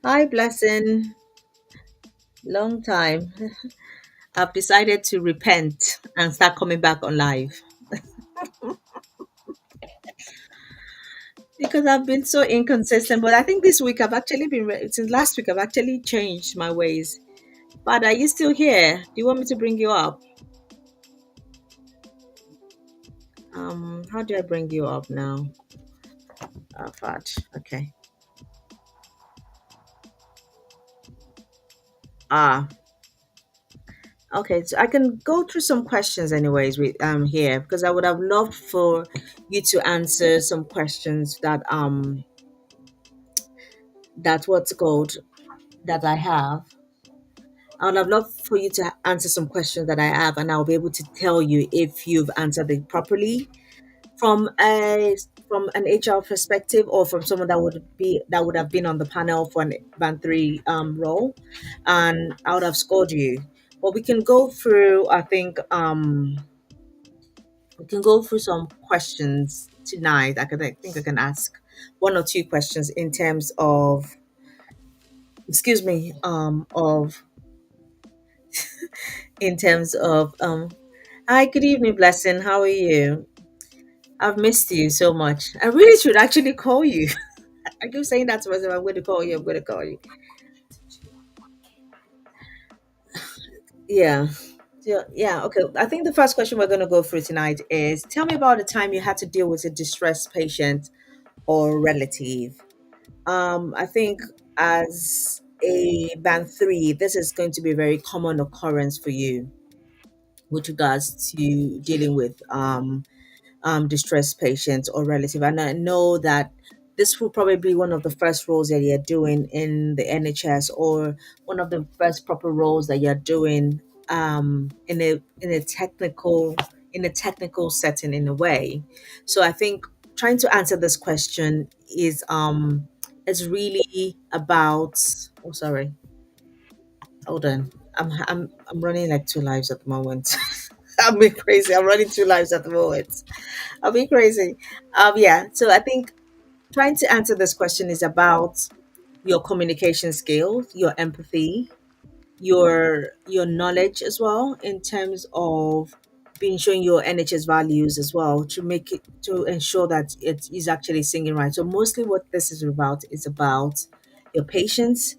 Hi, Blessing. Long time. I've decided to repent and start coming back on live because I've been so inconsistent. But I think this week I've actually since last week I've actually changed my ways. But are you still here? Do you want me to bring you up? How do I bring you up now? Fat. Okay. Ah, okay. So I can go through some questions anyways with here because I would have loved for you to answer some questions that what's called that I have. I would have loved for you to answer some questions that I have, and I'll be able to tell you if you've answered it properly from a from an HR perspective, or from someone that would have been on the panel for an band three role, and I would have scored you. But we can go through. I think we can go through some questions tonight. I think I can ask one or two questions in terms of, excuse me, of in terms of hi, good evening, Blessing. How are you? I've missed you so much. I really should actually call you. I keep saying that to myself. I'm going to call you. I'm going to call you. Yeah. Yeah, yeah, okay. I think the first question we're going to go through tonight is, tell me about a time you had to deal with a distressed patient or relative. I think as a band three, this is going to be a very common occurrence for you with regards to dealing with distressed patients or relative. And I know that this will probably be one of the first roles that you're doing in the NHS, or one of the first proper roles that you're doing in a technical setting in a way. So I think trying to answer this question is really about. Oh, sorry, hold on. I'm running like two lives at the moment. I'm being crazy. I'm running two lives at the moment. I'll be crazy. Yeah. So I think trying to answer this question is about your communication skills, your empathy, your knowledge as well, in terms of being showing your NHS values as well, to make it, to ensure that it is actually singing right. So mostly what this is about your patience,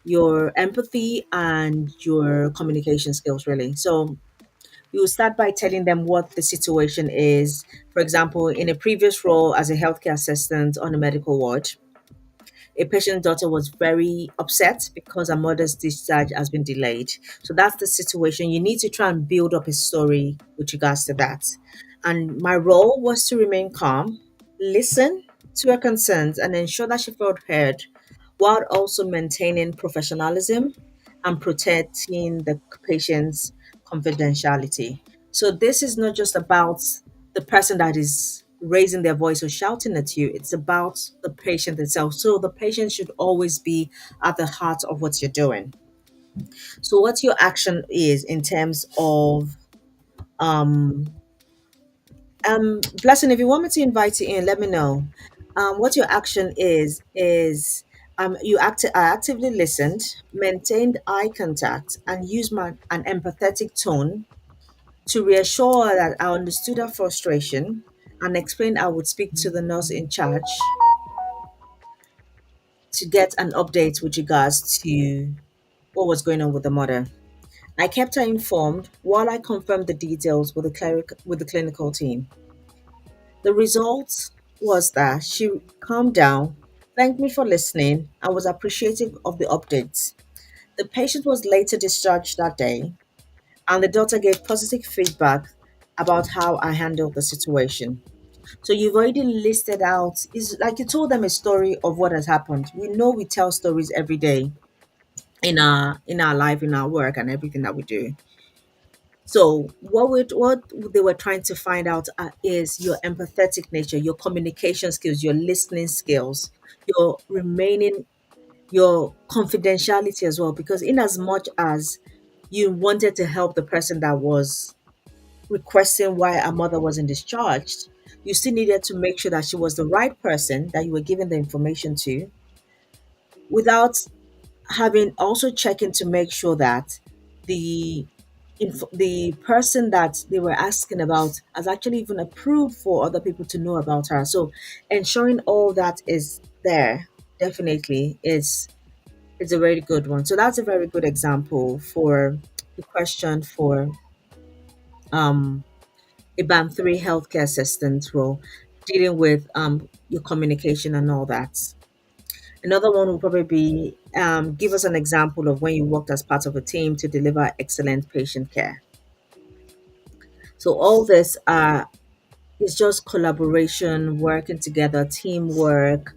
your empathy, and your communication skills really. So you will start by telling them what the situation is. For example, in a previous role as a healthcare assistant on a medical ward, a patient's daughter was very upset because her mother's discharge has been delayed. So that's the situation. You need to try and build up a story with regards to that. And my role was to remain calm, listen to her concerns, and ensure that she felt heard, while also maintaining professionalism and protecting the patient's confidentiality. So this is not just about the person that is raising their voice or shouting at you, it's about the patient itself. So the patient should always be at the heart of what you're doing. So what your action is in terms of um blessing, if you want me to invite you in, let me know. What your action is I actively listened, maintained eye contact, and used an empathetic tone to reassure that I understood her frustration, and explained I would speak to the nurse in charge to get an update with regards to what was going on with the mother. I kept her informed while I confirmed the details with with the clinical team. The result was that she calmed down, thanked me for listening, and was appreciative of the updates. The patient was later discharged that day, and the doctor gave positive feedback about how I handled the situation. So you've already listed out, is like you told them a story of what has happened. We know we tell stories every day in our life, in our work, and everything that we do. So what they were trying to find out is your empathetic nature, your communication skills, your listening skills, your remaining your confidentiality as well. Because in as much as you wanted to help the person that was requesting why her mother wasn't discharged, you still needed to make sure that she was the right person that you were giving the information to, without having also checking to make sure that the the person that they were asking about has actually even approved for other people to know about her. So ensuring all that is there definitely is a very good one. So that's a very good example for the question for um a band three healthcare assistant role, dealing with your communication and all that. Another one will probably be, give us an example of when you worked as part of a team to deliver excellent patient care. So all this is just collaboration, working together, teamwork,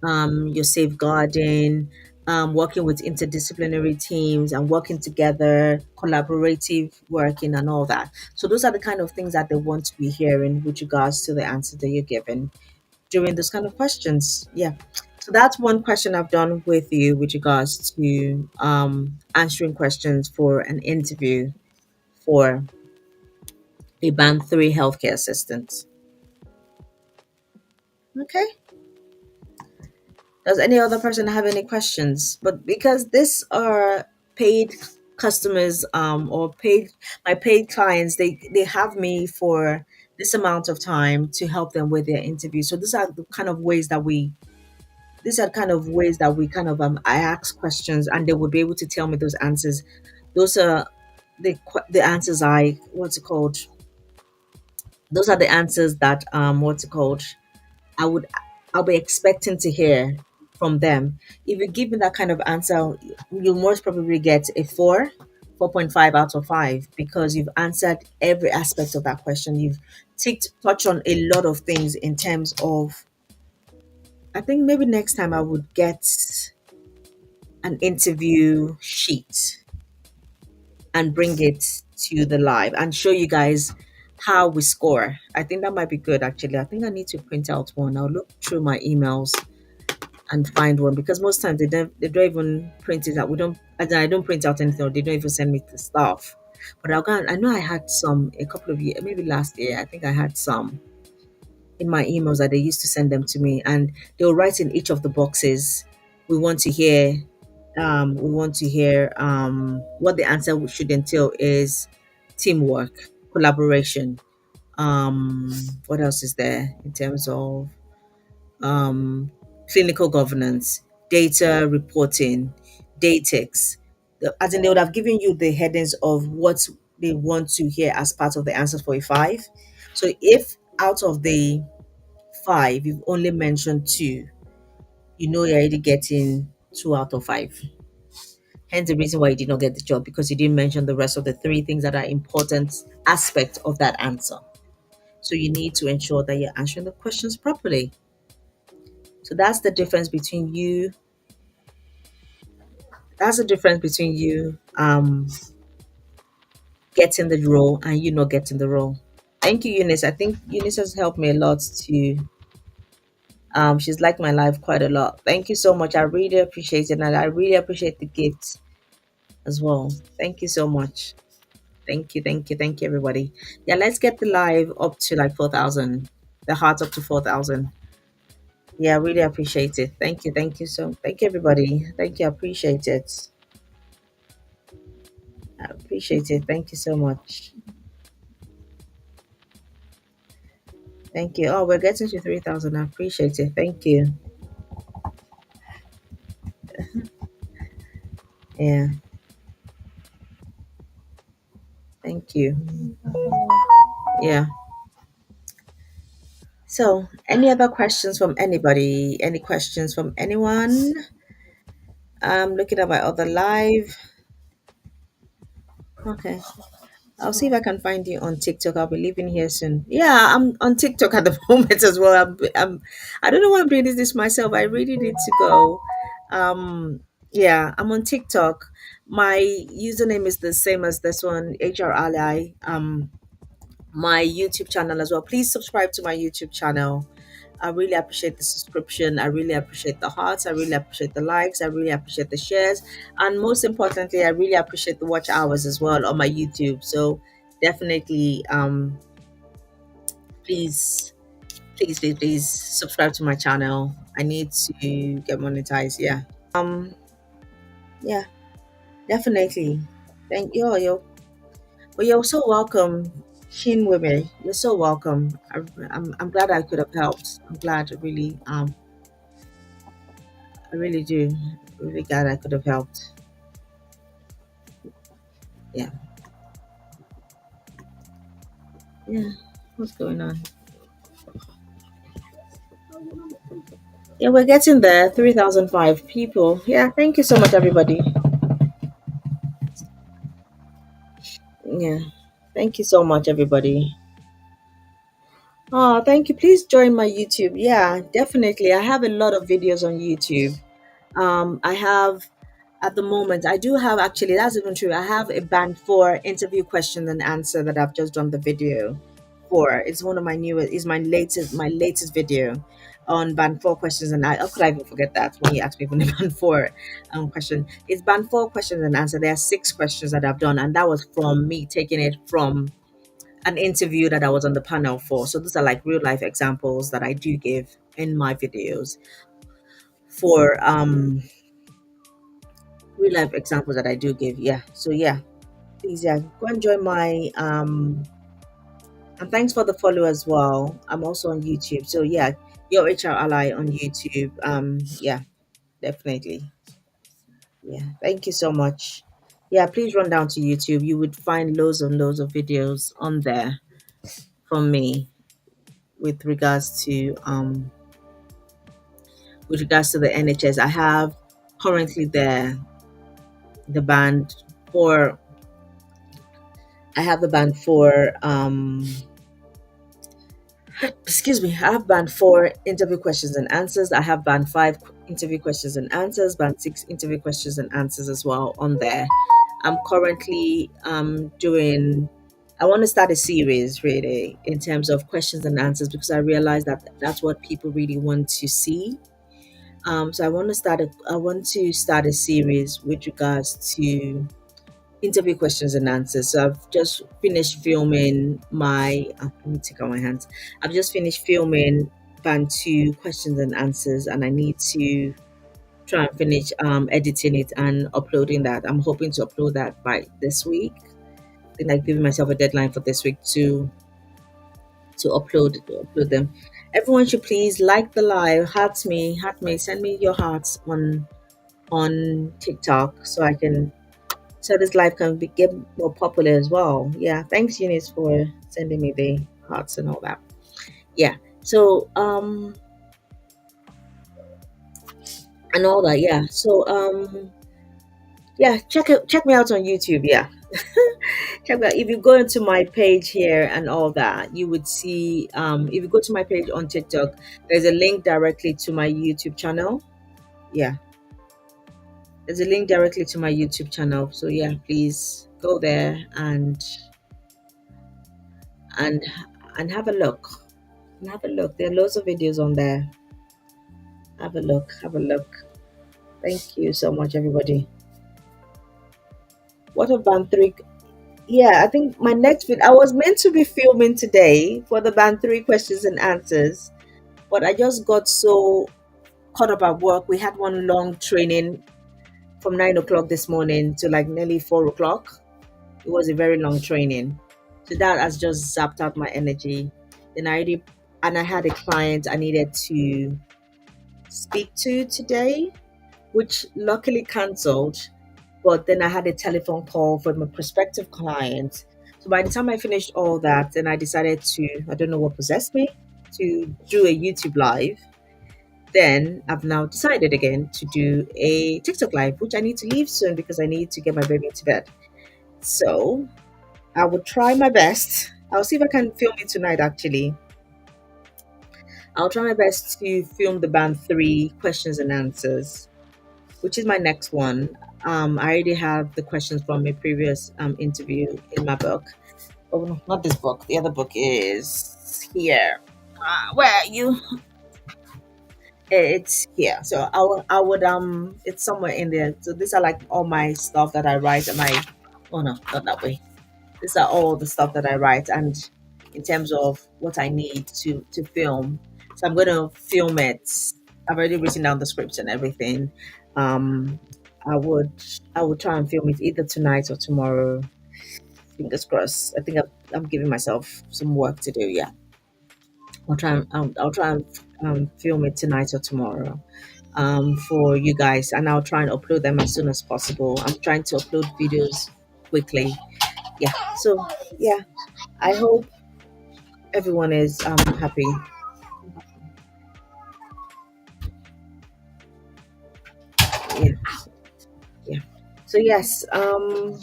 your safeguarding, working with interdisciplinary teams and working together, collaborative working and all that. So those are the kind of things that they want to be hearing with regards to the answer that you're giving during those kind of questions. Yeah. So that's one question I've done with you with regards to answering questions for an interview for a band three healthcare assistant. Okay. Does any other person have any questions? But because these are paid customers, or paid my paid clients, they have me for this amount of time to help them with their interview. So these are kind of ways that we kind of I ask questions and they would be able to tell me those answers. Those are the answers I what's it called? Those are the answers that what's it called? I would I'll be expecting to hear from them. If you give me that kind of answer, you'll most probably get a 4.5 out of 5, because you've answered every aspect of that question. You've ticked touched on a lot of things in terms of. I think maybe next time I would get an interview sheet and bring it to the live and show you guys how we score. I think that might be good actually. I think I need to print out one. I'll look through my emails and find one, because most times they don't even print it out. We don't I don't print out anything, or they don't even send me the stuff. But I'll go I know I had some a couple of years, maybe last year. I think I had some in my emails that they used to send them to me, and they'll write in each of the boxes, we want to hear what the answer should entail is teamwork, collaboration. What else is there in terms of um, clinical governance, data reporting, datics. As in, they would have given you the headings of what they want to hear as part of the answers for a five. So if out of the five you've only mentioned two, you know you're already getting 2 out of 5. Hence the reason why you did not get the job, because you didn't mention the rest of the three things that are important aspect of that answer. So you need to ensure that you're answering the questions properly. So that's the difference between you getting the role and you not getting the role. Thank you, Eunice. I think Eunice has helped me a lot to she's liked my life quite a lot. Thank you so much. I really appreciate it, and I really appreciate the gift as well. Thank you so much. Thank you, everybody. Yeah, let's get the live up to like 4,000. The hearts up to 4,000. Yeah, I really appreciate it. Thank you, everybody. Thank you, I appreciate it. I appreciate it. Thank you so much. Thank you. Oh, we're getting to 3,000. I appreciate it. Thank you. Yeah, thank you. Yeah. So, any other questions from anybody? Any questions from anyone? I'm looking at my other live. Okay. I'll see if I can find you on TikTok. I'll be leaving here soon. Yeah, I'm on TikTok at the moment as well. I don't know why I'm doing this myself. I really need to go. Yeah, I'm on TikTok. My username is the same as this one, HR Ally. My YouTube channel as well. Please subscribe to my YouTube channel. I really appreciate the subscription. I really appreciate the hearts. I really appreciate the likes. I really appreciate the shares. And most importantly, I really appreciate the watch hours as well on my YouTube. So definitely please, please subscribe to my channel. I need to get monetized. Yeah. Yeah, definitely. Thank you. You're so welcome, Shinwebe. You're so welcome. I'm glad I could have helped. I'm glad, really. I really do. Really glad I could have helped. Yeah. Yeah. What's going on? Yeah, we're getting there. 3,005 people. Yeah. Thank you so much, everybody. Yeah. Thank you so much, everybody. Oh, thank you. Please join my YouTube. Yeah, definitely. I have a lot of videos on YouTube. I have at the moment, I do have actually, that's even true. I have a band for interview question and answer that I've just done the video for. It's one of my newest, is my latest video on band four questions. And how could I even forget that when you asked me for the band four question? It's band four questions and answer. There are 6 questions that I've done, and that was from me taking it from an interview that I was on the panel for. So those are like real life examples that I do give in my videos for real life examples that I do give. Yeah. So yeah, please yeah, go and join my and thanks for the follow as well. I'm also on YouTube. So yeah, your HR ally on YouTube. Yeah, definitely. Yeah. Thank you so much. Yeah, please run down to YouTube. You would find loads and loads of videos on there from me with regards to the NHS. I have currently the band for I have the band for excuse me, I have band 4 interview questions and answers. I have band 5 interview questions and answers, band 6 interview questions and answers as well on there. I'm currently doing I want to start a series really in terms of questions and answers because I realize that that's what people really want to see. So I want to start a series with regards to interview questions and answers. So I've just finished filming my. Let me take out my hands. I've just finished filming band 2 questions and answers, and I need to try and finish editing it and uploading that. I'm hoping to upload that by this week. I think I've given myself a deadline for this week to upload them. Everyone should please like the live, heart me, send me your hearts on TikTok so I can so this live can get more popular as well. Yeah, thanks Eunice for sending me the hearts and all that. Yeah, so and all that. Yeah, so yeah, check me out on YouTube. Yeah, check me out. If you go into my page here and all that, you would see. If you go to my page on TikTok, there's a link directly to my YouTube channel. Yeah, there's a link directly to my YouTube channel. So yeah, please go there and and have a look. And have a look. There are loads of videos on there. Have a look. Have a look. Thank you so much, everybody. What a band 3. Yeah, I think my next video, I was meant to be filming today for the band 3 questions and answers, but I just got so caught up at work. We had one long training from 9 o'clock this morning to like nearly 4 o'clock. It was a very long training. So that has just zapped out my energy. Then I had a client I needed to speak to today, which luckily cancelled. But then I had a telephone call from a prospective client. So by the time I finished all that, then I decided I don't know what possessed me, to do a YouTube live. Then I've now decided again to do a TikTok live, which I need to leave soon because I need to get my baby into bed. So I will try my best. I'll see if I can film it tonight actually. I'll try my best to film the band 3 questions and answers, which is my next one. I already have the questions from a previous interview in my book. Oh, no, not this book. The other book is here. Where are you? It's here. So it's somewhere in there. So these are like all my stuff that I write. Oh no, not that way. These are all the stuff that I write, and in terms of what I need to film. So I'm going to film it. I've already written down the scripts and everything. Um, I would I would try and film it either tonight or tomorrow. Fingers crossed. I think I'm giving myself some work to do. Yeah, I'll try and film it tonight or tomorrow for you guys, and I'll try and upload them as soon as possible. I'm trying to upload videos quickly. Yeah. So yeah, I hope everyone is happy. Yeah. Yeah. So yes, I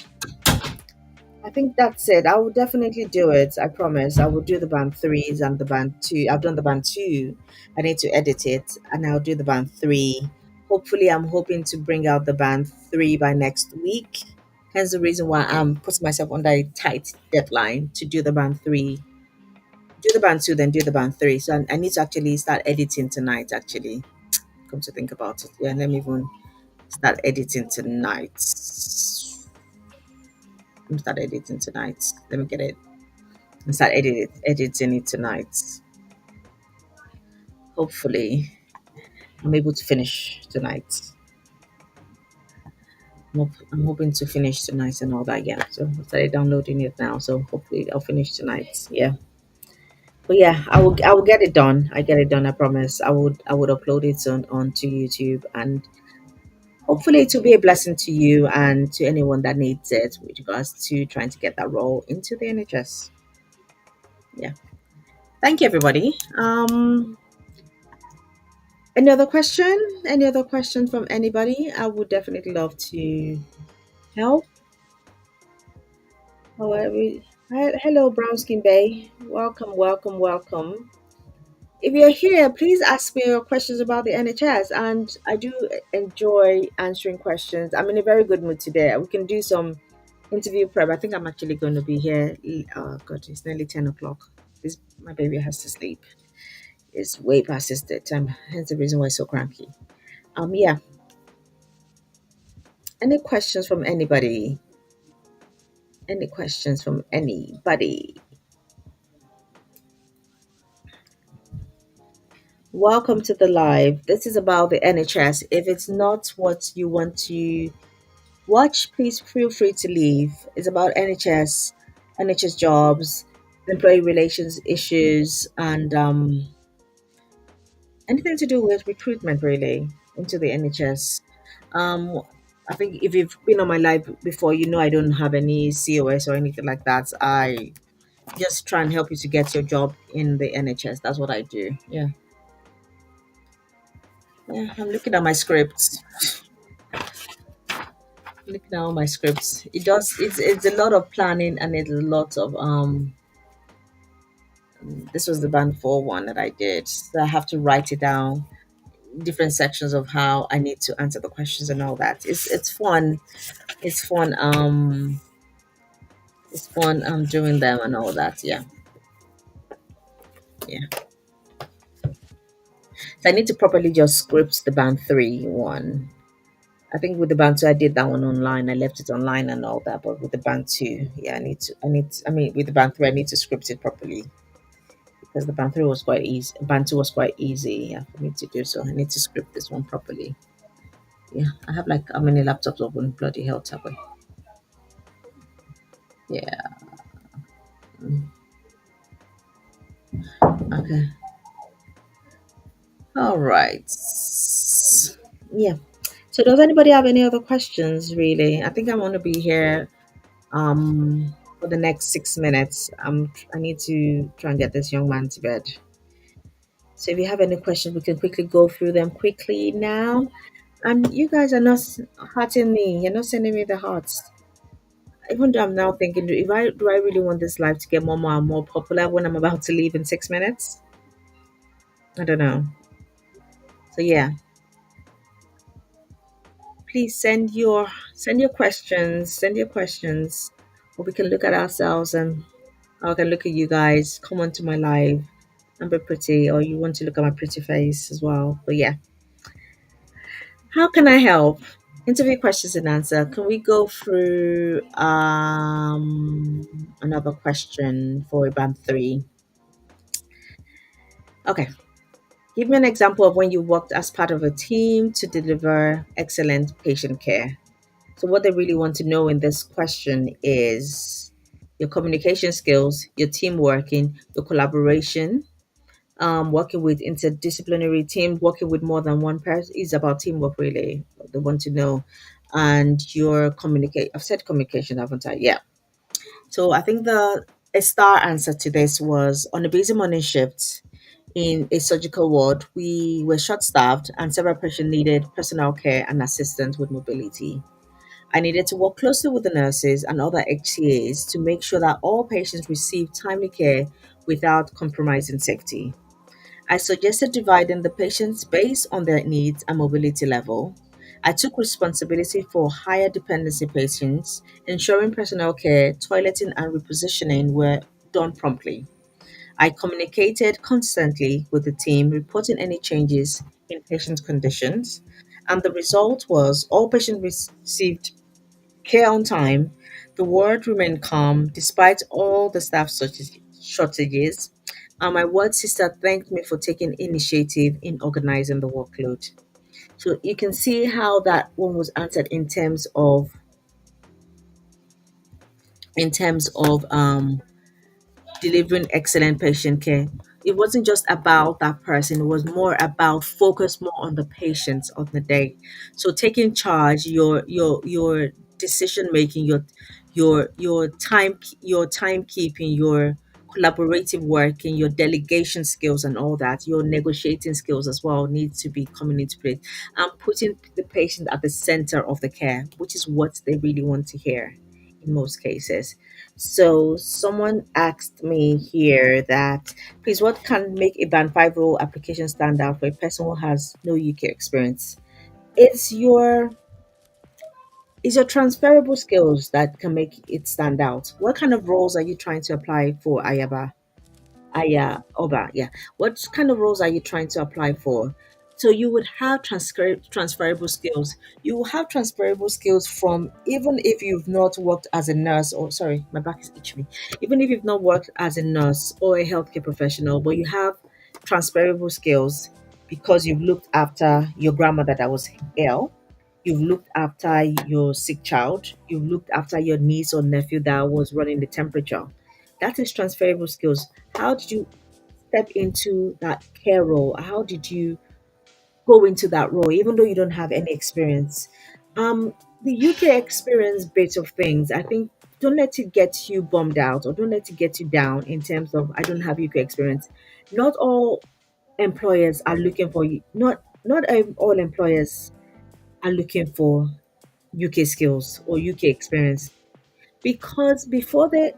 think that's it. I will definitely do it. I promise. I will do the band 3s and the band 2. I've done the band 2. I need to edit it and I'll do the band 3. Hopefully, I'm hoping to bring out the band 3 by next week. Hence the reason why I'm putting myself under a tight deadline to do the band 3. Do the band 2, then do the band 3. So I need to actually start editing tonight, actually. Come to think about it. Yeah, let me even start editing tonight. I'm start editing tonight. Let me get it. And start editing it tonight. Hopefully, I'm able to finish tonight. I'm hoping to finish tonight and all that. Yeah. So I started downloading it now. So hopefully, I'll finish tonight. Yeah. But yeah, I will get it done. I get it done. I promise. I would upload it onto YouTube, and hopefully it will be a blessing to you and to anyone that needs it with regards to trying to get that role into the NHS. Yeah. Thank you, everybody. Any other question? Any other question from anybody? I would definitely love to help. However, hello, Brown Skin Bay. Welcome, welcome, welcome. If you're here, please ask me your questions about the NHS. And I do enjoy answering questions. I'm in a very good mood today. We can do some interview prep. I think I'm actually going to be here. Oh, God, it's nearly 10 o'clock. My baby has to sleep. It's way past his bedtime. Hence the reason why it's so cranky. Yeah. Any questions from anybody? Any questions from anybody? Welcome to the live. This is about the NHS. If it's not what you want to watch, please feel free to leave. It's about NHS, NHS jobs, employee relations issues, and anything to do with recruitment really into the NHS. Um, I think if you've been on my live before, you know I don't have any COS or anything like that. I just try and help you to get your job in the NHS. That's what I do. Yeah. Yeah, I'm looking at my scripts. Looking at all my scripts. It's a lot of planning and it's a lot of this was the band four one that I did. So I have to write it down, different sections of how I need to answer the questions and all that. It's fun. It's fun. It's fun doing them and all that. Yeah. Yeah. So I need to properly just script the band three one. I think with the band two, I did that one online. I left it online and all that. But with the band two, yeah, I mean, with the band three, I need to script it properly because the band three was quite easy. Band two was quite easy, yeah, for me to do. So I need to script this one properly. Yeah, I have like how many laptops open? Bloody hell, Tabby. Yeah. Mm, okay. All right. Yeah. So does anybody have any other questions? Really, I think I want to be here for the next 6 minutes. I need to try and get this young man to bed. So if you have any questions, we can quickly go through them quickly now. And you guys are not hearting me. You're not sending me the hearts. Even though I'm now thinking, do I really want this life to get more and more popular when I'm about to leave in 6 minutes? I don't know. So yeah, please send your questions. Send your questions, or we can look at ourselves and I can look at you guys. Come onto my live and be pretty, or you want to look at my pretty face as well. But yeah, how can I help? Interview questions and answer. Can we go through another question for band three? Okay. Give me an example of when you worked as part of a team to deliver excellent patient care. So what they really want to know in this question is your communication skills, your team working, your collaboration, working with interdisciplinary team, working with more than one person is about teamwork really. They want to know. And your communicate I've said communication, haven't I? Yeah. So I think the a star answer to this was on a busy morning shift in a surgical ward. We were short staffed and several patients needed personal care and assistance with mobility. I needed to work closely with the nurses and other HCAs to make sure that all patients received timely care without compromising safety. I suggested dividing the patients based on their needs and mobility level. I took responsibility for higher dependency patients, ensuring personal care, toileting, and repositioning were done promptly. I communicated constantly with the team, reporting any changes in patient conditions, and the result was all patients received care on time. The ward remained calm despite all the staff shortages. And my ward sister thanked me for taking initiative in organizing the workload. So you can see how that one was answered in terms of delivering excellent patient care. it wasn't just about that person. It was more about focus more on the patients of the day. So taking charge, your decision making, your timekeeping, your collaborative work, and your delegation skills and all that, your negotiating skills as well need to be coming into place. And putting the patient at the center of the care, which is what they really want to hear in most cases. So someone asked me here that, please, what can make a band 5 role application stand out for a person who has no UK experience? It's your transferable skills that can make it stand out. What kind of roles are you trying to apply for, Ayaba? Oba, yeah. What kind of roles are you trying to apply for? So you would have transferable skills. You will have transferable skills from, even if you've not worked as a nurse, or sorry, my back is itching me. Even if you've not worked as a nurse or a healthcare professional, but you have transferable skills because you've looked after your grandmother that was ill, you've looked after your sick child, you've looked after your niece or nephew that was running the temperature. That is transferable skills. How did you step into that care role? How did you go into that role, even though you don't have any experience? The UK experience bit of things, I think, don't let it get you bummed out or don't let it get you down in terms of I don't have UK experience. Not all employers are looking for you. Not all employers are looking for UK skills or UK experience, because before they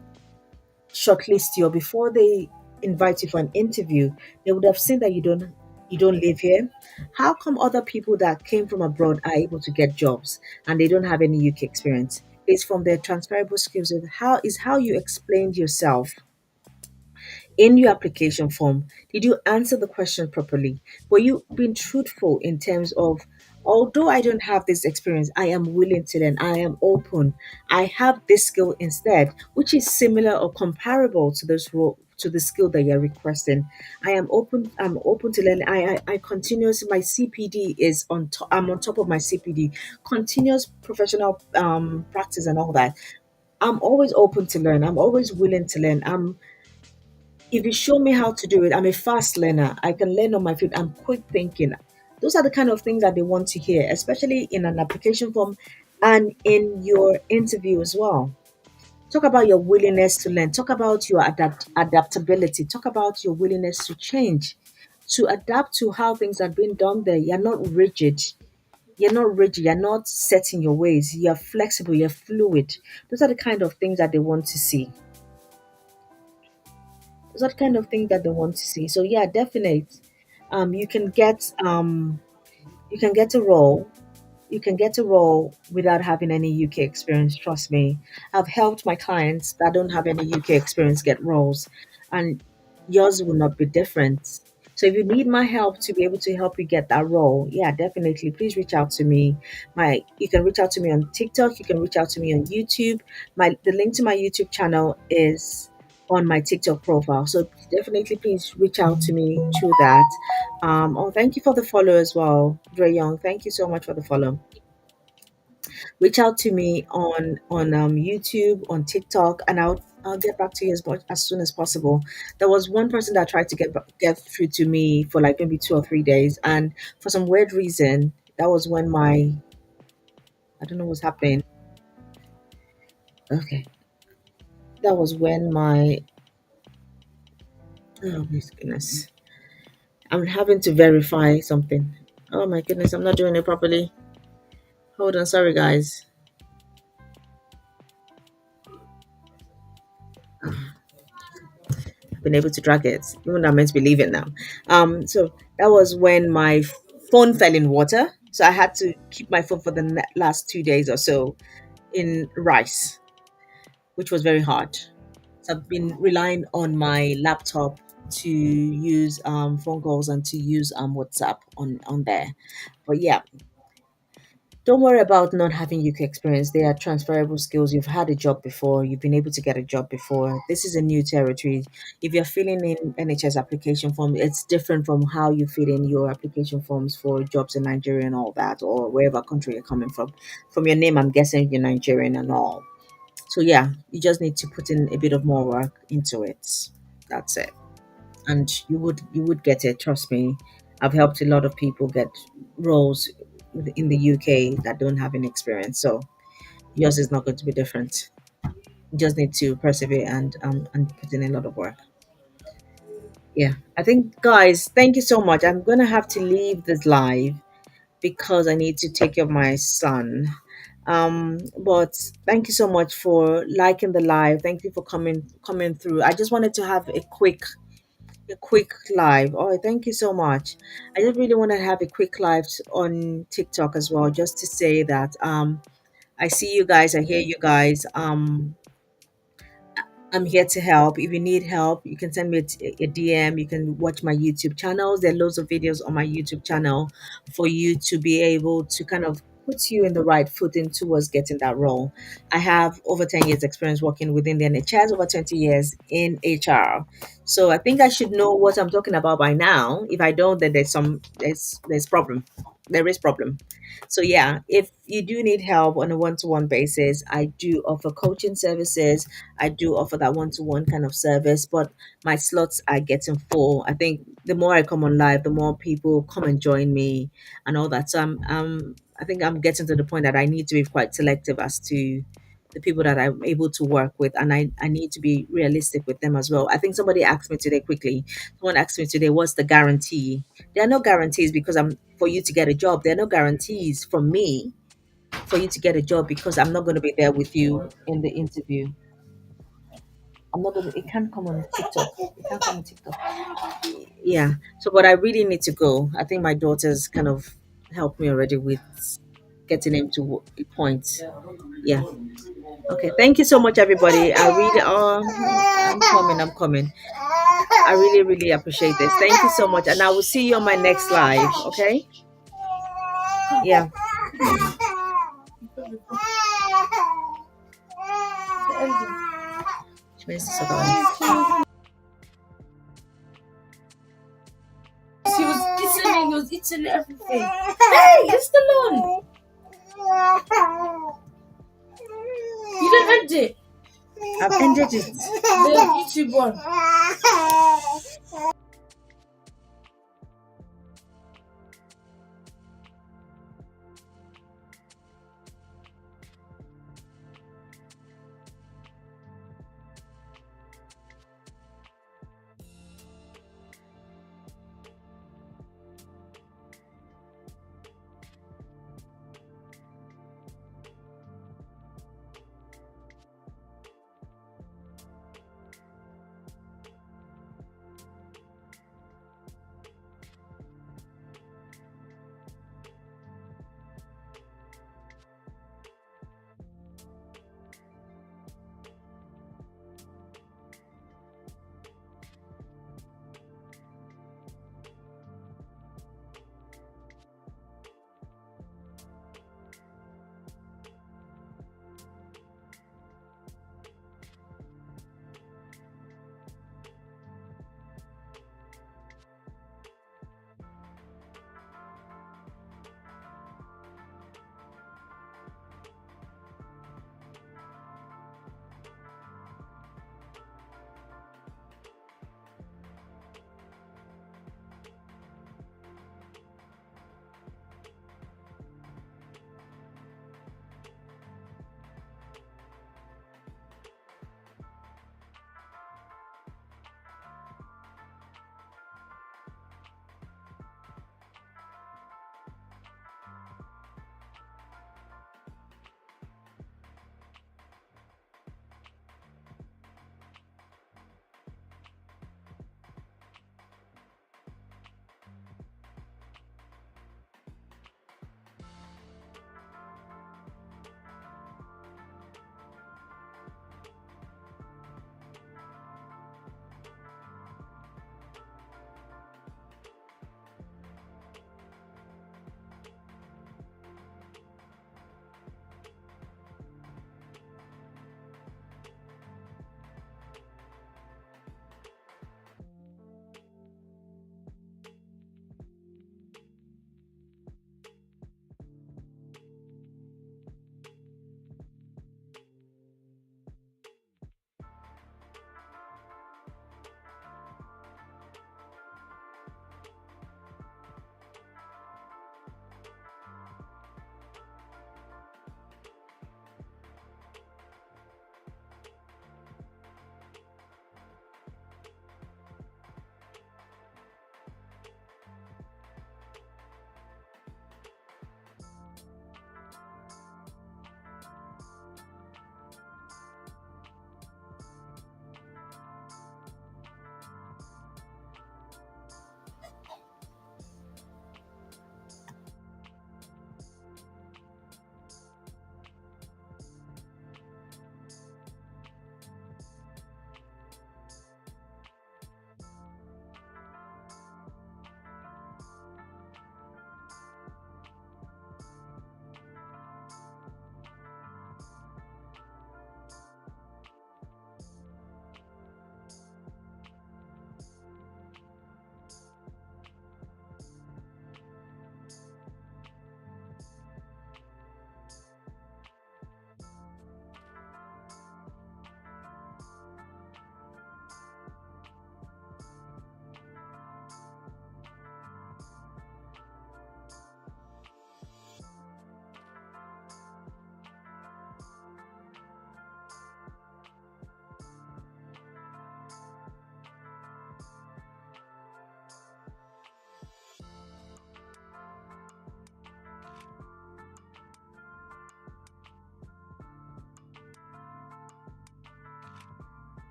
shortlist you or before they invite you for an interview, they would have seen that you don't live here. How come other people that came from abroad are able to get jobs and they don't have any UK experience? It's from their transferable skills of how you explained yourself in your application form. Did you answer the question properly? Were you being truthful in terms of, although I don't have this experience, I am willing to learn, I am open, I have this skill instead, which is similar or comparable to this role, to the skill that you're requesting. I'm open to learn. I continuous my CPD is on top. I'm on top of my CPD, continuous professional practice and all that. I'm always open to learn. I'm always willing to learn. If you show me how to do it, I'm a fast learner. I can learn on my feet. I'm quick thinking. Those are the kind of things that they want to hear, especially in an application form and in your interview as well. Talk about your willingness to learn. Talk about your adaptability. Talk about your willingness to change, to adapt to how things are being done there. You're not rigid. You're not rigid. You're not set in your ways. You're flexible. You're fluid. Those are the kind of things that they want to see. Those are the kind of things that they want to see. So yeah, definitely. You can get a role. You can get a role without having any UK experience. Trust me, I've helped my clients that don't have any UK experience get roles, and yours will not be different. So if you need my help to be able to help you get that role, yeah, definitely, please reach out to me. You can reach out to me on TikTok. You can reach out to me on YouTube. The link to my YouTube channel is on my TikTok profile. So definitely, please reach out to me through that. Oh, thank you for the follow as well, Dre Young. Thank you so much for the follow. Reach out to me on YouTube, on TikTok, and I'll get back to you as soon as possible. There was one person that tried to get through to me for like maybe 2 or 3 days, and for some weird reason, that was when my I don't know what's happening. Okay, that was when my oh my goodness, I'm having to verify something. Oh my goodness, I'm not doing it properly. Hold on, sorry guys. Been able to drag it, even though I'm meant to be leaving now. So that was when my phone fell in water. So I had to keep my phone for the last 2 days or so in rice, which was very hard. So I've been relying on my laptop to use phone calls and to use WhatsApp on there. But yeah, don't worry about not having UK experience. They are transferable skills. You've had a job before. You've been able to get a job before. This is a new territory. If you're filling in NHS application form, it's different from how you fill in your application forms for jobs in Nigeria and all that, or wherever country you're coming from. From your name, I'm guessing you're Nigerian and all. So yeah, you just need to put in a bit of more work into it. That's it. and you would get it. Trust me, I've helped a lot of people get roles in the UK that don't have any experience. So yours is not going to be different. You just need to persevere and put in a lot of work. Yeah, I think, guys, thank you so much. I'm gonna have to leave this live because I need to take care of my son. But thank you so much for liking the live. Thank you for coming through. I just wanted to have a quick live. Oh, thank you so much. I just really want to have a quick live on TikTok as well, just to say that I see you guys, I hear you guys. I'm here to help. If you need help, you can send me a DM. You can watch my YouTube channels. There are loads of videos on my YouTube channel for you to be able to kind of put you in the right footing towards getting that role. I have over 10 years experience working within the NHS, over 20 years in HR. So I think I should know what I'm talking about by now. If I don't, then there's problem. There is problem. So yeah, if you do need help on a one-to-one basis, I do offer coaching services. I do offer that one-to-one kind of service, but my slots are getting full. I think the more I come on live, the more people come and join me and all that. So I think I'm getting to the point that I need to be quite selective as to the people that I'm able to work with, and I need to be realistic with them as well. I think somebody asked me today quickly. Someone asked me today, what's the guarantee? There are no guarantees because I'm for you to get a job. There are no guarantees from me for you to get a job because I'm not going to be there with you in the interview. I'm not going to, it can't come on TikTok. It can't come on TikTok. Yeah. So, but I really need to go. I think my daughter's kind of helped me already with getting him to a point. Yeah. Okay. Thank you so much, everybody. I really, I'm coming. I really, really appreciate this. Thank you so much. And I will see you on my next live. Okay. Yeah. Where's the second one? He was kissing me, he was eating everything. Hey, it's the one. You didn't end it. I've ended it. The YouTube one.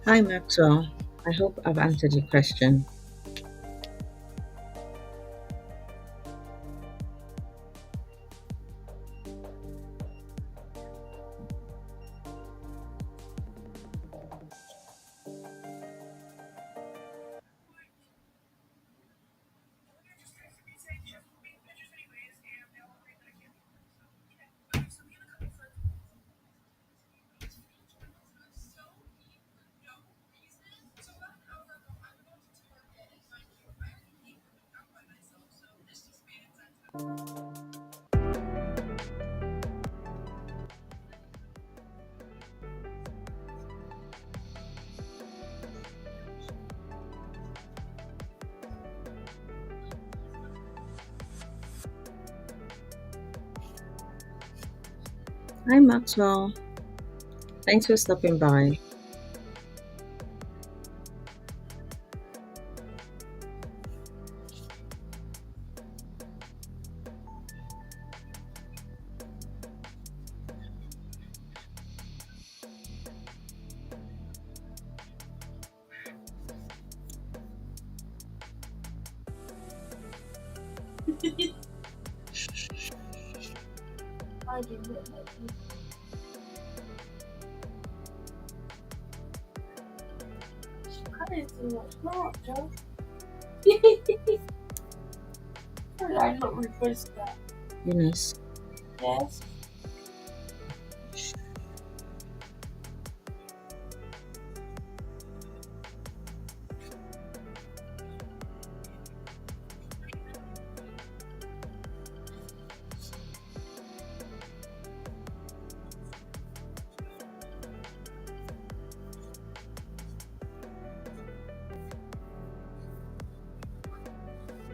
Hi, Maxwell. I hope I've answered your question. Hi, Maxwell. Thanks for stopping by. I didn't know. I didn't see what's wrong, Joe. I not request that. Eunice. Yes.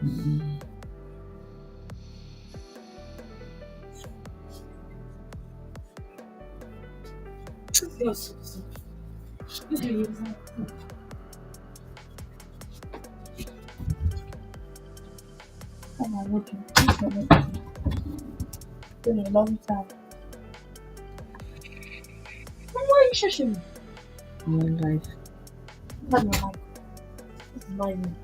Mm. Yes. Yes. Come on, looking. It's been a long time. Why are you shushing me? My life. Let me like this is my room.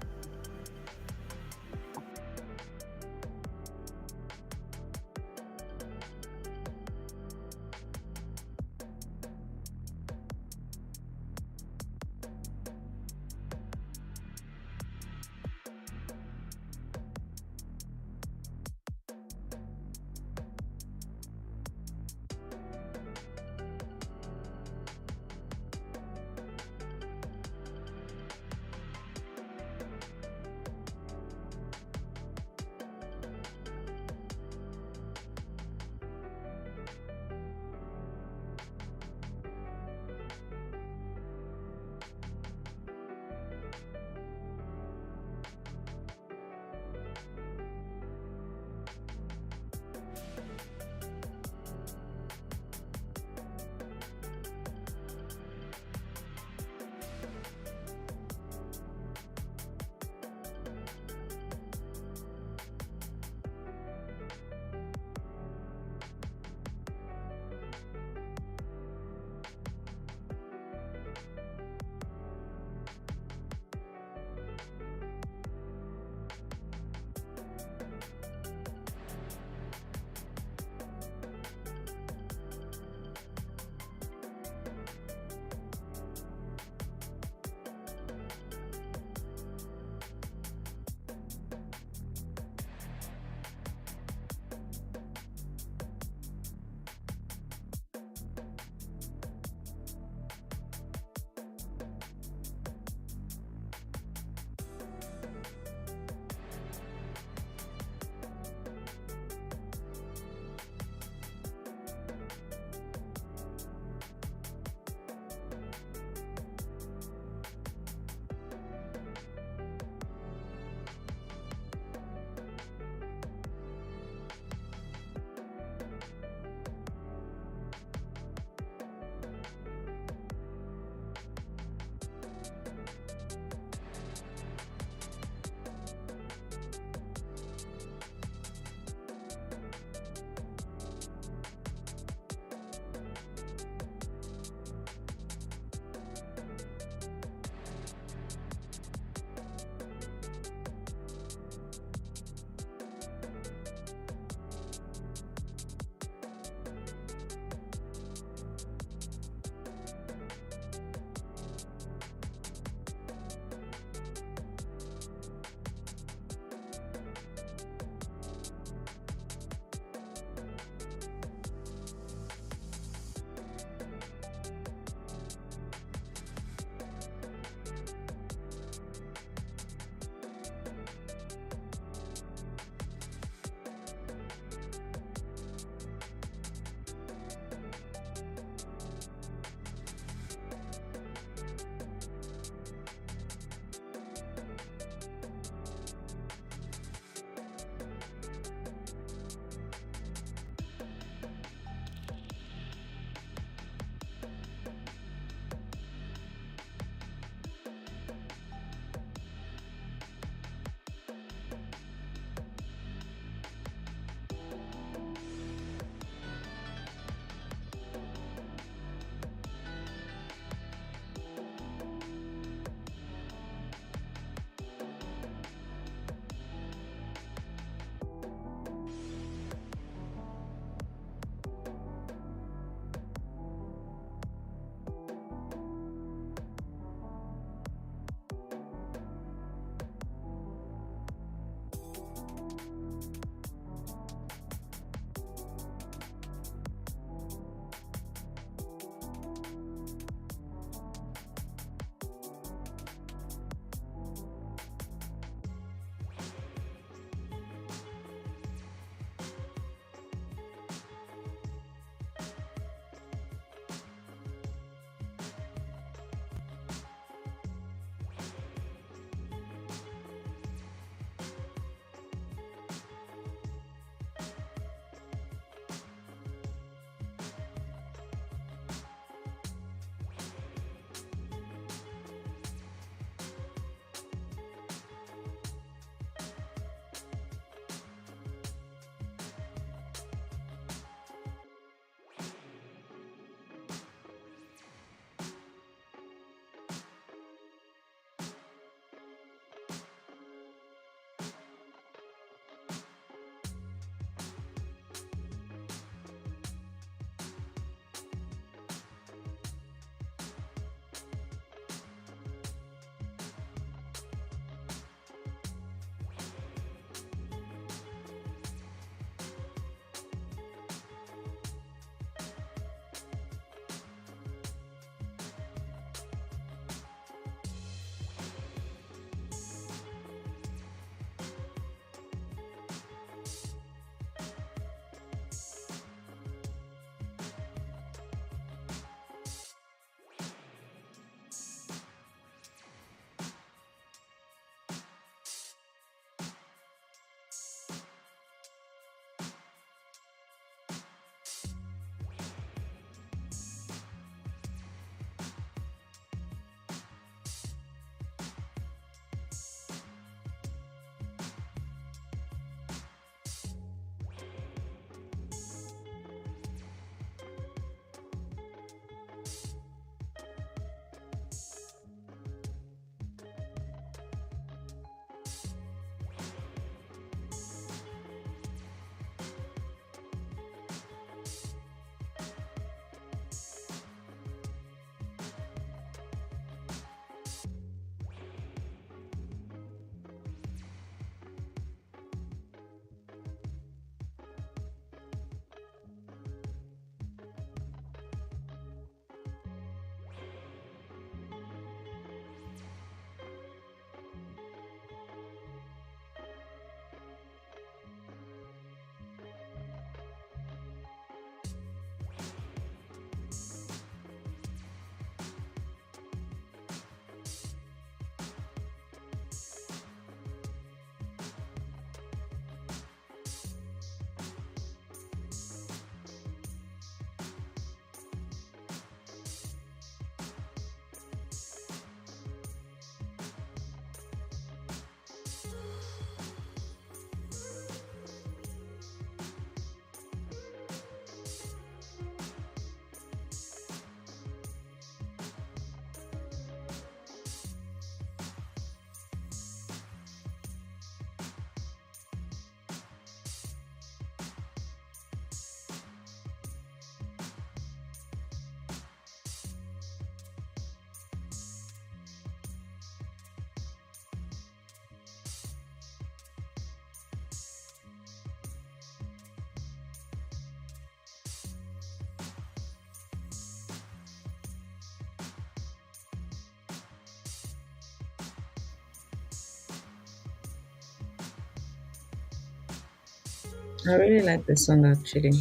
I really like the song actually.